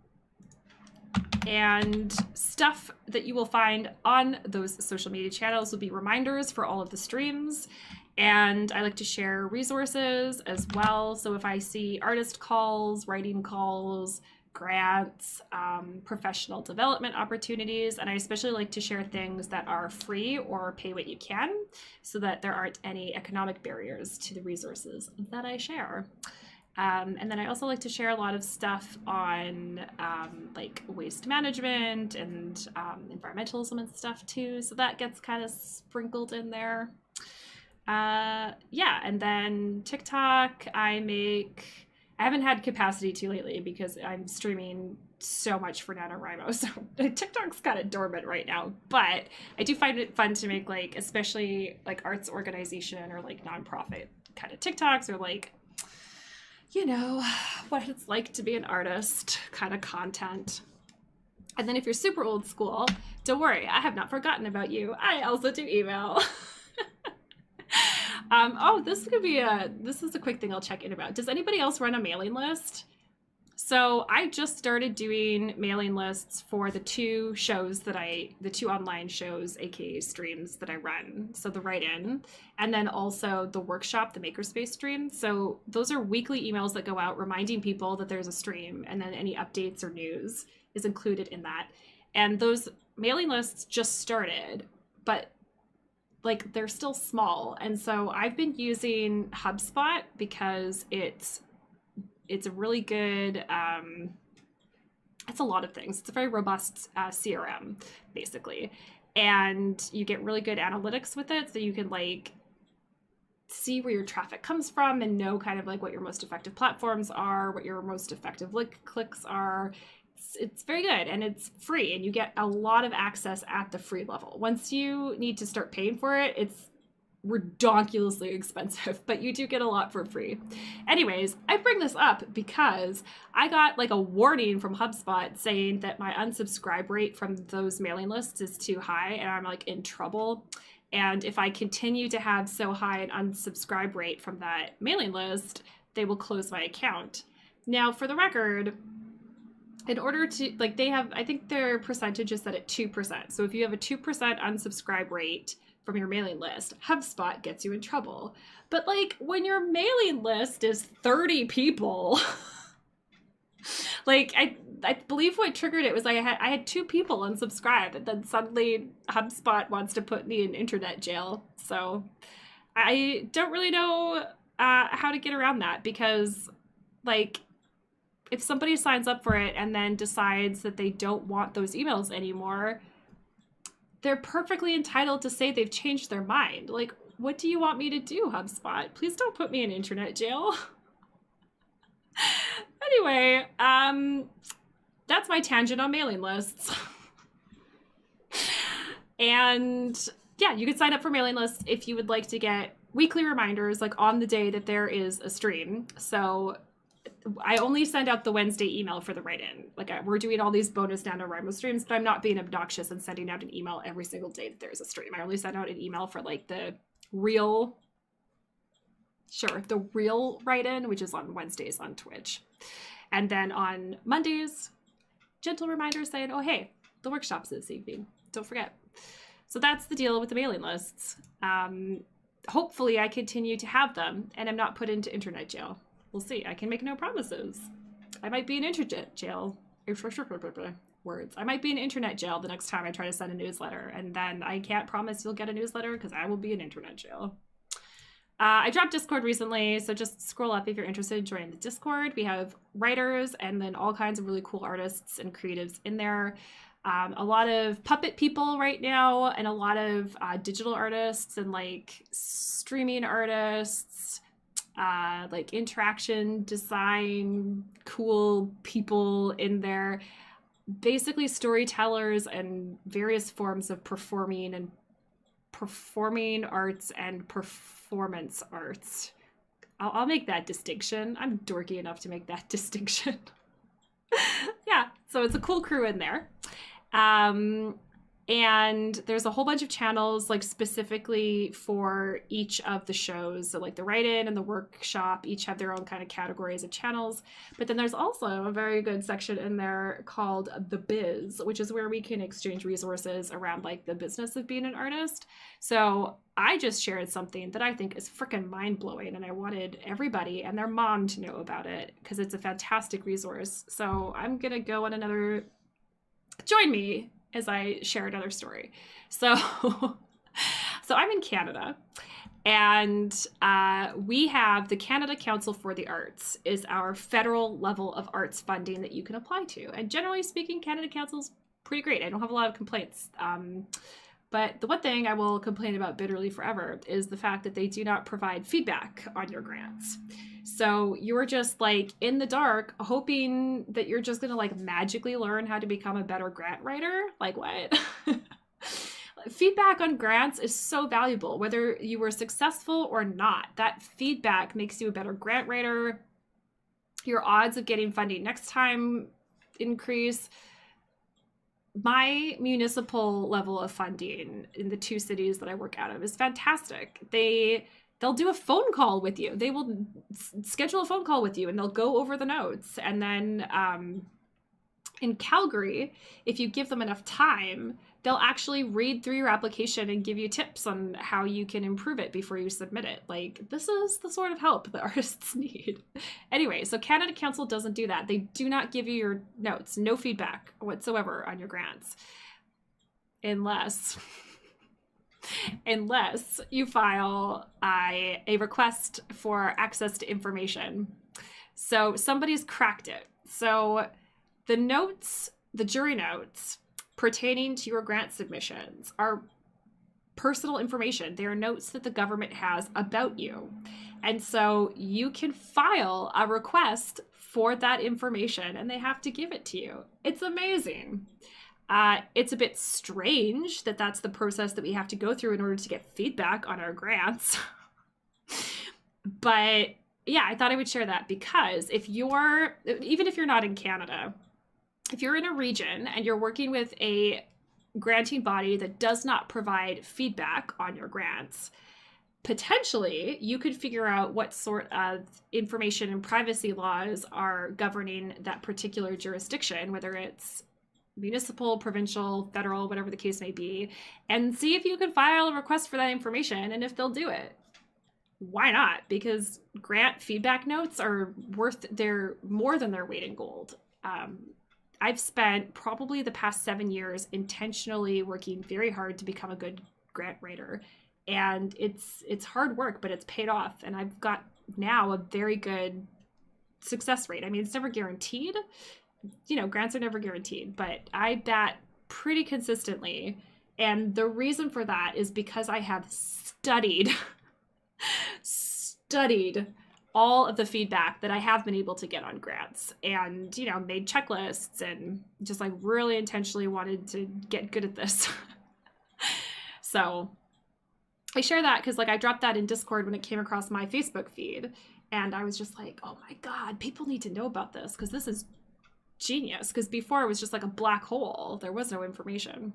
And stuff that you will find on those social media channels will be reminders for all of the streams. And I like to share resources as well. So if I see artist calls, writing calls, grants, professional development opportunities, and I especially like to share things that are free or pay what you can, so that there aren't any economic barriers to the resources that I share. And then I also like to share a lot of stuff on like waste management and environmentalism and stuff too. So that gets kind of sprinkled in there. Yeah, and then TikTok, I haven't had capacity to lately because I'm streaming so much for NaNoWriMo. So TikTok's kind of dormant right now, but I do find it fun to make, like, especially like arts organization or like nonprofit kind of TikToks, or like, you know, what it's like to be an artist kind of content. And then if you're super old school, don't worry, I have not forgotten about you. I also do email. This is a quick thing I'll check in about. Does anybody else run a mailing list? So I just started doing mailing lists for the two online shows, aka streams that I run. So the write-in, and then also the workshop, the Makerspace stream. So those are weekly emails that go out reminding people that there's a stream, and then any updates or news is included in that. And those mailing lists just started, but like they're still small. And so I've been using HubSpot because it's a really good, it's a lot of things. It's a very robust CRM, basically. And you get really good analytics with it. So you can like see where your traffic comes from and know kind of like what your most effective platforms are, what your most effective clicks are. It's very good, and it's free, and you get a lot of access at the free level. Once you need to start paying for it, it's redonkulously expensive, but you do get a lot for free. Anyways, I bring this up because I got like a warning from HubSpot saying that my unsubscribe rate from those mailing lists is too high, and I'm like in trouble. And if I continue to have so high an unsubscribe rate from that mailing list, they will close my account. Now, for the record, in order to, like, they have, I think their percentage is set at 2%. So if you have a 2% unsubscribe rate from your mailing list, HubSpot gets you in trouble. But like when your mailing list is 30 people, like I believe what triggered it was like I had 2 people unsubscribe, and then suddenly HubSpot wants to put me in internet jail. So I don't really know how to get around that, because like if somebody signs up for it and then decides that they don't want those emails anymore, they're perfectly entitled to say they've changed their mind. Like, what do you want me to do, HubSpot? Please don't put me in internet jail. Anyway, that's my tangent on mailing lists. And yeah, you can sign up for mailing lists if you would like to get weekly reminders, like on the day that there is a stream. So I only send out the Wednesday email for the write-in. Like we're doing all these bonus NaNoWriMo streams, but I'm not being obnoxious and sending out an email every single day that there's a stream. I only send out an email for like the real write-in, which is on Wednesdays on Twitch. And then on Mondays, gentle reminders saying, oh, hey, the workshop's this evening. Don't forget. So that's the deal with the mailing lists. Hopefully I continue to have them and I'm not put into internet jail. We'll see. I can make no promises. I might be in internet jail. Words. I might be in internet jail the next time I try to send a newsletter, and then I can't promise you'll get a newsletter because I will be in internet jail. I dropped Discord recently, so just scroll up if you're interested in joining the Discord. We have writers and then all kinds of really cool artists and creatives in there. A lot of puppet people right now, and a lot of digital artists and like streaming artists, like interaction design, cool people in there. Basically storytellers and various forms of performing arts and performance arts. I'll make that distinction. I'm dorky enough to make that distinction. Yeah, so it's a cool crew in there. And there's a whole bunch of channels like specifically for each of the shows. So like the write-in and the workshop each have their own kind of categories of channels. But then there's also a very good section in there called The Biz, which is where we can exchange resources around like the business of being an artist. So I just shared something that I think is freaking mind-blowing, and I wanted everybody and their mom to know about it because it's a fantastic resource. So I'm gonna go on another, join me as I share another story. So I'm in Canada, and we have the Canada Council for the Arts is our federal level of arts funding that you can apply to. And generally speaking, Canada Council's pretty great. I don't have a lot of complaints. But the one thing I will complain about bitterly forever is the fact that they do not provide feedback on your grants. So you're just like in the dark, hoping that you're just gonna like magically learn how to become a better grant writer. Like what? Feedback on grants is so valuable, whether you were successful or not. That feedback makes you a better grant writer. Your odds of getting funding next time increase. My municipal level of funding in the 2 cities that I work out of is fantastic. They'll do a phone call with you. They will schedule a phone call with you and they'll go over the notes. And then in Calgary, if you give them enough time, they'll actually read through your application and give you tips on how you can improve it before you submit it. Like, this is the sort of help that artists need. Anyway, so Canada Council doesn't do that. They do not give you your notes, no feedback whatsoever on your grants. Unless you file a request for access to information. So somebody's cracked it. So the notes, the jury notes pertaining to your grant submissions are personal information. They are notes that the government has about you. And so you can file a request for that information and they have to give it to you. It's amazing. It's a bit strange that that's the process that we have to go through in order to get feedback on our grants. But yeah, I thought I would share that because even if you're not in Canada, if you're in a region and you're working with a granting body that does not provide feedback on your grants, potentially you could figure out what sort of information and privacy laws are governing that particular jurisdiction, whether it's municipal, provincial, federal, whatever the case may be, and see if you can file a request for that information and if they'll do it. Why not? Because grant feedback notes are they're more than their weight in gold. I've spent probably the past 7 years intentionally working very hard to become a good grant writer. And it's hard work, but it's paid off. And I've got now a very good success rate. I mean, it's never guaranteed. Grants are never guaranteed, but I bat pretty consistently. And the reason for that is because I have studied all of the feedback that I have been able to get on grants, and made checklists and just like really intentionally wanted to get good at this. So I share that because like I dropped that in Discord when it came across my Facebook feed, and I was just like, oh my God, people need to know about this because this is genius. Because before it was just like a black hole. There was no information.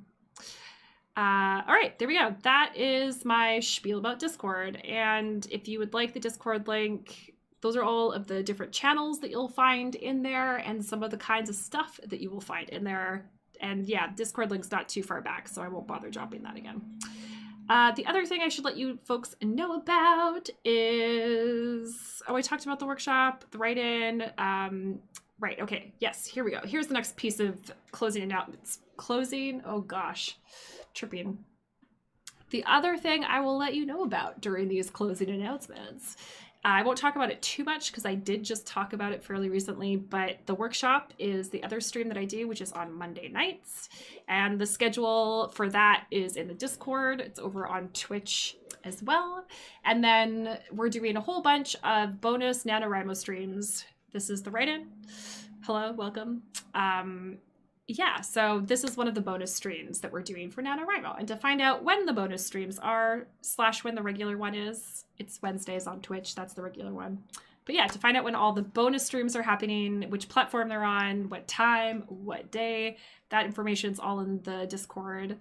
All right, there we go. That is my spiel about Discord. And if you would like the Discord link, those are all of the different channels that you'll find in there and some of the kinds of stuff that you will find in there. And yeah, Discord link's not too far back, so I won't bother dropping that again. The other thing I should let you folks know about is, I talked about the workshop, the write-in. Right, okay, yes, here we go. Here's the next piece of closing announcements. Oh gosh, tripping. The other thing I will let you know about during these closing announcements, I won't talk about it too much because I did just talk about it fairly recently, but the workshop is the other stream that I do, which is on Monday nights. And the schedule for that is in the Discord. It's over on Twitch as well. And then we're doing a whole bunch of bonus NaNoWriMo streams. This is the write-in. Hello, welcome. Yeah, so this is one of the bonus streams that we're doing for NaNoWriMo. And to find out when the bonus streams are / when the regular one is, it's Wednesdays on Twitch. That's the regular one. But yeah, to find out when all the bonus streams are happening, which platform they're on, what time, what day, that information's all in the Discord.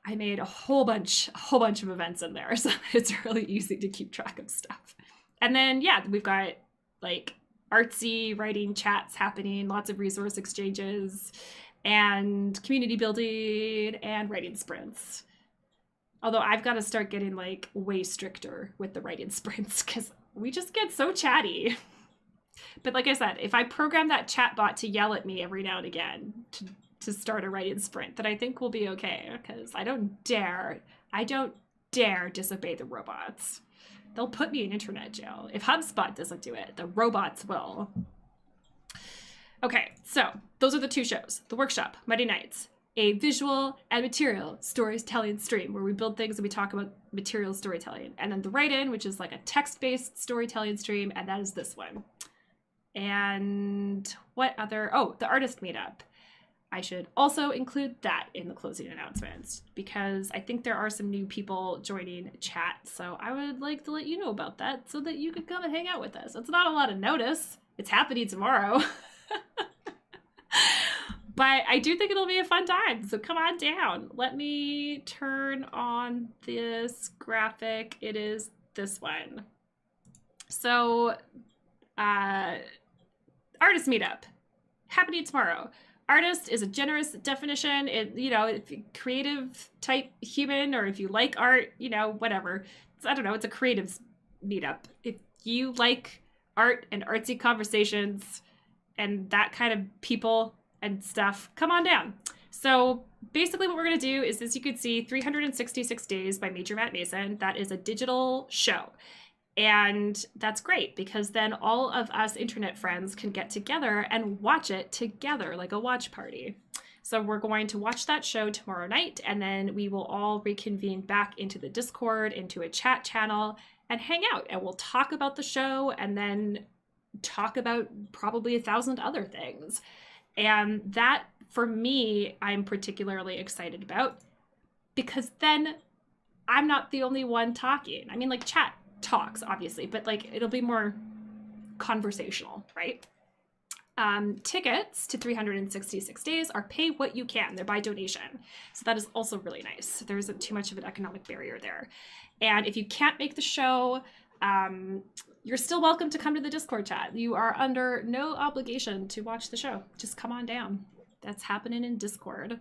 I made a whole bunch of events in there, so it's really easy to keep track of stuff. And then, yeah, we've got like artsy writing chats happening, lots of resource exchanges, and community building and writing sprints. Although I've got to start getting like way stricter with the writing sprints because we just get so chatty. But like I said, if I program that chat bot to yell at me every now and again to start a writing sprint, then I think we'll be okay, because I don't dare disobey the robots. They'll put me in internet jail. If HubSpot doesn't do it, the robots will. Okay, so those are the two shows. The workshop, Monday nights, a visual and material storytelling stream where we build things and we talk about material storytelling. And then the write-in, which is like a text-based storytelling stream, and that is this one. And what other? Oh, the artist meetup. I should also include that in the closing announcements because I think there are some new people joining chat. So I would like to let you know about that so that you could come and hang out with us. It's not a lot of notice. It's happening tomorrow. But I do think it'll be a fun time. So come on down. Let me turn on this graphic. It is this one. So artist meetup happening tomorrow. Artist is a generous definition. If you creative type human, or if you like art, whatever. I don't know. It's a creatives meetup. If you like art and artsy conversations and that kind of people and stuff, come on down. So basically what we're going to do is, as you can see, 366 Days by Major Matt Mason. That is a digital show. And that's great because then all of us internet friends can get together and watch it together like a watch party. So we're going to watch that show tomorrow night, and then we will all reconvene back into the Discord, into a chat channel, and hang out. And we'll talk about the show and then talk about probably 1,000 other things. And that, for me, I'm particularly excited about because then I'm not the only one talking. I mean, like chat talks obviously, but like it'll be more conversational, right? Tickets to 366 Days are pay what you can. They're by donation. So that is also really nice. There isn't too much of an economic barrier there. And if you can't make the show, you're still welcome to come to the Discord chat. You are under no obligation to watch the show. Just come on down. That's happening in Discord.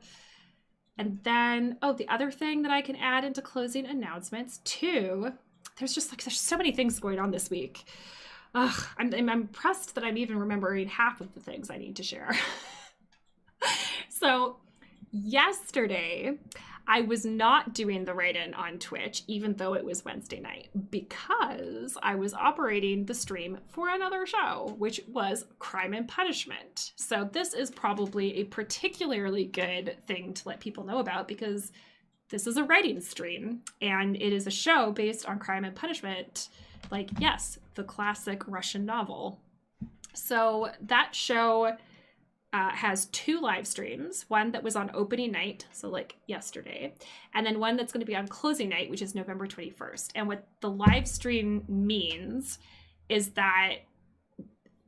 And then, oh, the other thing that I can add into closing announcements too, there's so many things going on this week. Ugh, I'm impressed that I'm even remembering half of the things I need to share. So yesterday, I was not doing the write-in on Twitch, even though it was Wednesday night, because I was operating the stream for another show, which was Crime and Punishment. So this is probably a particularly good thing to let people know about, because this is a writing stream, and it is a show based on Crime and Punishment, like, yes, the classic Russian novel. So that show has 2 live streams, one that was on opening night, so like yesterday, and then one that's going to be on closing night, which is November 21st. And what the live stream means is that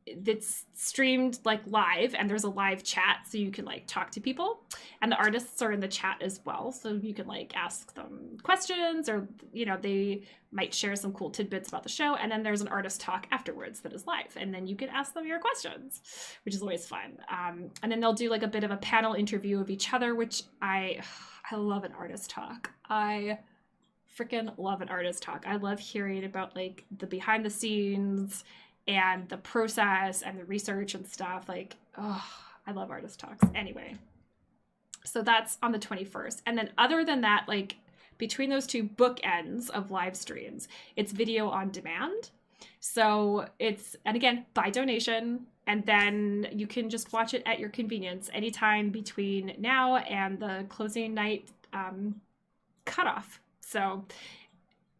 it's streamed like live, and there's a live chat, so you can like talk to people, and the artists are in the chat as well, so you can like ask them questions, or they might share some cool tidbits about the show. And then there's an artist talk afterwards that is live, and then you can ask them your questions, which is always fun. And then they'll do like a bit of a panel interview of each other, which I love an artist talk. I freaking love an artist talk. I love hearing about like the behind the scenes and the process and the research and stuff. Like, oh, I love artist talks. Anyway, so that's on the 21st. And then other than that, like between those 2 bookends of live streams, it's video on demand. So it's, and again, by donation, and then you can just watch it at your convenience anytime between now and the closing night cutoff. So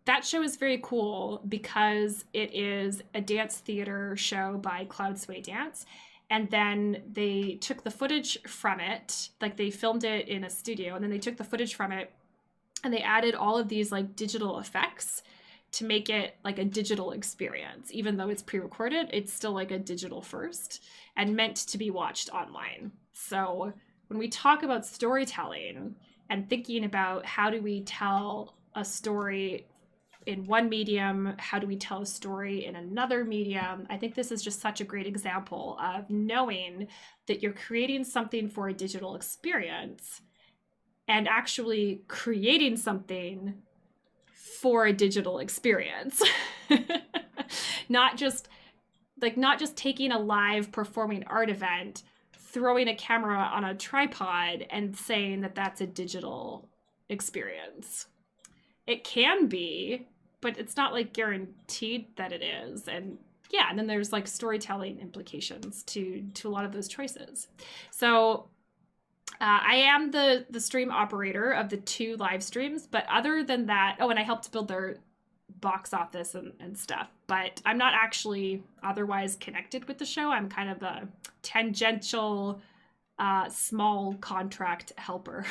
that show is very cool because it is a dance theater show by Cloud Sway Dance. And then they took the footage from it, like they filmed it in a studio, and then they took the footage from it and they added all of these like digital effects to make it like a digital experience. Even though it's pre-recorded, it's still like a digital first and meant to be watched online. So when we talk about storytelling and thinking about how do we tell a story in one medium, how do we tell a story in another medium, I think this is just such a great example of knowing that you're creating something for a digital experience and actually creating something for a digital experience. not just taking a live performing art event, throwing a camera on a tripod and saying that that's a digital experience. It can be, but it's not like guaranteed that it is. And yeah, and then there's like storytelling implications to a lot of those choices. So I am the stream operator of the 2 live streams, but other than that, oh, and I helped build their box office and stuff, but I'm not actually otherwise connected with the show. I'm kind of a tangential, small contract helper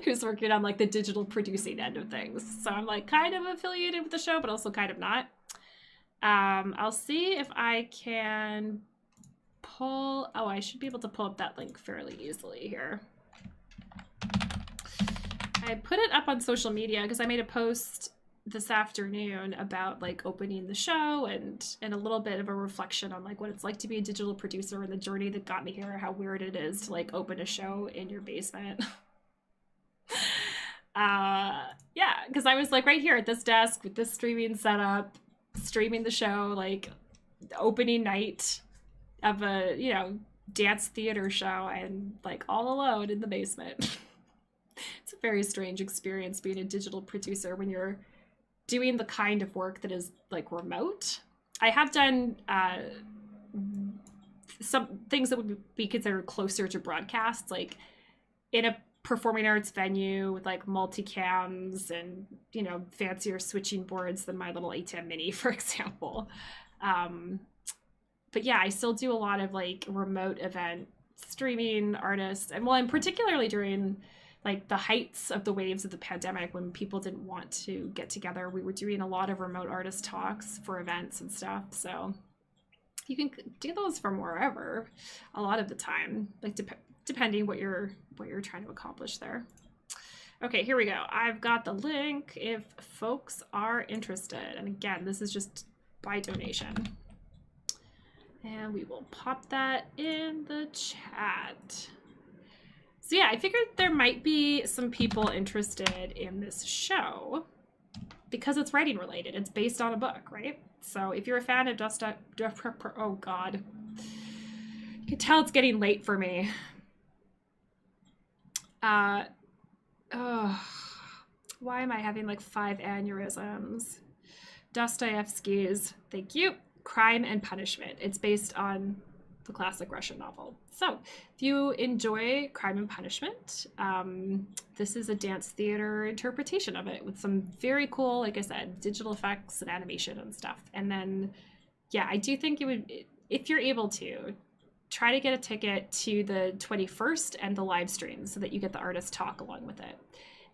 who's working on like the digital producing end of things. So I'm like kind of affiliated with the show, but also kind of not. I'll see if I can pull, oh, I should be able to pull up that link fairly easily here. I put it up on social media because I made a post this afternoon about like opening the show and a little bit of a reflection on like what it's like to be a digital producer and the journey that got me here, how weird it is to like open a show in your basement. Yeah, because I was like right here at this desk with this streaming setup, streaming the show, like opening night of a dance theater show, and like all alone in the basement. It's a very strange experience being a digital producer when you're doing the kind of work that is like remote. I have done some things that would be considered closer to broadcasts, like in a performing arts venue with like multicams and fancier switching boards than my little ATEM Mini, for example. But yeah, I still do a lot of like remote event streaming artists, and particularly during like the heights of the waves of the pandemic when people didn't want to get together, we were doing a lot of remote artist talks for events and stuff. So you can do those from wherever a lot of the time, like depending what you're trying to accomplish there. Okay, here we go. I've got the link if folks are interested. And again, this is just by donation. And we will pop that in the chat. So yeah, I figured there might be some people interested in this show because it's writing related. It's based on a book, right? So if you're a fan of oh God, you can tell it's getting late for me. Oh, why am I having like 5 aneurysms? Dostoevsky's, thank you, Crime and Punishment. It's based on the classic Russian novel. So if you enjoy Crime and Punishment, this is a dance theater interpretation of it with some very cool, like I said, digital effects and animation and stuff. And then, yeah, I do think you would, if you're able to, try to get a ticket to the 21st and the live stream so that you get the artist talk along with it.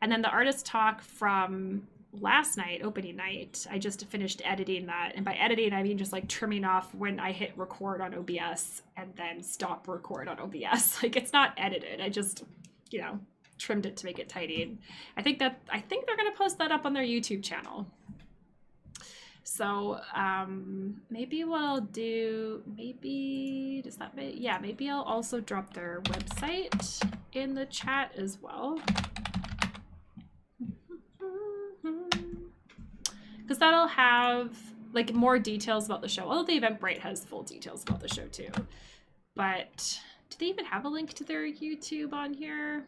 And then the artist talk from last night, opening night, I just finished editing that. And by editing, I mean just like trimming off when I hit record on OBS and then stop record on OBS. Like it's not edited. I just, you know, trimmed it to make it tidy. I think they're going to post that up on their YouTube channel. So maybe what I'll do, maybe I'll also drop their website in the chat as well. Because that'll have like more details about the show. Although the Eventbrite has full details about the show too. But do they even have a link to their YouTube on here?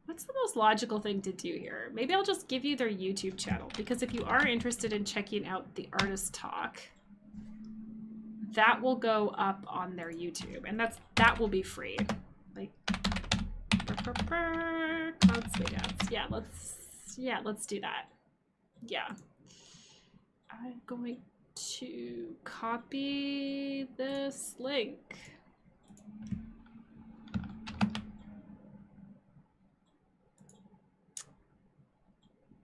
What's the most logical thing to do here? Maybe I'll just give you their YouTube channel, because if you are interested in checking out the artist talk, that will go up on their YouTube, and that will be free. Like Cloud Sway Dance. Yeah, let's do that. Yeah. I'm going to copy this link.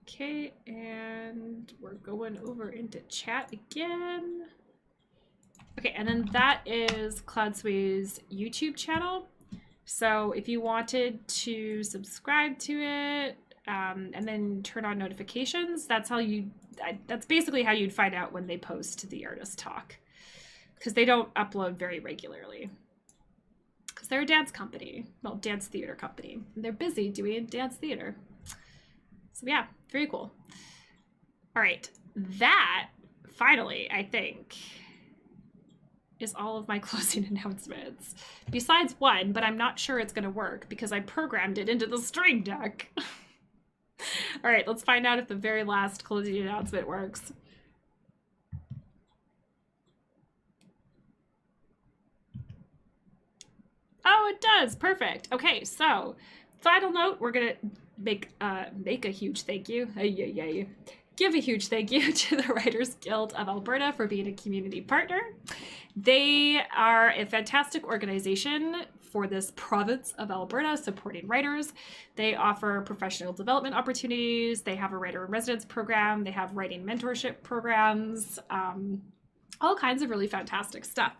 Okay, and we're going over into chat again. Okay, and then that is Cloud Sway's YouTube channel. So if you wanted to subscribe to it and then turn on notifications, that's basically how you'd find out when they post the artist talk, because they don't upload very regularly. Because they're a dance company, well, dance theater company. And they're busy doing dance theater. So yeah, very cool. All right, that finally, I think, is all of my closing announcements. Besides one, but I'm not sure it's going to work because I programmed it into the Stream Deck. All right, let's find out if the very last closing announcement works. Oh, it does. Perfect. Okay, so final note, we're going to make a huge thank you. Give a huge thank you to the Writers Guild of Alberta for being a community partner. They are a fantastic organization for this province of Alberta, supporting writers. They offer professional development opportunities. They have a writer in residence program. They have writing mentorship programs, all kinds of really fantastic stuff.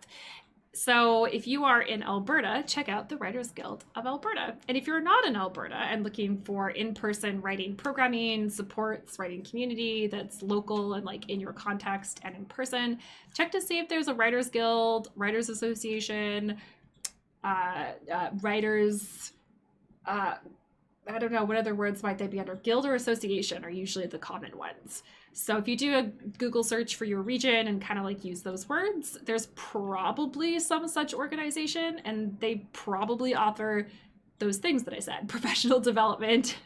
So if you are in Alberta, check out the Writers Guild of Alberta. And if you're not in Alberta and looking for in-person writing programming, supports, writing community that's local and like in your context and in person, check to see if there's a Writers Guild, Writers Association, writers, I don't know, what other words might they be under? Guild or association are usually the common ones. So if you do a Google search for your region and kind of like use those words, there's probably some such organization, and they probably offer those things that I said: professional development,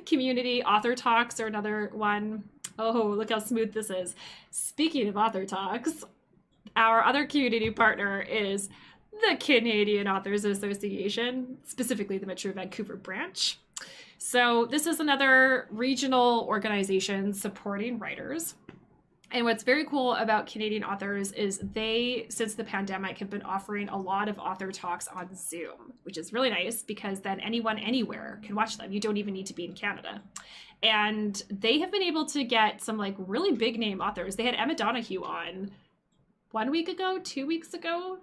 community, author talks are another one. Oh, look how smooth this is. Speaking of author talks, our other community partner is the Canadian Authors Association, specifically the Metro Vancouver branch. So this is another regional organization supporting writers. And what's very cool about Canadian authors is they, since the pandemic, have been offering a lot of author talks on Zoom, which is really nice because then anyone anywhere can watch them. You don't even need to be in Canada. And they have been able to get some like really big name authors. They had Emma Donoghue on 1 week ago, 2 weeks ago,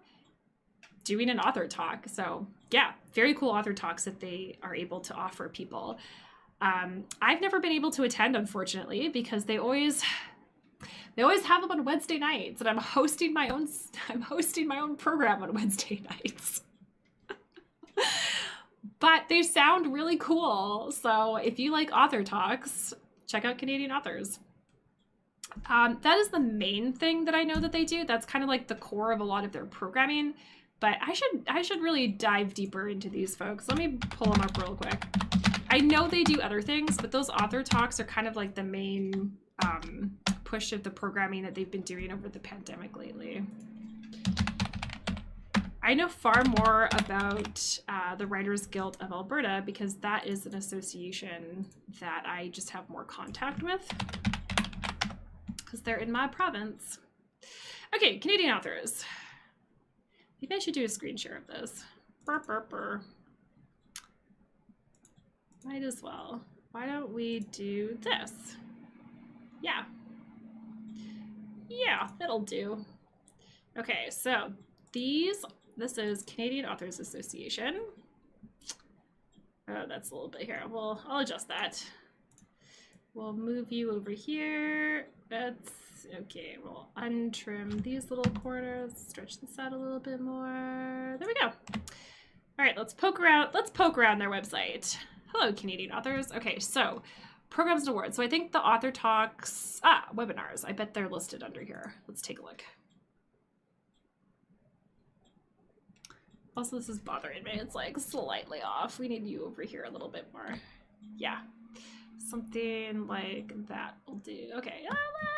doing an author talk. So yeah, very cool author talks that they are able to offer people. I've never been able to attend, unfortunately, because they always have them on Wednesday nights, and I'm hosting my own program on Wednesday nights. But they sound really cool. So if you like author talks, check out Canadian Authors. That is the main thing that I know that they do. That's kind of like the core of a lot of their programming. But I should really dive deeper into these folks. Let me pull them up real quick. I know they do other things, but those author talks are kind of like the main push of the programming that they've been doing over the pandemic lately. I know far more about the Writers Guild of Alberta because that is an association that I just have more contact with because they're in my province. Okay, Canadian authors. Maybe I should do a screen share of this. Burr, burr, burr. Might as well. Why don't we do this? Yeah. Yeah, that'll do. Okay, so this is Canadian Authors Association. Oh, that's a little bit here. Well, I'll adjust that. We'll move you over here. That's okay. We'll untrim these little corners, stretch this out a little bit more. There we go. All right, let's poke around. Let's poke around their website. Hello, Canadian authors. Okay, so programs and awards. So I think the author talks, webinars. I bet they're listed under here. Let's take a look. Also, this is bothering me. It's like slightly off. We need you over here a little bit more. Yeah, something like that will do. Okay,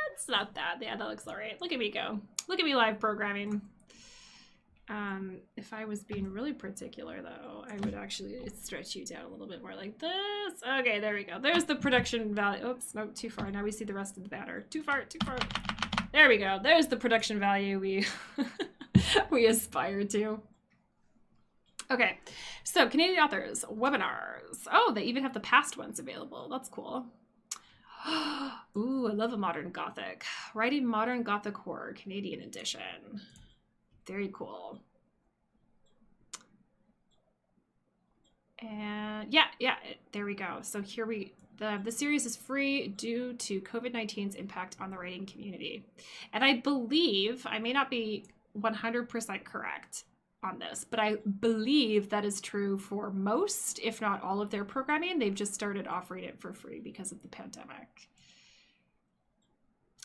that's not that. Yeah, that looks all right. Look at me go. Look at me live programming. If I was being really particular though, I would actually stretch you down a little bit more like this. Okay, there we go. There's the production value. Oops, no, too far. Now we see the rest of the banner. Too far, too far. There we go. There's the production value we we aspire to. Okay, so Canadian authors, webinars. Oh, they even have the past ones available. That's cool. Ooh, I love a modern Gothic. Writing modern Gothic horror, Canadian edition. Very cool. And yeah, there we go. So here the series is free due to COVID-19's impact on the writing community. And I believe, I may not be 100% correct on this, but I believe that is true for most, if not all of their programming. They've just started offering it for free because of the pandemic.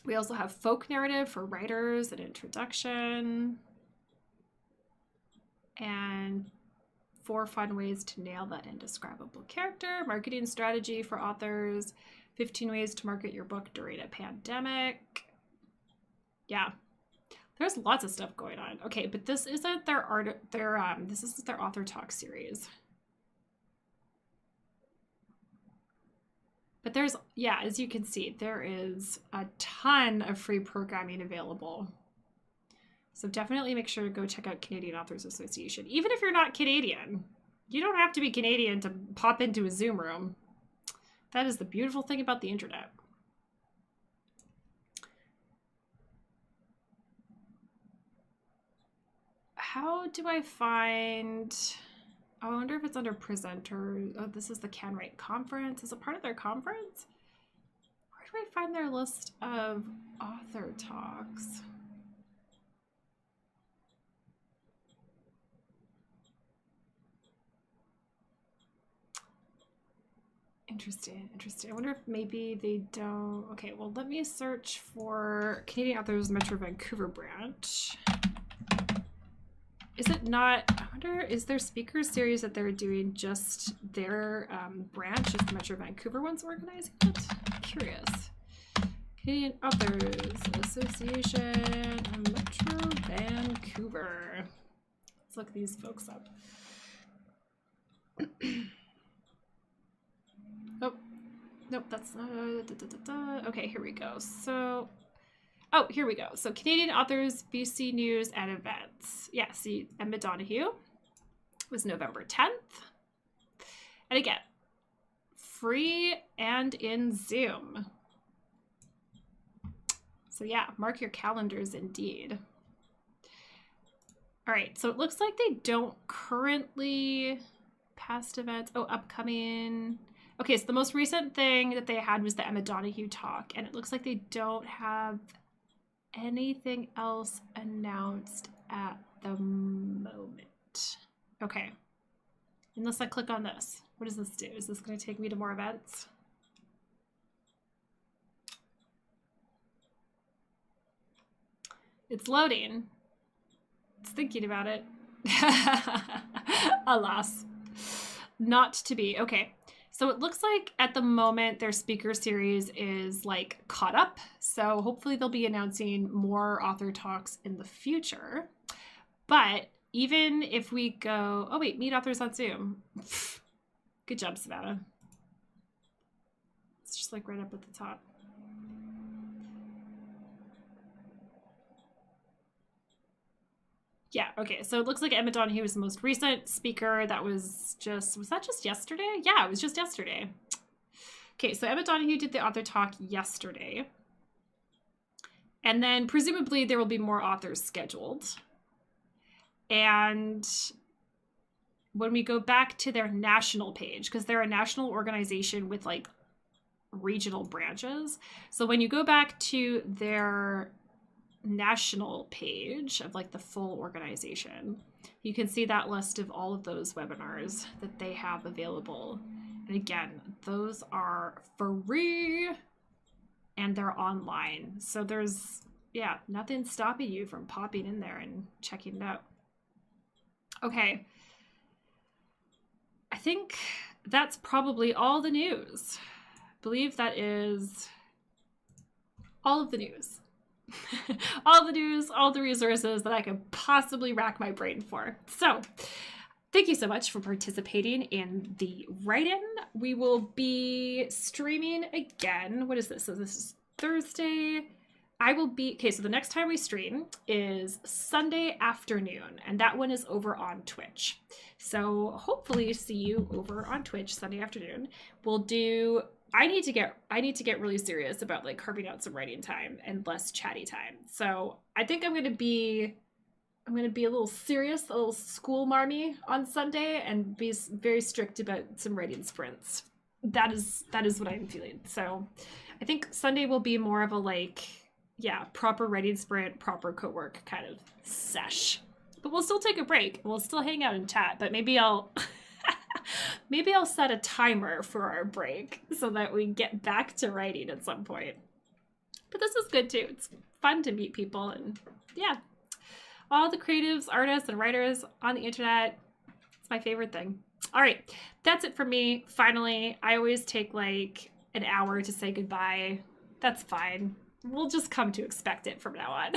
We also have folk narrative for writers, an introduction, and 4 fun ways to nail that indescribable character, marketing strategy for authors, 15 ways to market your book during a pandemic. Yeah, there's lots of stuff going on. Okay, but this isn't this is their author talk series. But there's, yeah, as you can see, there is a ton of free programming available. So definitely make sure to go check out Canadian Authors Association. Even if you're not Canadian, you don't have to be Canadian to pop into a Zoom room. That is the beautiful thing about the internet. How do I find, I wonder if it's under presenters. Oh, this is the Can Write conference. Is it part of their conference? Where do I find their list of author talks? Interesting. I wonder if maybe they don't. Okay, well, let me search for Canadian Authors Metro Vancouver branch. Is it not, I wonder, is their speaker series that they're doing just their branch, just the Metro Vancouver ones organizing it? I'm curious. Canadian Authors Association, Metro Vancouver. Let's look these folks up. Oh, nope, that's okay, here we go. So, oh, here we go. So Canadian Authors, BC News and Events. Yeah, see, Emma Donahue was November 10th. And again, free and in Zoom. So yeah, mark your calendars indeed. All right, so it looks like they don't currently, past events, oh, upcoming. Okay, so the most recent thing that they had was the Emma Donahue talk, and it looks like they don't have anything else announced at the moment. Okay. Unless I click on this. What does this do? Is this going to take me to more events? It's loading. It's thinking about it. Alas. Not to be. Okay. So it looks like at the moment their speaker series is like caught up. So hopefully they'll be announcing more author talks in the future. But even if we go, oh wait, meet authors on Zoom. Good job, Savannah. It's just like right up at the top. Yeah, okay, so it looks like Emma Donahue was the most recent speaker. That was that just yesterday? Yeah, it was just yesterday. Okay, so Emma Donahue did the author talk yesterday. And then presumably there will be more authors scheduled. And when we go back to their national page, because they're a national organization with like regional branches. So when you go back to their national page of like the full organization, you can see that list of all of those webinars that they have available. And again, those are free and they're online. So there's, yeah, nothing stopping you from popping in there and checking it out. Okay. I think that's probably all the news. I believe that is all of the news. All the news, all the resources that I could possibly rack my brain for. So thank you so much for participating in the write-in. We will be streaming again. What is this? So this is Thursday. I will be, okay, so the next time we stream is Sunday afternoon, and that one is over on Twitch. So hopefully see you over on Twitch Sunday afternoon. We'll do, I need to get really serious about like carving out some writing time and less chatty time. So I think I'm gonna be a little serious, a little school marmy on Sunday, and be very strict about some writing sprints. That is what I'm feeling. So I think Sunday will be more of a like, yeah, proper writing sprint, proper co-work kind of sesh. But we'll still take a break. We'll still hang out and chat, but maybe I'll maybe I'll set a timer for our break so that we get back to writing at some point. But this is good too. It's fun to meet people, and yeah, all the creatives, artists, and writers on the internet. It's my favorite thing. All right, that's it for me. Finally, I always take like an hour to say goodbye. That's fine. We'll just come to expect it from now on.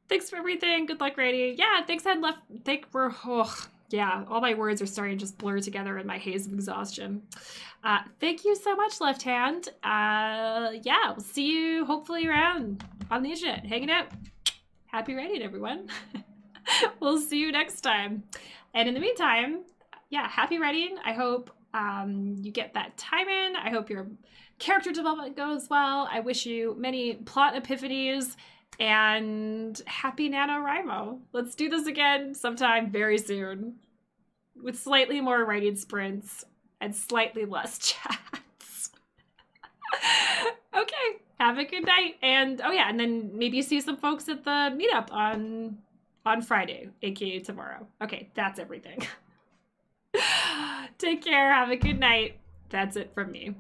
Thanks for everything. Good luck writing. Yeah, thanks, Head Left. Yeah, all my words are starting to just blur together in my haze of exhaustion. Thank you so much, Left Hand. Yeah, we'll see you hopefully around on the internet, hanging out. Happy writing, everyone. We'll see you next time. And in the meantime, yeah, happy writing. I hope you get that time in. I hope your character development goes well. I wish you many plot epiphanies, and happy NaNoWriMo. Let's do this again sometime very soon with slightly more writing sprints and slightly less chats. Okay, have a good night. And oh yeah, and then maybe see some folks at the meetup on Friday, aka tomorrow. Okay, that's everything. Take care. Have a good night. That's it from me.